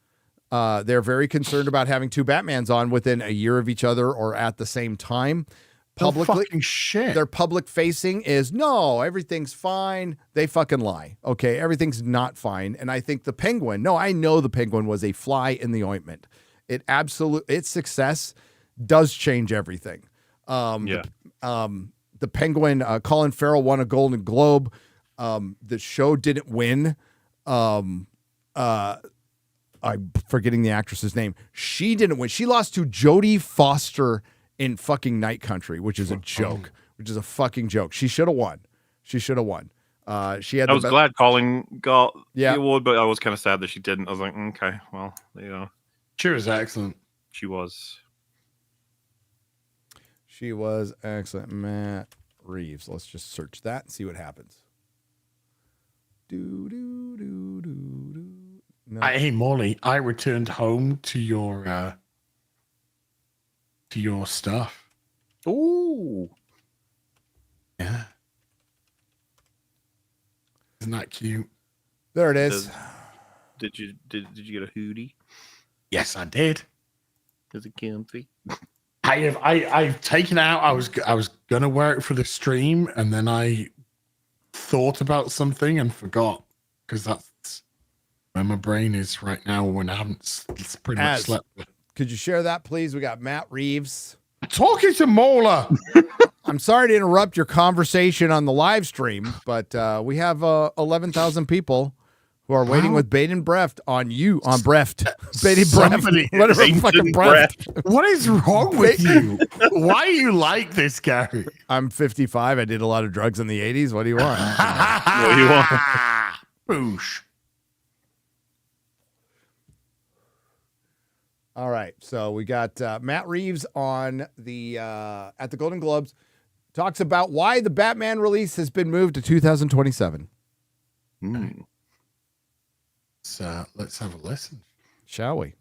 they're very concerned about having 2 Batmans on within a year of each other or at the same time. Publicly, fucking shit. Their public facing is no, everything's fine. They fucking lie. Okay, everything's not fine. And I think the Penguin. No, I know the Penguin was a fly in the ointment. Its success does change everything. The Penguin. Colin Farrell won a Golden Globe. The show didn't win. I'm forgetting the actress's name. She didn't win. She lost to Jodie Foster in fucking Night Country, which is a joke, which is a fucking joke. She should have won. She had. I was glad Colin got the award, but I was kind of sad that she didn't. I was like, okay, well, She was excellent. She was excellent. Matt Reeves. Let's just search that and see what happens. No. Hey, Molly, I returned home to your stuff. Ooh. Yeah. Isn't that cute? There it is. Did you get a hoodie? Yes, I did. Is it comfy? I've taken out. I was gonna wear it for the stream, and then I thought about something and forgot because that's where my brain is right now when I haven't pretty much slept. Could you share that, please? We got Matt Reeves talking to Mola. I'm sorry to interrupt your conversation on the live stream, but we have 11,000 people who are waiting with bated breath on you, on breath. Bated breath. Whatever fucking breath. What is wrong with you? Why are you like this, Gary? I'm 55. I did a lot of drugs in the 80s. What do you want? What do you want? Boosh. All right, so we got Matt Reeves on the at the Golden Globes, talks about why the Batman release has been moved to 2027. Let's have a listen, shall we?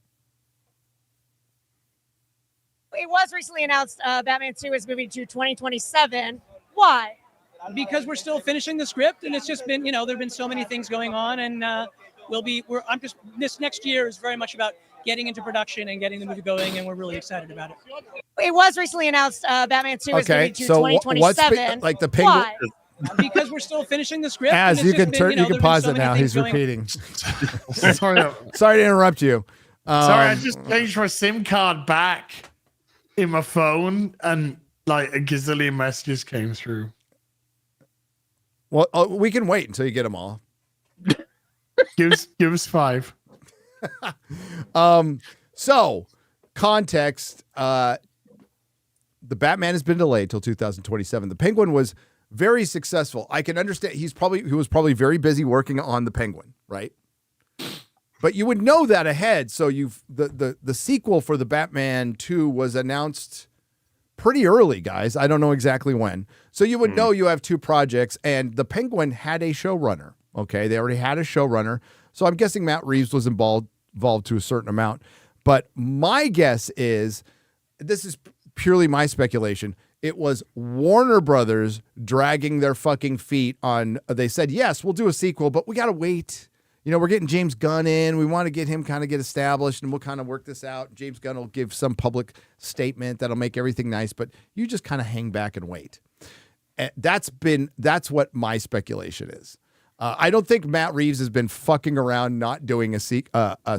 It was recently announced Batman 2 is moving to 2027. Why? Because we're still finishing the script, and it's just been, there have been so many things going on, and This next year is very much about getting into production and getting the movie going, and we're really excited about it. It was recently announced Batman 2 is moving to so 2027. like the Penguin? Why? Because we're still finishing the script. As and you can been, you can pause so it now. He's going. repeating. Sorry, Sorry to interrupt you. sorry, I just changed my SIM card back in my phone, and like a gazillion messages came through. Well, we can wait until you get them all. Give us 5. So context, the Batman has been delayed till 2027. The Penguin was very successful. I can understand he was probably very busy working on the Penguin, right? But you would know that ahead. So the sequel for the Batman 2 was announced pretty early, guys. I don't know exactly when. So you would know you have 2 projects, and the Penguin had a showrunner. Okay, they already had a showrunner. So I'm guessing Matt Reeves was involved to a certain amount. But my guess is, this is purely my speculation, it was Warner Brothers dragging their fucking feet on, they said, yes, we'll do a sequel, but we got to wait. You know, we're getting James Gunn in. We want to get him kind of get established, and we'll kind of work this out. James Gunn will give some public statement that'll make everything nice, but you just kind of hang back and wait. And that's what my speculation is. I don't think Matt Reeves has been fucking around not doing a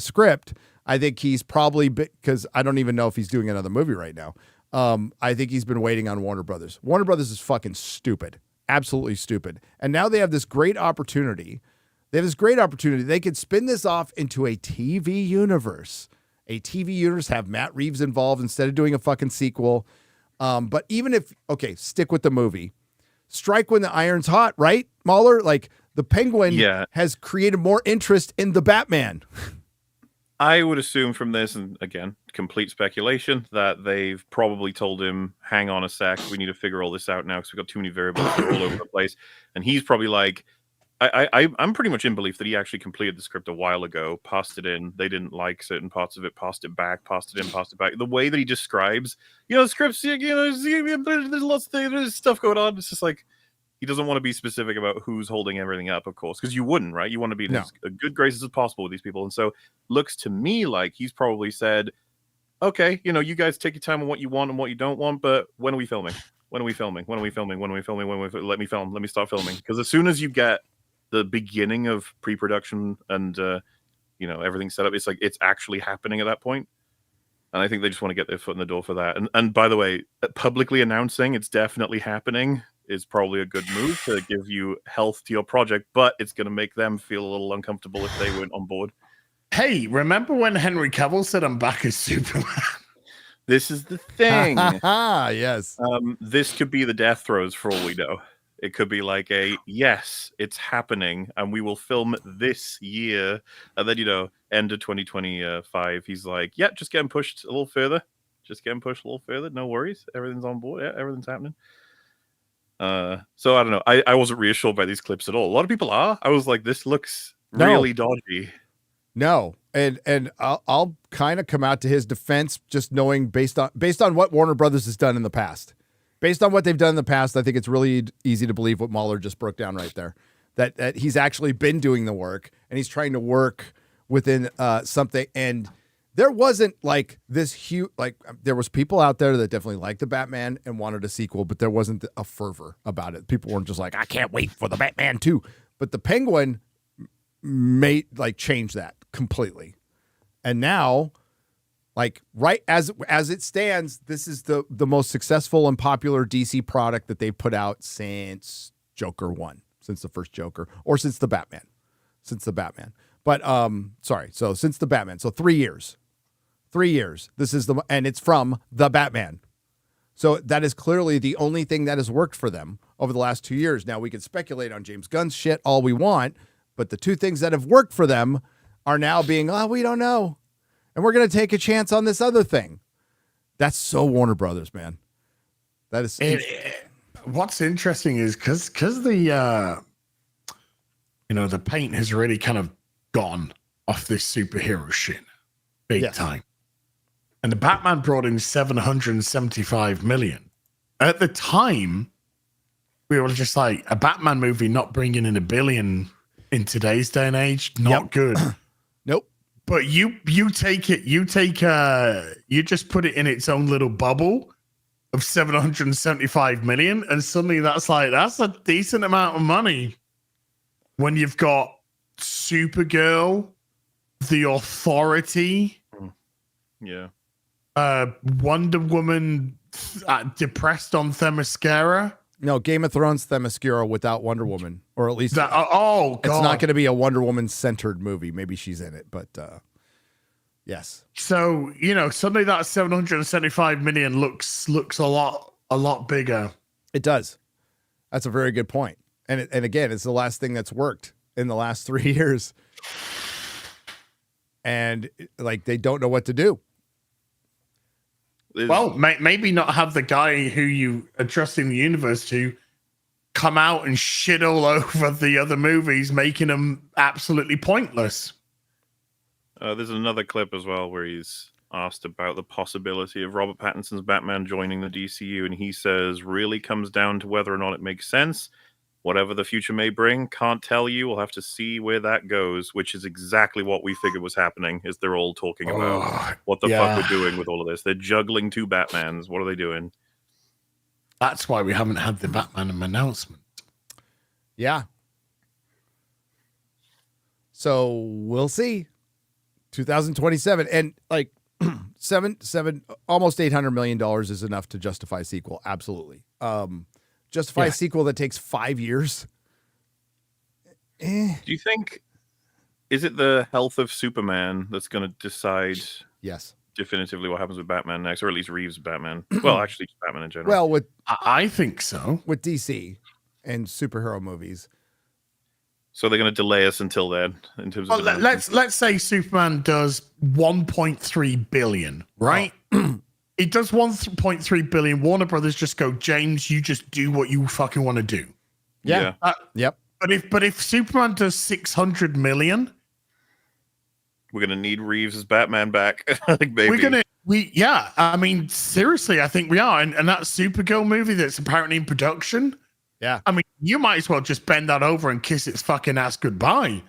script. I think he's probably, because I don't even know if he's doing another movie right now. I think he's been waiting on Warner Brothers. Warner Brothers is fucking stupid, absolutely stupid. And now they have this great opportunity. They could spin this off into a TV universe. Have Matt Reeves involved instead of doing a fucking sequel. But even if, stick with the movie. Strike when the iron's hot, right, Mahler? Like, the Penguin has created more interest in the Batman. I would assume from this, and again, complete speculation, that they've probably told him, hang on a sec, we need to figure all this out now because we've got too many variables all over the place. And he's probably like, I'm pretty much in belief that he actually completed the script a while ago, passed it in, they didn't like certain parts of it, passed it back, passed it in, passed it back. The way that he describes, the scripts, there's lots of things, there's stuff going on. It's just like, he doesn't want to be specific about who's holding everything up, of course, because you wouldn't, right? You want to be in as good graces as possible with these people. And so looks to me like he's probably said, okay, you guys take your time on what you want and what you don't want, but when are we filming? When are we filming? Let me film. Let me start filming. Because as soon as you get the beginning of pre-production and, everything set up, it's like it's actually happening at that point. And I think they just want to get their foot in the door for that. And by the way, publicly announcing it's definitely happening is probably a good move to give you health to your project, but it's going to make them feel a little uncomfortable if they weren't on board. Hey, remember when Henry Cavill said I'm back as Superman? This is the thing. Yes. This could be the death throes for all we know. It could be like yes, it's happening, and we will film this year. And then, end of 2025, he's like, yeah, just getting pushed a little further. No worries. Everything's on board. Yeah, everything's happening. So I don't know. I wasn't reassured by these clips at all. A lot of people are. I was like, this looks really dodgy. No, and I'll kind of come out to his defense, just knowing based on what Warner Brothers has done in the past. Based on what they've done in the past, I think it's really easy to believe what Mahler just broke down right there. That he's actually been doing the work, and he's trying to work within something. And there wasn't like this huge, there was people out there that definitely liked the Batman and wanted a sequel, but there wasn't a fervor about it. People weren't just like, I can't wait for the Batman 2. But the Penguin change that completely. And now, right as it stands, this is the most successful and popular DC product that they've put out since Joker 1, since the first Joker, or since the Batman. But so since the Batman. So 3 years. 3 years. And it's from the Batman. So that is clearly the only thing that has worked for them over the last 2 years. Now we can speculate on James Gunn's shit all we want, but the 2 things that have worked for them are now being, we don't know. And we're going to take a chance on this other thing. That's so Warner Brothers, man. That is. What's interesting is because the, the paint has really kind of gone off this superhero shit big time. And the Batman brought in $775 million. At the time, we were just like, a Batman movie not bringing in $1 billion in today's day and age, not good. Nope. But you take it, you just put it in its own little bubble of 775 million, and suddenly that's a decent amount of money when you've got Supergirl, The Authority, Yeah. Wonder Woman, depressed on Themyscira. No, Game of Thrones Themyscira without Wonder Woman, or at least God, it's not going to be a Wonder Woman centered movie. Maybe she's in it, but yes. So suddenly that 775 million looks a lot bigger. It does. That's a very good point. And again, it's the last thing that's worked in the last 3 years, and like they don't know what to do. Well, maybe not have the guy who you are trusting the universe to come out and shit all over the other movies, making them absolutely pointless. There's another clip as well where he's asked about the possibility of Robert Pattinson's Batman joining the DCU, and he says, really comes down to whether or not it makes sense. Whatever the future may bring, can't tell you. We'll have to see where that goes, which is exactly what we figured was happening, is they're all talking about what the fuck we're doing with all of this. They're juggling two Batmans. What are they doing? That's why we haven't had the Batman announcement. Yeah. So we'll see. 2027. And like seven, almost $800 million is enough to justify a sequel. Absolutely. Justify a sequel that takes 5 years. Do you think, is it the health of Superman that's going to decide definitively what happens with Batman next, or at least Reeves' Batman? Well, actually, Batman in general. Well, I think so. With DC and superhero movies. So they're going to delay us until then in terms of. Well, let's say Superman does 1.3 billion, right? It does 1.3 billion. Warner Brothers just go, James, you just do what you fucking want to do. Yeah. Yep. But if Superman does 600 million, we're gonna need Reeves' Batman back. Like, maybe. I mean, seriously, I think we are. And that Supergirl movie that's apparently in production. Yeah. I mean, you might as well just bend that over and kiss its fucking ass goodbye.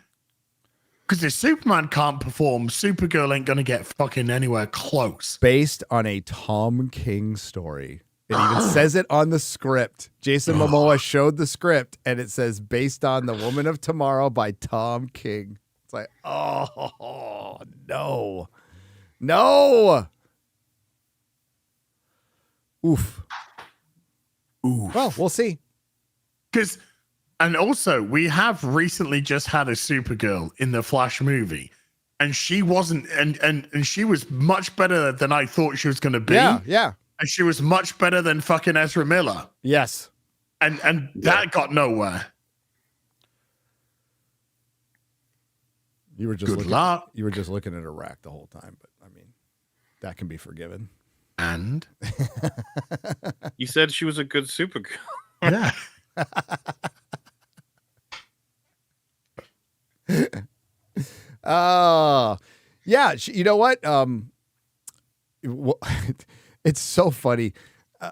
Because if Superman can't perform, Supergirl ain't going to get fucking anywhere close. Based on a Tom King story. It even says it on the script. Jason Momoa showed the script, and it says, based on The Woman of Tomorrow by Tom King. It's like, oh, no. No. Oof. Well, we'll see. And also, we have recently just had a Supergirl in the Flash movie, and she wasn't, and she was much better than I thought she was going to be. Yeah. And she was much better than fucking Ezra Miller. Yes. And that got nowhere. You were just looking, You were just looking at a rack the whole time, but I mean, that can be forgiven. And you said she was a good Supergirl. Yeah. Yeah. You know what? It's so funny.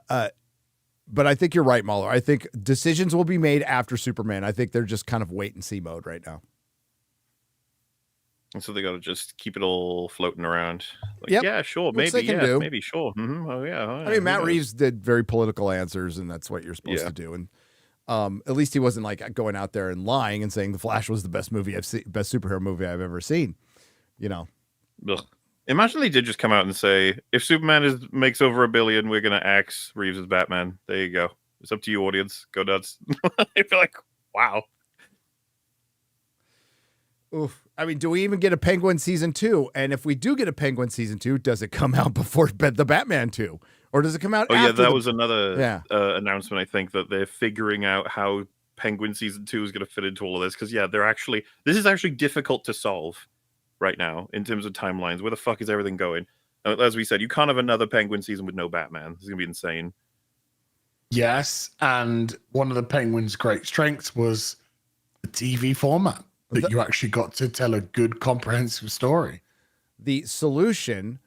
But I think you're right, Mahler. I think decisions will be made after Superman. I think they're just kind of wait and see mode right now. And so they got to just keep it all floating around. Like, yep. Yeah, sure. Which Maybe, they can do. Maybe, sure. Mm-hmm. Oh, yeah. I mean, Matt Reeves did very political answers, and that's what you're supposed to do. And at least he wasn't like going out there and lying and saying The Flash was the best movie I've seen, best superhero movie I've ever seen. You know. Ugh. Imagine they did just come out and say, if Superman makes over $1 billion, we're going to axe Reeves as Batman. There you go. It's up to you, audience. Go nuts. I feel like, wow. Oof. I mean, do we even get a Penguin season 2? And if we do get a Penguin season 2, does it come out before the Batman 2? Or does it come out after? Yeah, that was another announcement, I think, that they're figuring out how Penguin season 2 is going to fit into all of this. Because, this is actually difficult to solve right now in terms of timelines. Where the fuck is everything going? As we said, you can't have another Penguin season with no Batman. This is going to be insane. Yes, and one of the Penguin's great strengths was the TV format. That you actually got to tell a good, comprehensive story. The solution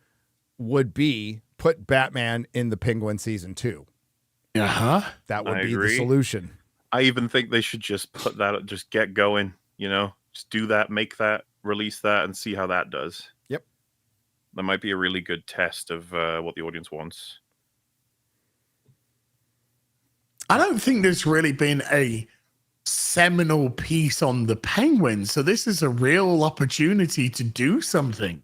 would be put Batman in the Penguin season 2. Uh-huh. That would be the solution. I even think they should just put that, just get going. just do that, make that, release that, and see how that does. Yep. That might be a really good test of what the audience wants. I don't think there's really been a seminal piece on the Penguin, so this is a real opportunity to do something.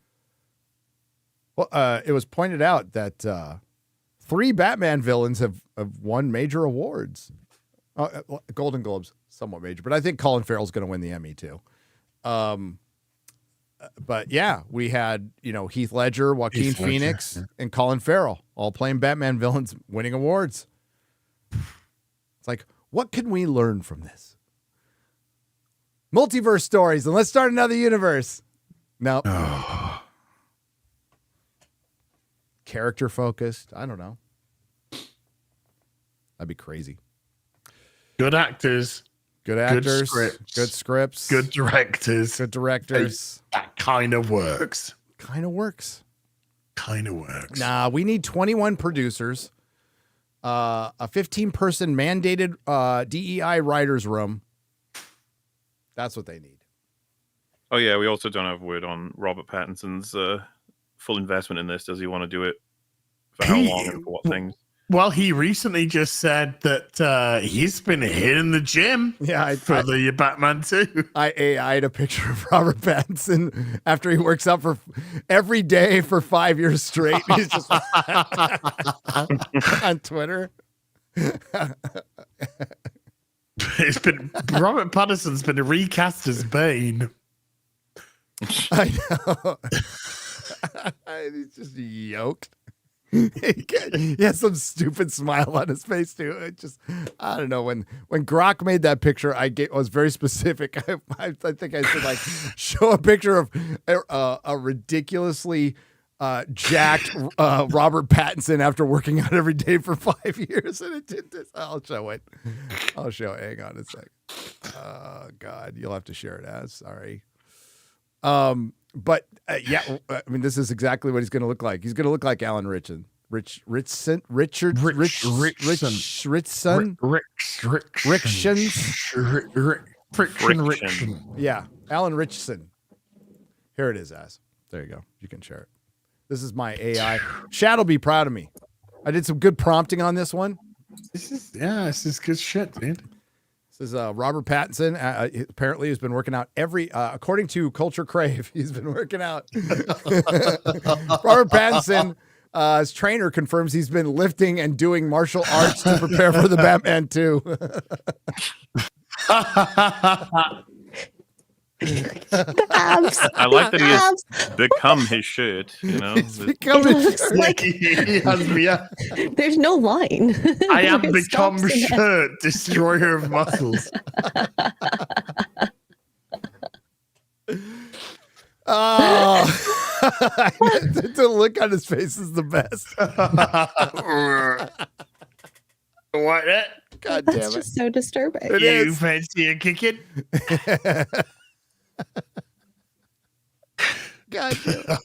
Well, it was pointed out that 3 Batman villains have won major awards. Golden Globes, somewhat major, but I think Colin Farrell's going to win the Emmy too. But yeah, we had, Heath Ledger, Joaquin Phoenix, and Colin Farrell all playing Batman villains, winning awards. It's like, what can we learn from this? Multiverse stories, and let's start another universe. No. Character focused. I don't know. That'd be crazy. Good actors. Good actors. Good scripts. Good directors. Good directors. That kind of works. Kind of works. Nah, we need 21 producers, a 15-person mandated DEI writers room. That's what they need. Oh, yeah, we also don't have word on Robert Pattinson's full investment in this. Does he want to do it? For how long and for what things? Well, he recently just said that he's been hitting the gym for the Batman 2. I AI'd a picture of Robert Pattinson after he works out for every day for 5 years straight. He's just on Twitter. It's been Robert Pattinson's been recast as Bane. I know. He's just yoked. He has some stupid smile on his face too. It just, I don't know. When Grok made that picture, I was very specific. I think I said like show a picture of a ridiculously jacked Robert Pattinson after working out every day for 5 years, and it did this. I'll show it. Hang on a sec. Oh God, you'll have to share it as. Sorry. But yeah, I mean, this is exactly what he's going to look like. He's going to look like Alan Ritchson. Richson. Yeah, Alan Ritchson. Here it is, As. There you go. You can share it. This is my AI. Shad will be proud of me. I did some good prompting on this one. This is good shit, dude. This is Robert Pattinson. Apparently, he's been working out according to Culture Crave, he's been working out. Robert Pattinson, his trainer confirms he's been lifting and doing martial arts to prepare for the Batman 2. I like that he has become his shirt. He's become his shirt. Like, there's no line. I am become shirt, destroyer of muscles. The look on his face is the best. What? God damn it! That's just so disturbing. You fancy a kicking? God damn it.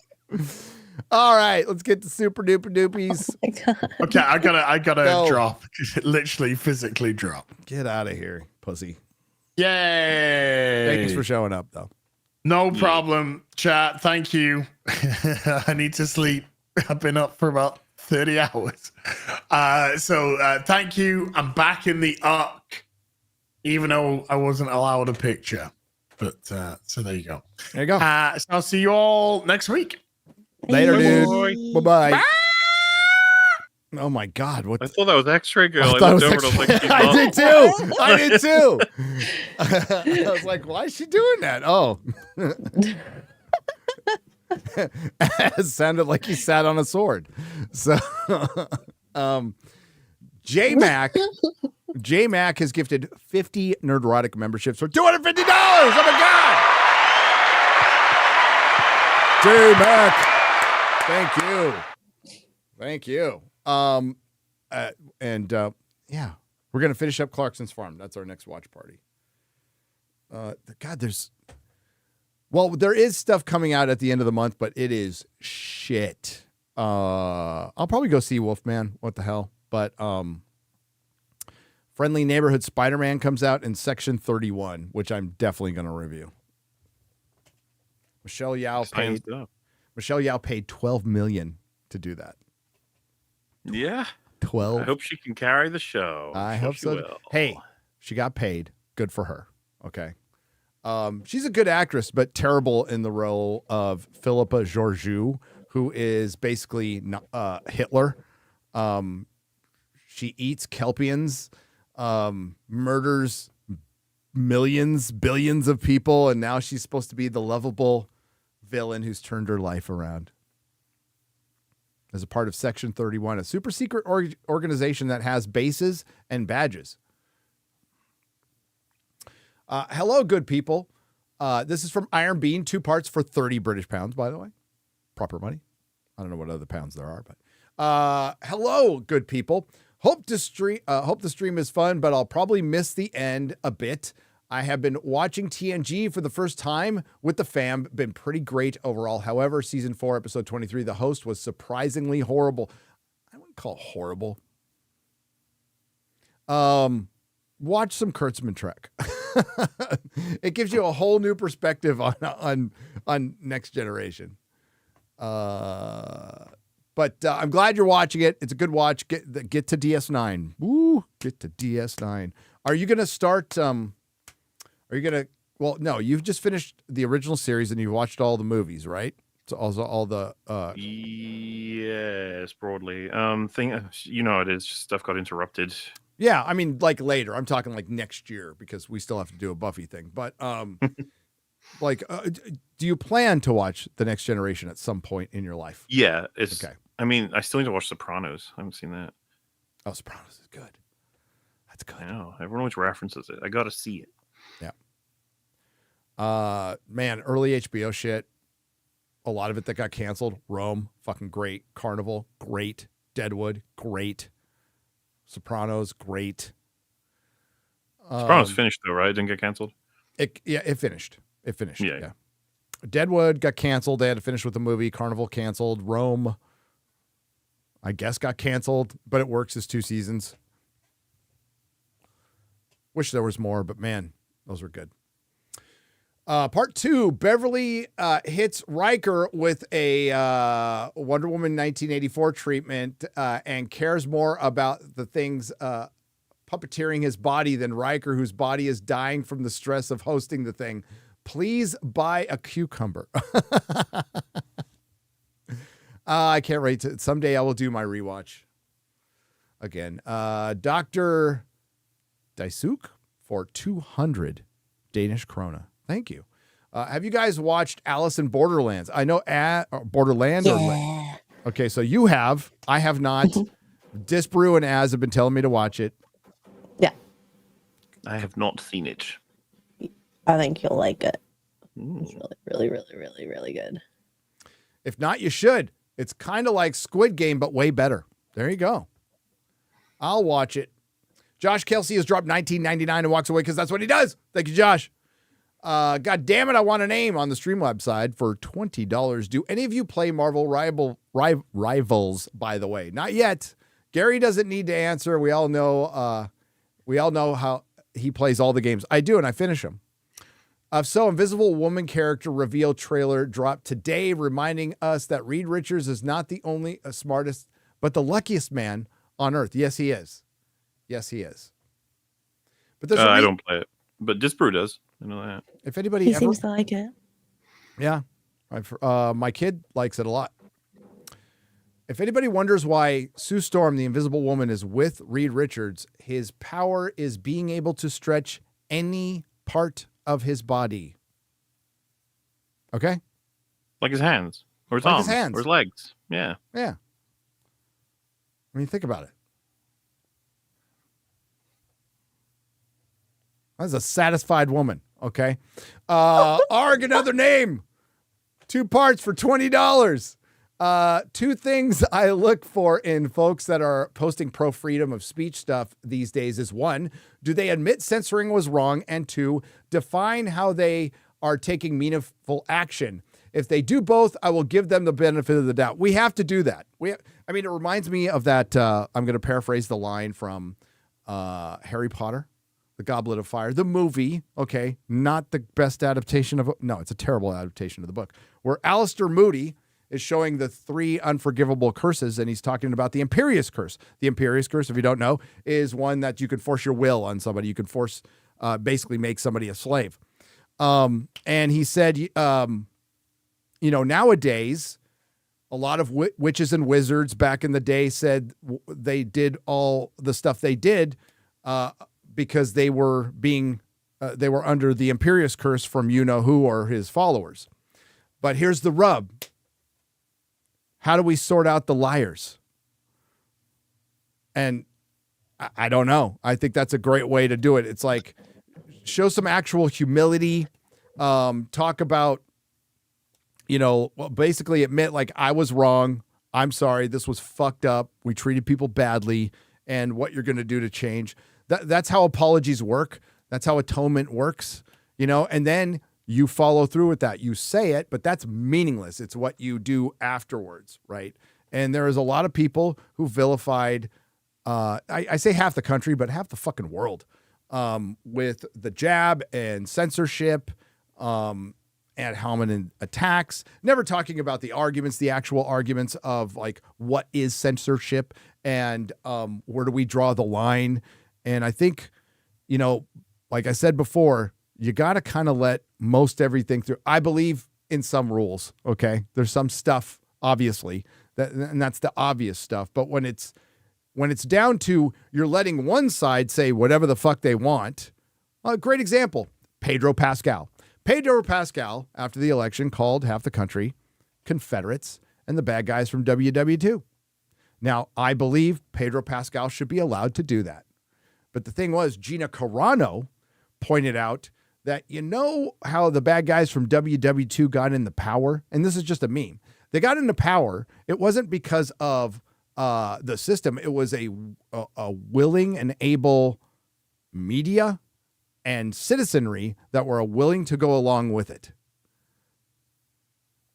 All right, let's get to super duper doopies. Oh my God. Okay, I gotta drop. Literally, physically drop. Get out of here, pussy. Yay! Thanks for showing up, though. No problem, chat. Thank you. I need to sleep. I've been up for about 30 hours. So thank you. I'm back in the arc, even though I wasn't allowed a picture. But so there you go. There you go. So I'll see you all next week. Later, Bye-bye. dude. Bye-bye. Bye. Oh my God! What? I thought that was X-Ray Girl. I looked over and I was like, she's I did too. I did too. I was like, why is she doing that? Oh, it sounded like he sat on a sword. So, J-Mac has gifted 50 Nerdrotic memberships for $250. Oh my God! J-Mac, thank you. Yeah, we're gonna finish up Clarkson's Farm. That's our next watch party. God, there is stuff coming out at the end of the month, but it is shit. I'll probably go see Wolfman. What the hell? But Friendly Neighborhood Spider-Man comes out in Section 31, which I'm definitely going to review. Michelle Yeoh paid $12 million to do that. Yeah. 12. I hope she can carry the show. I hope she so. will. Hey, she got paid. Good for her. Okay. She's a good actress, but terrible in the role of Philippa Georgiou, who is basically Hitler. She eats Kelpians, murders millions, billions of people, and now she's supposed to be the lovable villain who's turned her life around. As a part of Section 31, a super secret organization that has bases and badges. Hello, good people. This is from Iron Bean, 2 parts for 30 British pounds, by the way. Proper money. I don't know what other pounds there are, but hello, good people. Hope the stream is fun, but I'll probably miss the end a bit. I have been watching TNG for the first time with the fam. Been pretty great overall. However, season 4, episode 23, the host was surprisingly horrible. I wouldn't call it horrible. Watch some Kurtzman Trek. It gives you a whole new perspective on Next Generation. But I'm glad you're watching it. It's a good watch. Get to DS9. Woo! Get to DS9. Are you gonna start? Well, no. You've just finished the original series and you watched all the movies, right? So also all the. Yes, broadly. It is. Stuff got interrupted. Yeah, I mean, like later. I'm talking like next year because we still have to do a Buffy thing. But do you plan to watch The Next Generation at some point in your life? Yeah, it's okay. I mean, I still need to watch Sopranos. I haven't seen that. Oh, Sopranos is good. That's good. I know. Everyone always references it. I got to see it. Yeah. Man, early HBO shit. A lot of it that got canceled. Rome, fucking great. Carnival, great. Deadwood, great. Sopranos, great. Sopranos finished though, right? It didn't get canceled. It finished. It finished. Yeah. Deadwood got canceled. They had to finish with the movie. Carnival canceled. Rome, I guess, got canceled, but it works as 2 seasons. Wish there was more, but man, those were good. Part 2, Beverly hits Riker with a Wonder Woman 1984 treatment and cares more about the things puppeteering his body than Riker, whose body is dying from the stress of hosting the thing. Please buy a cucumber. I can't wait. Someday I will do my rewatch again. Dr. Daisuk for 200 Danish krona. Thank you. Have you guys watched Alice in Borderlands? I know Borderland. Yeah. Okay, so you have. I have not. Disbrew and Az have been telling me to watch it. Yeah. I have not seen it. I think you'll like it. It's really, really, really, really, really good. If not, you should. It's kind of like Squid Game, but way better. There you go. I'll watch it. Josh Kelsey has dropped $19.99 and walks away because that's what he does. Thank you, Josh. God damn it, I want a name on the Streamlabs side for $20. Do any of you play Marvel Rivals, by the way? Not yet. Gary doesn't need to answer. We all know how he plays all the games. I do, and I finish them. So Invisible Woman character reveal trailer dropped today, reminding us that Reed Richards is not the only smartest, but the luckiest man on Earth. Yes, he is. Yes, he is. But I don't play it, but Disbrew does. I know that. If anybody He seems to like it. Yeah. My kid likes it a lot. If anybody wonders why Sue Storm, the Invisible Woman, is with Reed Richards, his power is being able to stretch any part of his body. Okay? Like his hands. Or his Like arms. his hands. Or his legs. Yeah. Yeah. I mean, think about it. That's a satisfied woman. Okay. Arg, another name. 2 parts for $20. 2 things I look for in folks that are posting pro freedom of speech stuff these days is 1, do they admit censoring was wrong? And 2, define how they are taking meaningful action. If they do both, I will give them the benefit of the doubt. We have to do that. It reminds me of that. I'm going to paraphrase the line from Harry Potter, The Goblet of Fire, the movie, okay, not the best adaptation of, no, it's a terrible adaptation of the book, where Alistair Moody is showing the 3 unforgivable curses, and he's talking about the Imperious Curse. The Imperious Curse, if you don't know, is one that you can force your will on somebody. You can force, basically make somebody a slave. And he said, nowadays, a lot of witches and wizards back in the day said they did all the stuff they did because they were they were under the Imperious Curse from you-know-who or his followers. But here's the rub. How do we sort out the liars? And I don't know. I think that's a great way to do it. It's like, show some actual humility. Talk about, basically admit, like, I was wrong. I'm sorry. This was fucked up. We treated people badly, and what you're going to do to change. That's how apologies work. That's how atonement works, and then you follow through with that. You say it, but that's meaningless. It's what you do afterwards, right? And there is a lot of people who vilified, I say half the country, but half the fucking world, with the jab and censorship, ad hominem attacks, never talking about the arguments, the actual arguments of like, what is censorship and where do we draw the line? And I think, like I said before, you got to kind of let most everything through. I believe in some rules. Okay. There's some stuff, obviously, and that's the obvious stuff. But when it's down to you're letting one side say whatever the fuck they want, a great example, Pedro Pascal. Pedro Pascal, after the election, called half the country Confederates and the bad guys from WW2. Now, I believe Pedro Pascal should be allowed to do that. But the thing was, Gina Carano pointed out that, how the bad guys from WW2 got into power? And this is just a meme. They got into power. It wasn't because of the system. It was a willing and able media and citizenry that were willing to go along with it.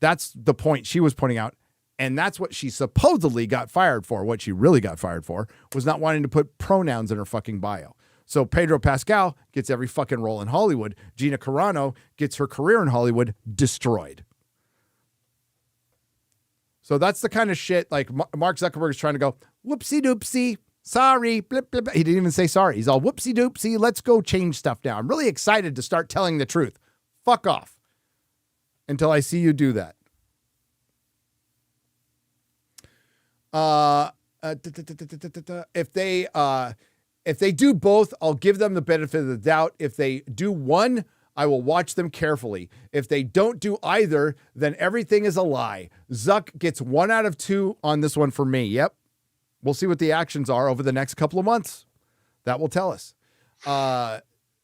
That's the point she was pointing out. And that's what she supposedly got fired for. What she really got fired for was not wanting to put pronouns in her fucking bio. So Pedro Pascal gets every fucking role in Hollywood. Gina Carano gets her career in Hollywood destroyed. So that's the kind of shit like Mark Zuckerberg is trying to go, whoopsie doopsie, sorry, blip, blip. He didn't even say sorry. He's all whoopsie doopsie. Let's go change stuff now. I'm really excited to start telling the truth. Fuck off until I see you do that. If they do both, I'll give them the benefit of the doubt. If they do one, I will watch them carefully. If they don't do either, then everything is a lie. Zuck gets 1 out of 2 on this one for me. Yep. We'll see what the actions are over the next couple of months. That will tell us.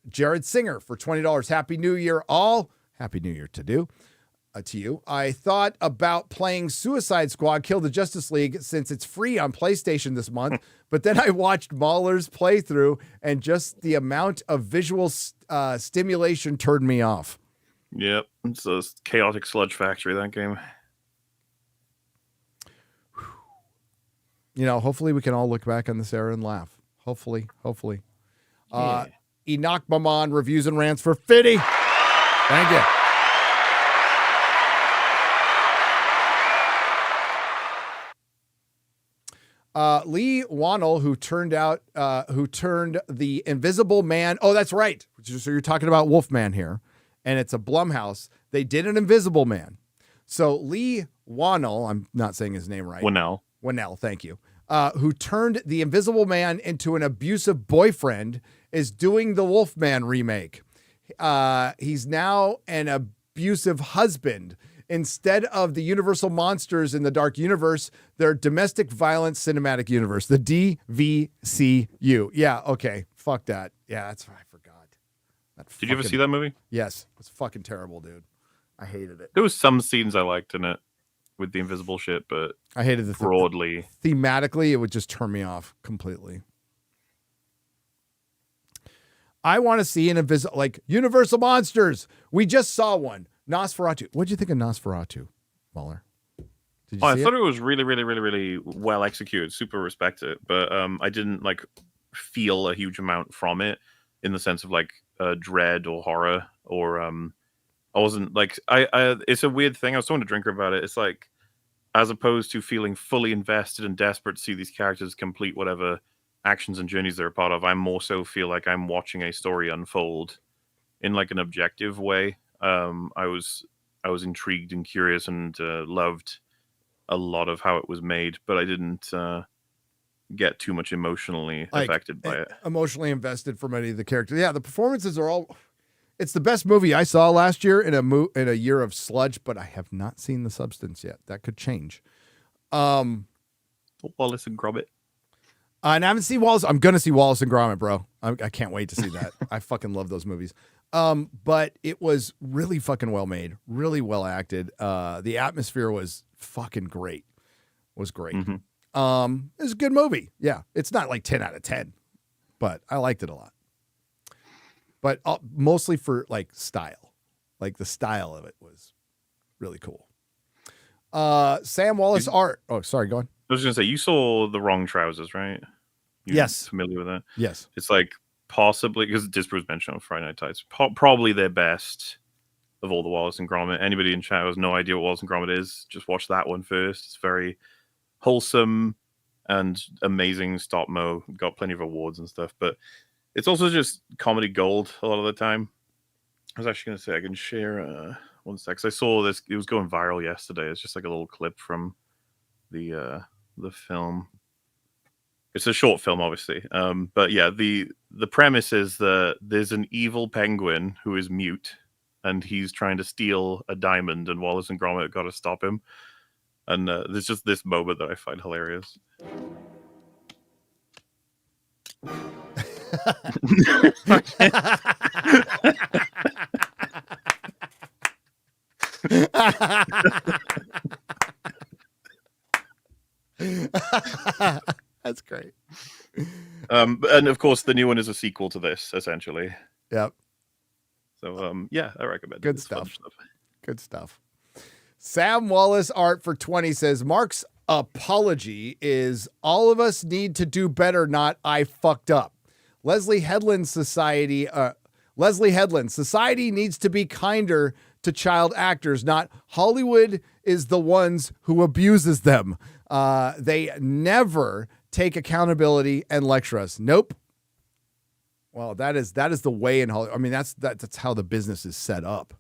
Jared Singer for $20. Happy New Year, all. Happy New Year to you. I thought about playing Suicide Squad Kill the Justice League since it's free on PlayStation this month, but then I watched Mahler's playthrough and just the amount of visual stimulation turned me off. Yep. It's a chaotic sludge factory, that game. Hopefully we can all look back on this era and laugh. Hopefully. Yeah. Enoch Maman reviews and rants for Fitty. Thank you. Lee Wannell, who turned the Invisible Man. Oh, that's right. So you're talking about Wolfman here, and it's a Blumhouse. They did an Invisible Man. So Lee Wannell, I'm not saying his name right. Wannell, thank you. Who turned the Invisible Man into an abusive boyfriend, is doing the Wolfman remake. He's now an abusive husband. Instead of the Universal Monsters in the Dark Universe, their Domestic Violence Cinematic Universe, the DVCU. Yeah, okay. Fuck that. Yeah, that's what I forgot. Did you ever see that movie? Yes. It's fucking terrible, dude. I hated it. There was some scenes I liked in it with the invisible shit, but I hated the broadly. Thematically, it would just turn me off completely. I want to see an like Universal Monsters. We just saw one. Nosferatu. What did you think of Nosferatu, Muller? I thought it was really, really, really, really well executed. Super respect it, but I didn't like feel a huge amount from it in the sense of like dread or horror or I wasn't like I it's a weird thing. I was talking to Drinker about it. It's like as opposed to feeling fully invested and desperate to see these characters complete whatever actions and journeys they're a part of, I more so feel like I'm watching a story unfold in like an objective way. I was intrigued and curious and loved a lot of how it was made, but I didn't get too much emotionally affected by it. Emotionally invested for many of the characters. Yeah, the performances are all. It's the best movie I saw last year in a year of sludge, but I have not seen The Substance yet. That could change. Wallace and Gromit. And I haven't seen Wallace. I'm gonna see Wallace and Gromit, bro. I can't wait to see that. I fucking love those movies. But it was really fucking well made, really well acted. The atmosphere was fucking great. Was great. Mm-hmm. It was a good movie. Yeah, it's not like 10 out of 10, but I liked it a lot. But mostly for like style, like the style of it was really cool. Sam Wallace art. Oh, sorry, go on. I was gonna say you saw The Wrong Trousers, right? Yes. Familiar with that? Yes. It's like possibly because Disper was mentioned on Friday Night Tights. Probably their best of all the Wallace and Gromit. Anybody in chat who has no idea what Wallace and Gromit is, just watch that one first. It's very wholesome and amazing stop mo. Got plenty of awards and stuff, but it's also just comedy gold a lot of the time. I was actually going to say I can share one sec. 'Cause I saw this; it was going viral yesterday. It's just like a little clip from the film. It's a short film, obviously, but yeah, the premise is that there's an evil penguin who is mute, and he's trying to steal a diamond, and Wallace and Gromit got to stop him. And there's just this moment that I find hilarious. That's great. And of course, the new one is a sequel to this, essentially. Yep. So, yeah, I recommend it. Good It's fun stuff. Good stuff. Sam Wallace art for 20 says Mark's apology is all of us need to do better, not I fucked up. Leslie Headland society needs to be kinder to child actors, not Hollywood is the ones who abuses them. They never take accountability and lecture us. Nope. Well, that is the way in Hollywood. I mean, that's how the business is set up.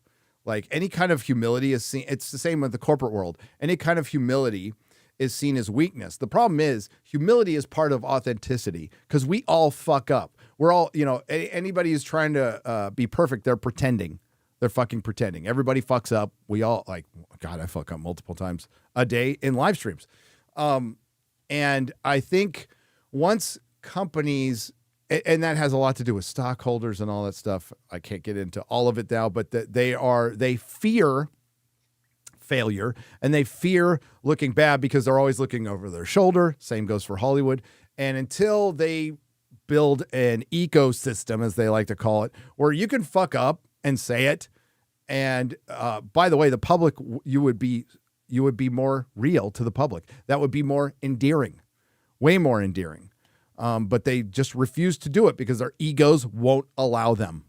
Like any kind of humility is seen. It's the same with the corporate world. Any kind of humility is seen as weakness. The problem is humility is part of authenticity because we all fuck up. We're all, anybody who's trying to be perfect, they're pretending. They're fucking pretending. Everybody fucks up. We all God, I fuck up multiple times a day in live streams. And I think once companies, and that has a lot to do with stockholders and all that stuff. I can't get into all of it now, but they fear failure and they fear looking bad because they're always looking over their shoulder. Same goes for Hollywood. And until they build an ecosystem, as they like to call it, where you can fuck up and say it. And by the way, the public, you would be more real to the public. That would be more endearing, way more endearing. But they just refuse to do it because their egos won't allow them.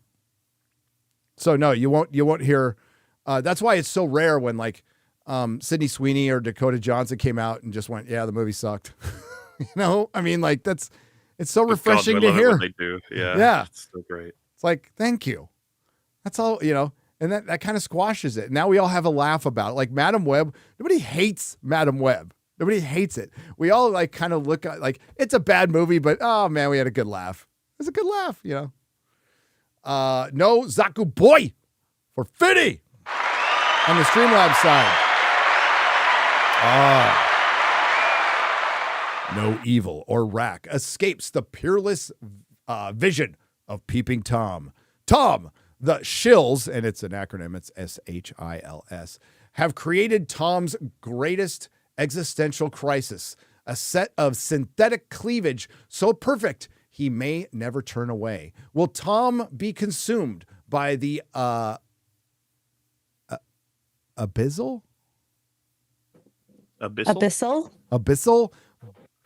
So no, you won't hear. That's why it's so rare when like Sydney Sweeney or Dakota Johnson came out and just went, "Yeah, the movie sucked." I mean, like it's so refreshing to hear. They do, yeah, it's so great. It's like, thank you. That's all, and that kind of squashes it. Now we all have a laugh about it. Like Madam Web, nobody hates Madam Web. Nobody hates it. We all like kind of look at like it's a bad movie, but oh man, we had a good laugh. It's a good laugh, No Zaku boy for Fitty on the Streamlabs side. No evil or rack escapes the peerless vision of Peeping Tom. Tom, the Shills, and it's an acronym, it's SHILS, have created Tom's greatest existential crisis, a set of synthetic cleavage so perfect he may never turn away. Will Tom be consumed by the abyssal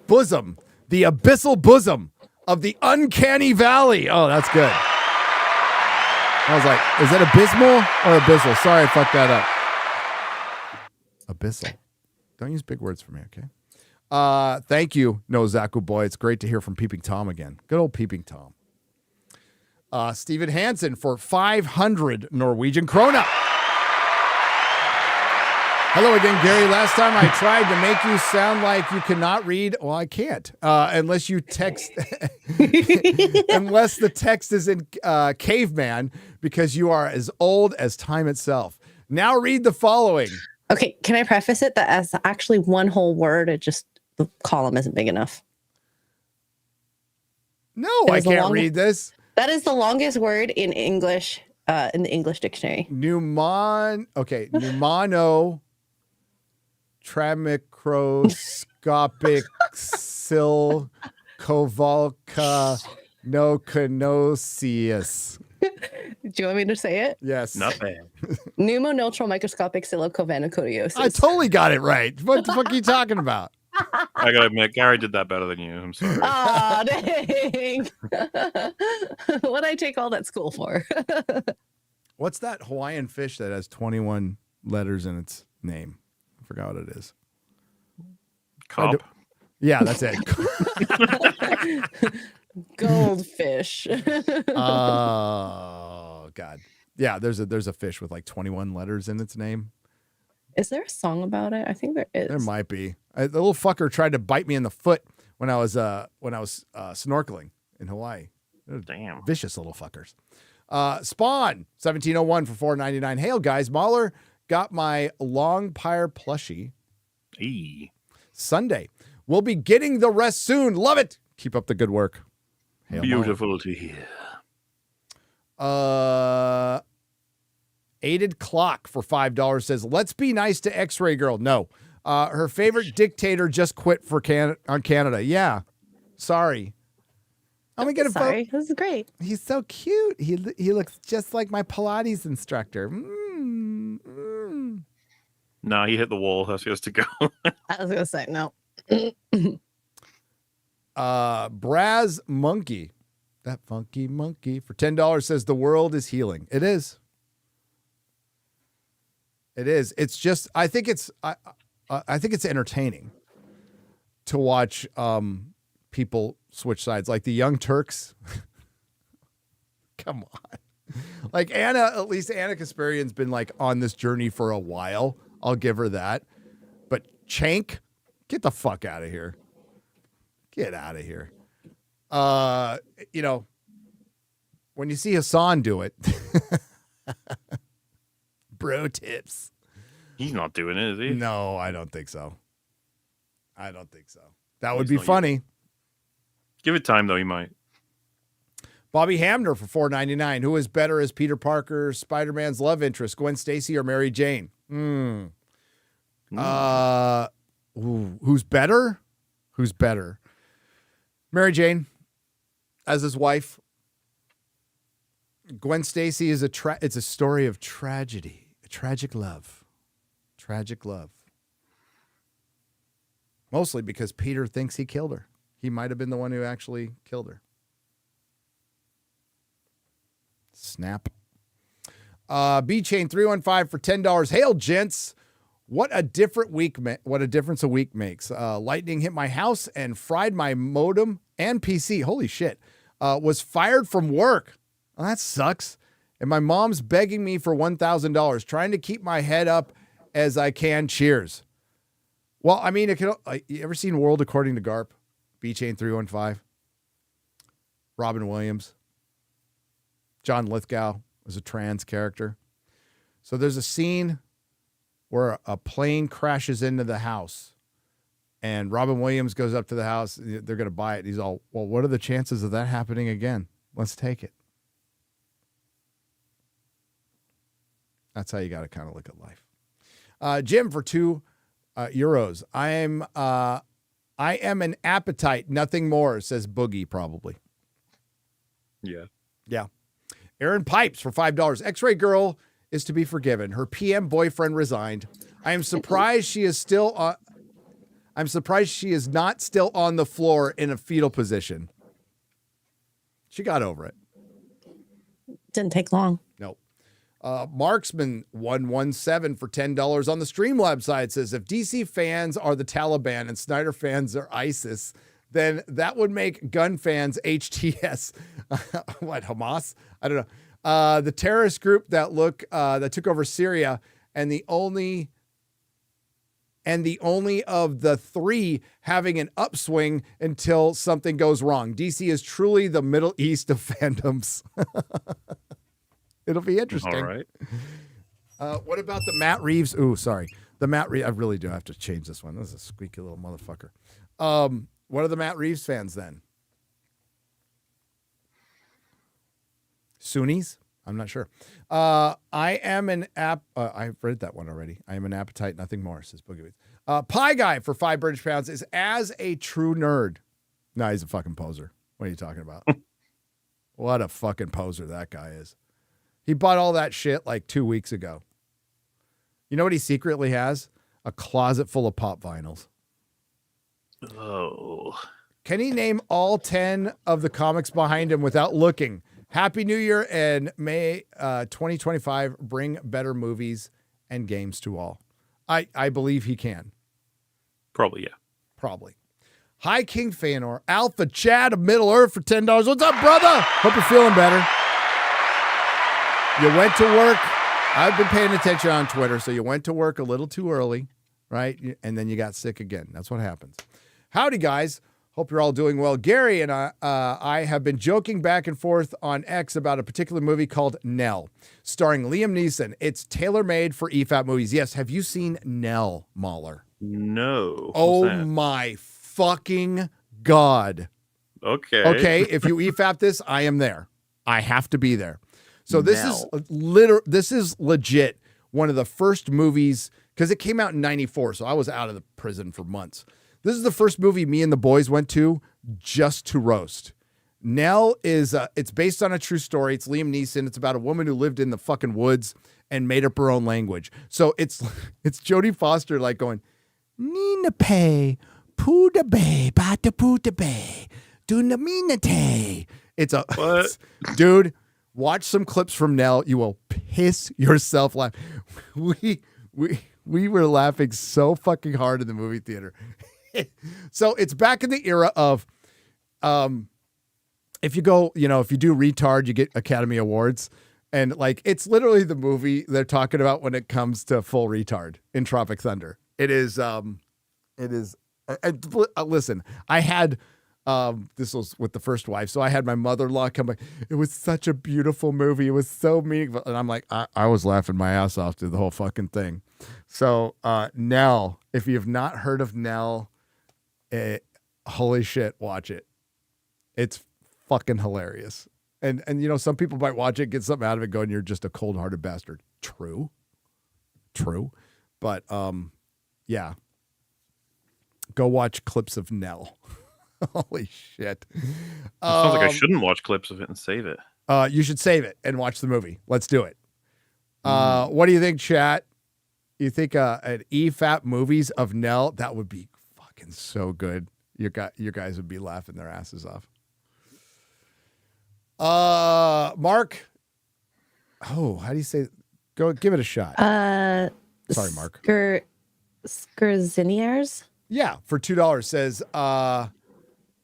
bosom, the abyssal bosom of the uncanny valley. Oh, that's good. I was like, is that abysmal or abyssal? Sorry, I fucked that up. Abyssal. Don't use big words for me, okay? Thank you, Nozaku boy. It's great to hear from Peeping Tom again. Good old Peeping Tom. Stephen Hansen for 500 Norwegian krona. Hello again, Gary. Last time I tried to make you sound like you cannot read. Well, I can't unless you text, unless the text is in caveman, because you are as old as time itself. Now read the following. Okay, can I preface it that as actually one whole word, it just the column isn't big enough. No, I can't read this. That is the longest word in English, in the English dictionary. Pneumano tramicroscopic sil kovalka no canosius. Do you want me to say it? Yes. Not bad. Pneumoneutral microscopic silicovenocodiosis. I totally got it right. What the fuck are you talking about? I gotta admit, Gary did that better than you. I'm sorry. Oh, dang. What'd I take all that school for? What's that Hawaiian fish that has 21 letters in its name? I forgot what it is. Cop. Yeah, that's it. Goldfish. Oh, God. Yeah, there's a fish with like 21 letters in its name. Is there a song about it? I think there is. There might be. The little fucker tried to bite me in the foot when I was snorkeling in Hawaii. Damn. Vicious little fuckers. Spawn 1701 for $4.99. Hail guys, Mahler got my long pyre plushie. Sunday. We'll be getting the rest soon. Love it. Keep up the good work. Hail Beautiful to hear. Aided Clock for $5 says, let's be nice to X-Ray Girl. No. Her favorite dictator just quit for Canada. Yeah. Sorry. I'm gonna get a photo. Sorry, this is great. He's so cute. He looks just like my Pilates instructor. No, he hit the wall. That's supposed to go. I was gonna say no. Braz Monkey, that funky monkey, for $10 says the world is healing. It is. It is. It's just. I think it's entertaining to watch people switch sides, like the Young Turks. Come on, like Anna. At least Anna Kasparian's been like on this journey for a while. I'll give her that. But Chank, get the fuck out of here. Get out of here. You know, when you see Hassan do it, bro tips. He's not doing it, is he? No, I don't think so. That would be funny. Give it time, though. He might. Bobby Hamner for $4.99. Who is better as Peter Parker, Spider-Man's love interest, Gwen Stacy or Mary Jane? Who's better? Who's better? Mary Jane as his wife. Gwen Stacy is it's a story of tragedy, a tragic love. Tragic love. Mostly because Peter thinks he killed her. He might have been the one who actually killed her. Snap. B-Chain 315 for $10. Hail, gents. What a difference a week makes. Lightning hit my house and fried my modem and PC. Holy shit. Was fired from work. Well, that sucks. And my mom's begging me for $1,000, trying to keep my head up as I can. Cheers. Well, I mean, you ever seen World According to Garp? B-Chain 315. Robin Williams. John Lithgow was a trans character. So there's a scene where a plane crashes into the house and Robin Williams goes up to the house. They're going to buy it. He's all, well, what are the chances of that happening again? Let's take it. That's how you got to kind of look at life. Jim for €2. I am an appetite, nothing more, says Boogie probably. Yeah. Yeah. Aaron Pipes for $5. X-Ray Girl is to be forgiven. Her PM boyfriend resigned. I am surprised she is still I'm surprised she is not still on the floor in a fetal position. She got over it. Didn't take long. Nope. Marksman 117 for $10 on the Streamlabs side says, if DC fans are the Taliban and Snyder fans are ISIS, then that would make gun fans HTS. What, Hamas? I don't know. The terrorist group that took over Syria, and the only of the three having an upswing until something goes wrong. DC is truly the Middle East of fandoms. It'll be interesting. All right. What about the Matt Reeves? Ooh, sorry. The Matt Reeves. I really do have to change this one. This is a squeaky little motherfucker. What are the Matt Reeves fans then? Sunnis? I'm not sure. I am an I've read that one already. I am an appetite, nothing more, says Boogie Weeds. Pie Guy for 5 British pounds is as a true nerd. No, he's a fucking poser. What are you talking about? What a fucking poser that guy is. He bought all that shit like 2 weeks ago. You know what he secretly has? A closet full of pop vinyls. Oh. Can he name all 10 of the comics behind him without looking? Happy New Year and May 2025 bring better movies and games to all. I believe he can. Probably, yeah. Probably. Hi, King Feanor. Alpha Chad of Middle Earth for $10. What's up, brother? Hope you're feeling better. You went to work. I've been paying attention on Twitter, so you went to work a little too early, right? And then you got sick again. That's what happens. Howdy, guys. Hope you're all doing well. Gary and I have been joking back and forth on X about a particular movie called Nell, starring Liam Neeson. It's tailor-made for EFAP movies. Yes, have you seen Nell, Mahler? No. Oh my fucking God. Okay. Okay, if you EFAP this, I am there. I have to be there. So this is legit one of the first movies, because it came out in 94, so I was out of the prison for months. This is the first movie me and the boys went to just to roast. Nell is, it's based on a true story. It's Liam Neeson. It's about a woman who lived in the fucking woods and made up her own language. So it's Jodie Foster like going, Nina Pay, Pooda Bay, Bata Pooda Bay, Duna Minate. Dude, watch some clips from Nell. You will piss yourself laughing. We were laughing so fucking hard in the movie theater. So it's back in the era of, if you do Retard, you get Academy Awards. And like, it's literally the movie they're talking about when it comes to full retard in Tropic Thunder. Listen, I had, this was with the first wife. So I had my mother-in-law come by. It was such a beautiful movie. It was so meaningful. And I'm like, I was laughing my ass off through the whole fucking thing. So Nell, if you have not heard of Nell, holy shit, watch it. It's fucking hilarious. And some people might watch it, get something out of it, going, you're just a cold-hearted bastard. True. But yeah. Go watch clips of Nell. Holy shit. Sounds like I shouldn't watch clips of it and save it. You should save it and watch the movie. Let's do it. What do you think, chat? You think an EFAP movies of Nell, that would be fucking so good. Your guys would be laughing their asses off. Mark. Oh, how do you say? Go give it a shot. Sorry, Mark. Scurziniers? Yeah, for $2 says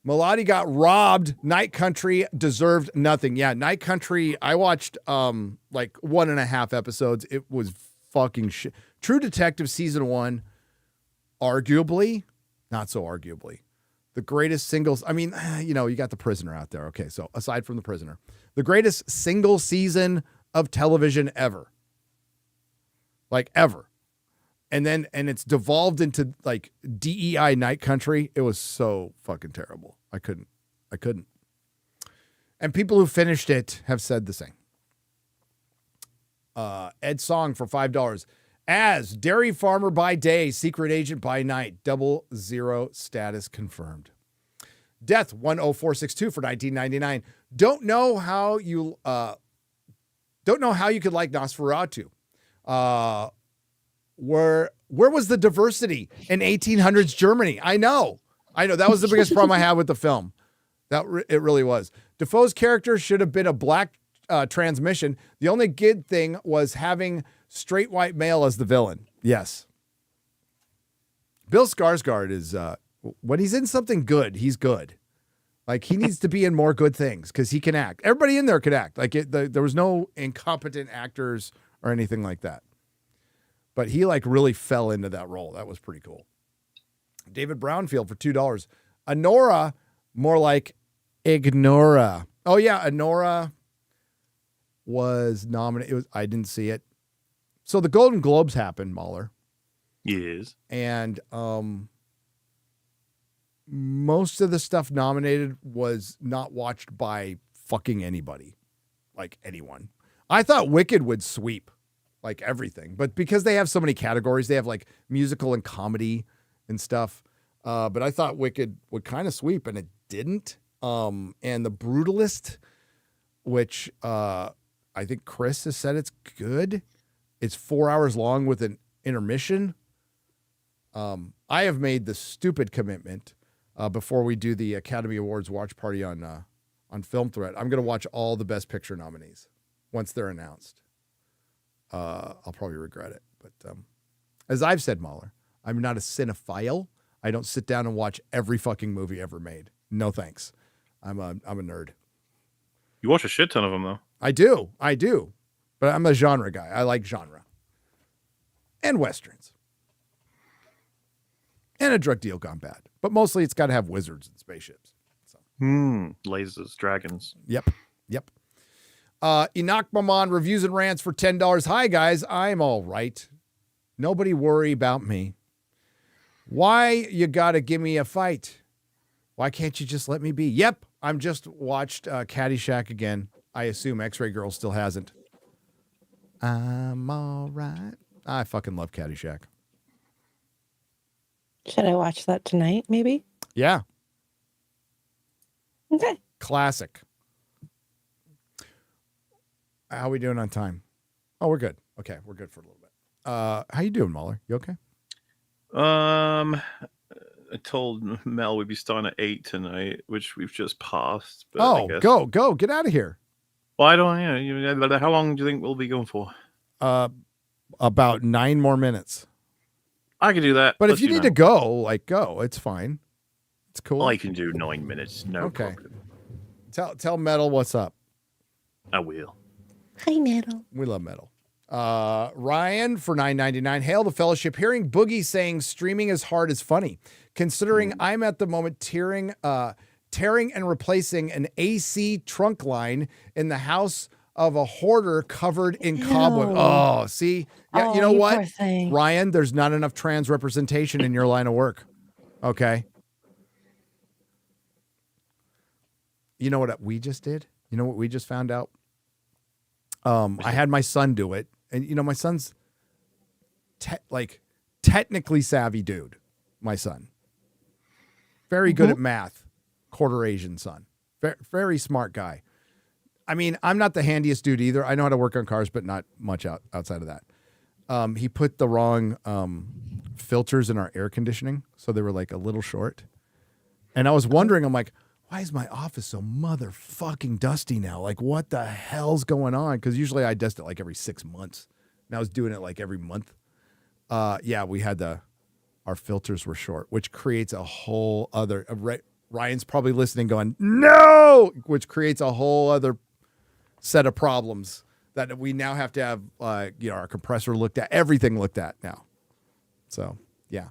Melody got robbed. Night Country deserved nothing. Yeah, Night Country, I watched like 1.5 episodes. It was fucking shit. True Detective season 1, arguably, not so arguably, the greatest singles. I mean, you got The Prisoner out there. Okay, so aside from The Prisoner, the greatest single season of television ever. Like ever. And it's devolved into like DEI Night Country. It was so fucking terrible. I couldn't. And people who finished it have said the same. Ed Song for $5. As dairy farmer by day, secret agent by night, 00 status confirmed. Death 10462 for $19.99. Don't know how you could like Nosferatu. Where was the diversity in 1800s Germany? I know that was the biggest problem I had with the film. It really was. Defoe's character should have been a black transmission. The only good thing was having straight white male as the villain. Yes. Bill Skarsgård is, when he's in something good, he's good. Like, he needs to be in more good things because he can act. Everybody in there could act. Like, there was no incompetent actors or anything like that. But he, like, really fell into that role. That was pretty cool. David Brownfield for $2. Honora, more like Ignora. Oh, yeah, Honora was nominated. I didn't see it. So the Golden Globes happened, Mahler. Yes. And most of the stuff nominated was not watched by fucking anybody, like anyone. I thought Wicked would sweep like everything, but because they have so many categories, they have like musical and comedy and stuff. But I thought Wicked would kind of sweep, and it didn't. And The Brutalist, which I think Chris has said it's good. It's 4 hours long with an intermission. I have made the stupid commitment before we do the Academy Awards watch party on Film Threat. I'm going to watch all the Best Picture nominees once they're announced. I'll probably regret it. But as I've said, Mahler, I'm not a cinephile. I don't sit down and watch every fucking movie ever made. No thanks. I'm a nerd. You watch a shit ton of them, though. I do. But I'm a genre guy. I like genre. And Westerns. And a drug deal gone bad. But mostly it's got to have wizards and spaceships. So. Lasers, dragons. Yep. Enoch Maman reviews and rants for $10. Hi, guys. I'm all right. Nobody worry about me. Why you got to give me a fight? Why can't you just let me be? Yep. I'm just watched Caddyshack again. I assume X-Ray Girl still hasn't. I'm all right. I fucking love Caddyshack. Should I watch that tonight, maybe? Yeah. Okay. Classic. How we doing on time? Oh, we're good. Okay, we're good for a little bit. How you doing, Mahler? You okay? I told Mel we'd be starting at 8 tonight, which we've just passed. But Oh, go. Get out of here. Well, I don't know. How long do you think we'll be going for? About 9 more minutes. I can do that. But if you need to go, go. It's fine. It's cool. I can do 9 minutes. No problem. Tell Metal what's up. I will. Hi, Metal. We love Metal. Ryan for $9.99. Hail the fellowship. Hearing Boogie saying streaming is hard is funny, considering I'm at the moment tearing and replacing an AC trunk line in the house of a hoarder covered in cobweb. Oh, see? Yeah, you know what, Ryan? There's not enough trans representation in your line of work. Okay. You know what we just did? You know what we just found out? I had my son do it. And, my son's technically savvy dude, my son. Very good at math. Quarter Asian son. Very smart guy. I mean, I'm not the handiest dude either. I know how to work on cars, but not much outside of that. He put the wrong filters in our air conditioning, so they were like a little short. And I was wondering, I'm like, why is my office so motherfucking dusty now? Like, what the hell's going on? Because usually I dust it like every 6 months. And I was doing it like every month. Yeah, we had our filters were short, which creates a whole other, Ryan's probably listening going, no, which creates a whole other set of problems that we now have to have, our compressor looked at, everything looked at now. So, yeah.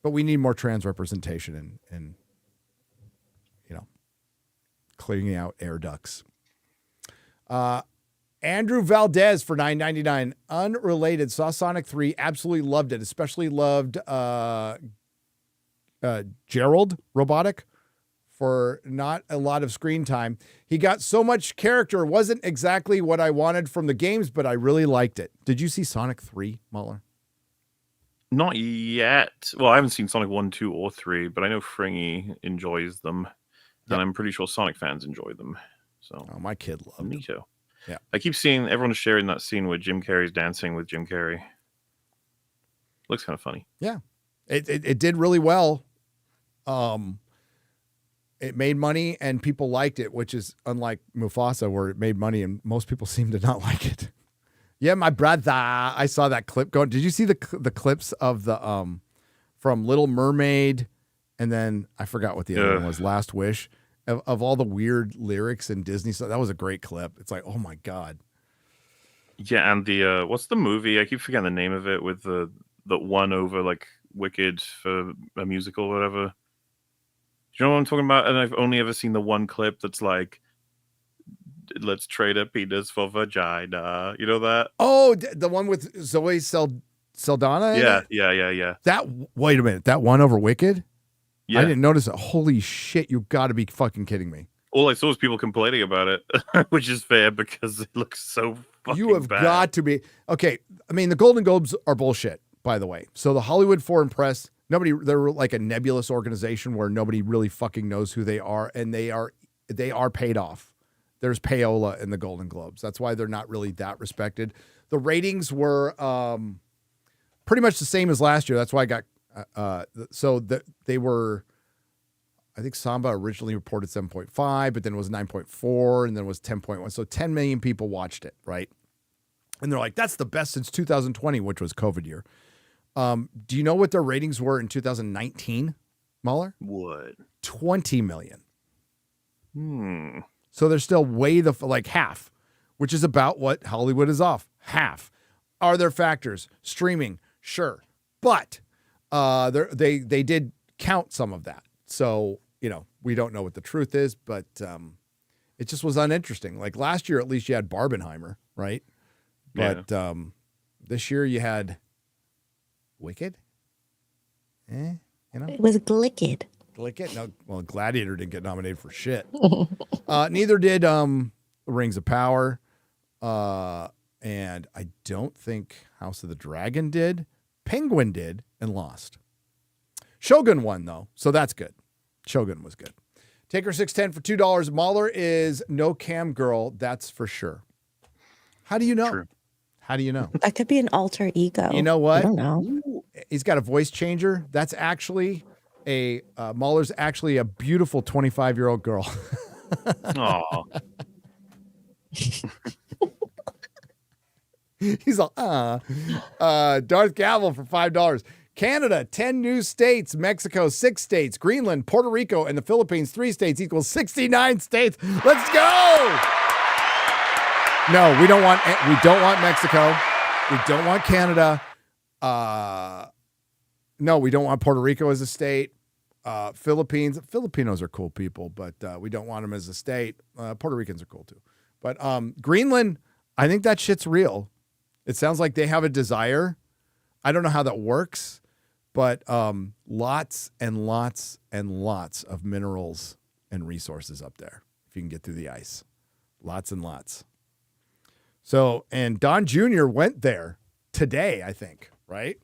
But we need more trans representation and clearing out air ducts. Andrew Valdez for $9.99. Unrelated. Saw Sonic 3. Absolutely loved it. Especially loved Gerald Robotic for not a lot of screen time. He got so much character. Wasn't exactly what I wanted from the games, but I really liked it. Did you see Sonic 3, Muller? Not yet. Well, I haven't seen Sonic 1, 2, or 3, but I know Fringy enjoys them. And I'm pretty sure Sonic fans enjoy them. So my kid loved me them. too. Yeah. I keep seeing everyone sharing that scene where Jim Carrey's dancing with Jim Carrey. Looks kind of funny. Yeah. It did really well. it made money and people liked it, which is unlike Mufasa, where it made money and most people seem to not like it. Yeah, my brother. I saw that clip going. Did you see the clips of the from Little Mermaid, and then I forgot what the other one was, Last Wish, of all the weird lyrics and Disney stuff? That was a great clip. It's like, oh my God. Yeah, and the what's the movie? I keep forgetting the name of it with the one over like Wicked for a musical or whatever. Do you know what I'm talking about? And I've only ever seen the one clip that's like, let's trade a penis for vagina. You know that? Oh, the one with Zoe Saldana? Yeah. Wait a minute. That one over Wicked? Yeah. I didn't notice it. Holy shit. You got to be fucking kidding me. All I saw was people complaining about it, which is fair because it looks so fucking You have bad. got to be. Okay. I mean, the Golden Globes are bullshit, by the way. So the Hollywood Foreign Press, they're like a nebulous organization where nobody really fucking knows who they are, and they are paid off. There's payola in the Golden Globes. That's why they're not really that respected. The ratings were pretty much the same as last year. That's why I got they were, I think Samba originally reported 7.5, but then it was 9.4, and then it was 10.1. So 10 million people watched it, right? And they're like, that's the best since 2020, which was COVID year. Do you know what their ratings were in 2019, Mahler? What? 20 million. So they're still way like half, which is about what Hollywood is off. Half. Are there factors? Streaming, sure. But they did count some of that. So, we don't know what the truth is, but it just was uninteresting. Like last year, at least you had Barbenheimer, right? But this year you had Wicked. It was Glicked. Glicked? No, well, Gladiator didn't get nominated for shit. Neither did Rings of Power. And I don't think House of the Dragon did. Penguin did and lost. Shogun won, though, so that's good. Shogun was good. Taker 610 for $2. Mahler is no cam girl, that's for sure. How do you know? True. How do you know? That could be an alter ego. You know what? I don't know. He's got a voice changer. That's actually Mahler's actually a beautiful 25-year-old girl. Aw. He's all, Darth Gavel for $5. Canada, 10 new states. Mexico, 6 states. Greenland, Puerto Rico, and the Philippines, 3 states equals 69 states. Let's go! No, we don't want Mexico. We don't want Canada. No, we don't want Puerto Rico as a state. Filipinos are cool people, but we don't want them as a state. Puerto Ricans are cool too. But Greenland, I think that shit's real. It sounds like they have a desire. I don't know how that works, but lots and lots and lots of minerals and resources up there if you can get through the ice. Lots and lots. So, and Don Jr. went there today, I think, right?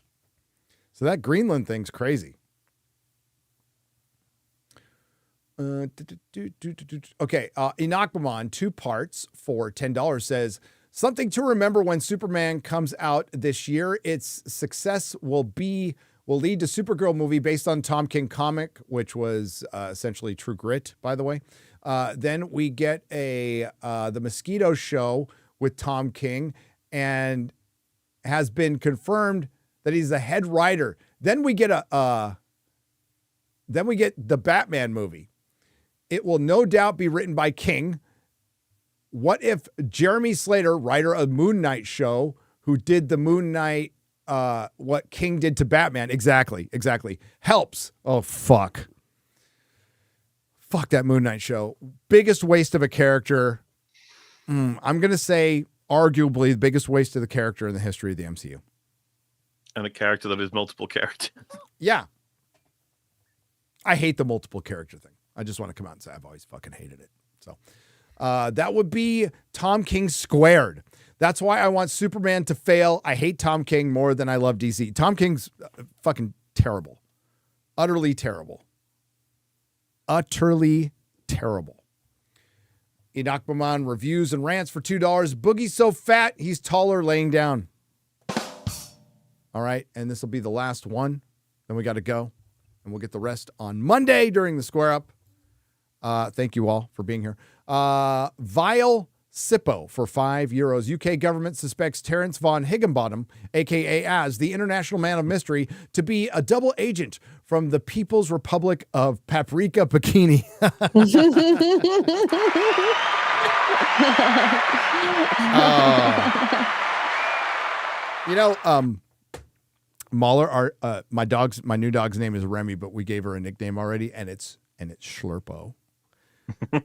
So that Greenland thing's crazy. Okay, Inakbaman, 2 parts for $10 says, something to remember when Superman comes out this year. Its success will lead to Supergirl movie based on Tom King comic, which was essentially True Grit, by the way. Then we get the Mosquito Show with Tom King, and has been confirmed that he's the head writer. Then we get the Batman movie. It will no doubt be written by King. What if Jeremy Slater, writer of Moon Knight show, who did the Moon Knight, what King did to Batman? Exactly. Helps. Oh, fuck. Fuck that Moon Knight show. Biggest waste of a character. I'm going to say arguably the biggest waste of the character in the history of the MCU. And a character that is multiple characters. Yeah. I hate the multiple character thing. I just want to come out and say I've always fucking hated it. So that would be Tom King squared. That's why I want Superman to fail. I hate Tom King more than I love DC. Tom King's fucking terrible. Utterly terrible. Utterly terrible. Inakbaman reviews and rants for $2. Boogie's so fat, he's taller laying down. All right, and this will be the last one. Then we got to go, and we'll get the rest on Monday during the Square Up. Thank you all for being here. Vile Sippo for €5. UK government suspects Terence von Higginbottom, a.k.a. Az, the international man of mystery, to be a double agent from the People's Republic of Paprika Bikini. Mahler, my new dog's name is Remy, but we gave her a nickname already, and it's Schlurpo.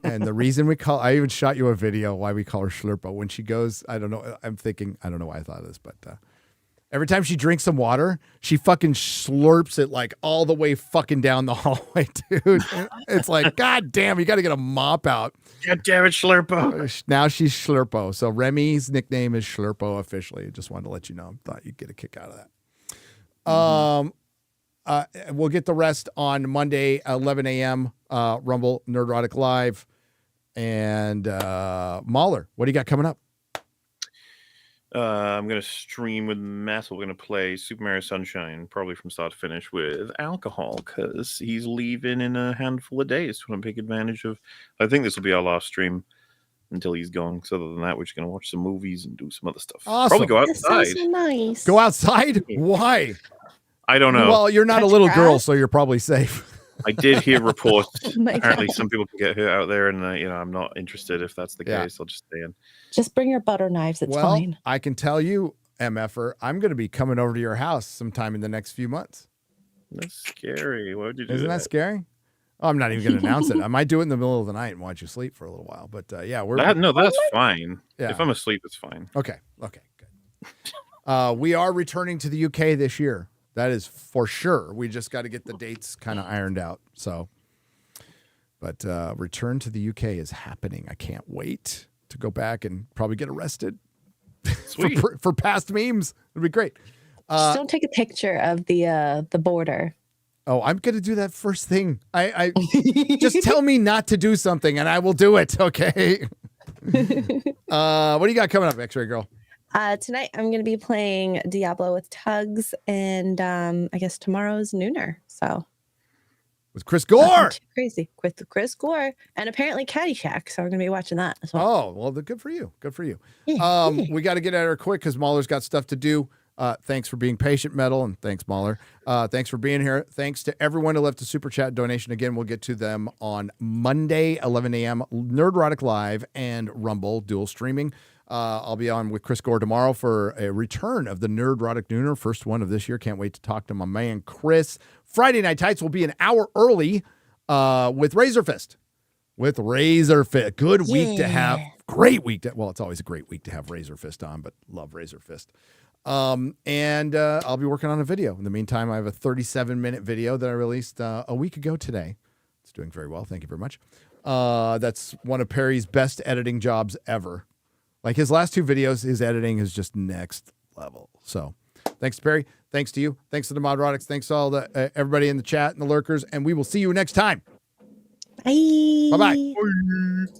And the reason I even shot you a video why we call her Schlurpo. When she goes, I don't know, I don't know why I thought of this, but every time she drinks some water, she fucking slurps it like all the way fucking down the hallway, dude. It's like, God damn, you got to get a mop out. God damn it, Schlurpo. Now she's Schlurpo. So Remy's nickname is Schlurpo officially. Just wanted to let you know. Thought you'd get a kick out of that. We'll get the rest on Monday, 11 a.m. Rumble Nerdrotic Live. And Mahler, what do you got coming up? I'm going to stream with Matt. We're going to play Super Mario Sunshine, probably from start to finish, with alcohol, because he's leaving in a handful of days. Want to take advantage of. I think this will be our last stream until he's gone. So other than that, we're just going to watch some movies and do some other stuff. Awesome. Probably go That outside. sounds so nice. Go outside? Why? I don't know. Well, you're not a Touch little grass? girl, so you're probably safe. I did hear reports. Oh my Apparently, God. some people can get hurt out there, and I'm not interested. If that's the Yeah. case, I'll just stay in. Just bring your butter knives. It's Well, fine. I can tell you, MFer, I'm going to be coming over to your house sometime in the next few months. That's scary. Why would you do Isn't that scary? Oh, I'm not even going to announce it. I might do it in the middle of the night and watch you sleep for a little while. But yeah, that's fine. Yeah. If I'm asleep, it's fine. Okay, good. We are returning to the UK this year. That is for sure. We just got to get the dates kind of ironed out. So, but return to the UK is happening. I can't wait to go back and probably get arrested Sweet. for past memes. It'd be great. Just don't take a picture of the border. Oh, I'm going to do that first thing. I just tell me not to do something and I will do it. Okay. What do you got coming up, X-Ray Girl? Tonight I'm going to be playing Diablo with Tugs, and I guess tomorrow's Nooner. So With Chris Gore. nothing too crazy with Chris Gore, and apparently Caddyshack. So we're going to be watching that as well. Oh, well, good for you. Good for you. Yeah. We got to get at her quick because Mahler's got stuff to do. Thanks for being patient, Metal, and thanks, Mahler. Thanks for being here. Thanks to everyone who left a super chat donation. Again, we'll get to them on Monday, 11 a.m. Nerdrotic Live and Rumble dual streaming. I'll be on with Chris Gore tomorrow for a return of the Nerdrotic Nooner, first one of this year. Can't wait to talk to my man Chris. Friday Night Tights will be an hour early with Razor Fist. With Razor Fist. Good week to have. Great week. Well, it's always a great week to have Razor Fist on, but love Razor Fist. And I'll be working on a video. In the meantime, I have a 37-minute video that I released a week ago today. It's doing very well. Thank you very much. That's one of Perry's best editing jobs ever. Like his last two videos, his editing is just next level. So thanks to Perry. Thanks to you. Thanks to the Modrotics. Thanks to all the everybody in the chat and the lurkers. And we will see you next time. Bye. Bye-bye.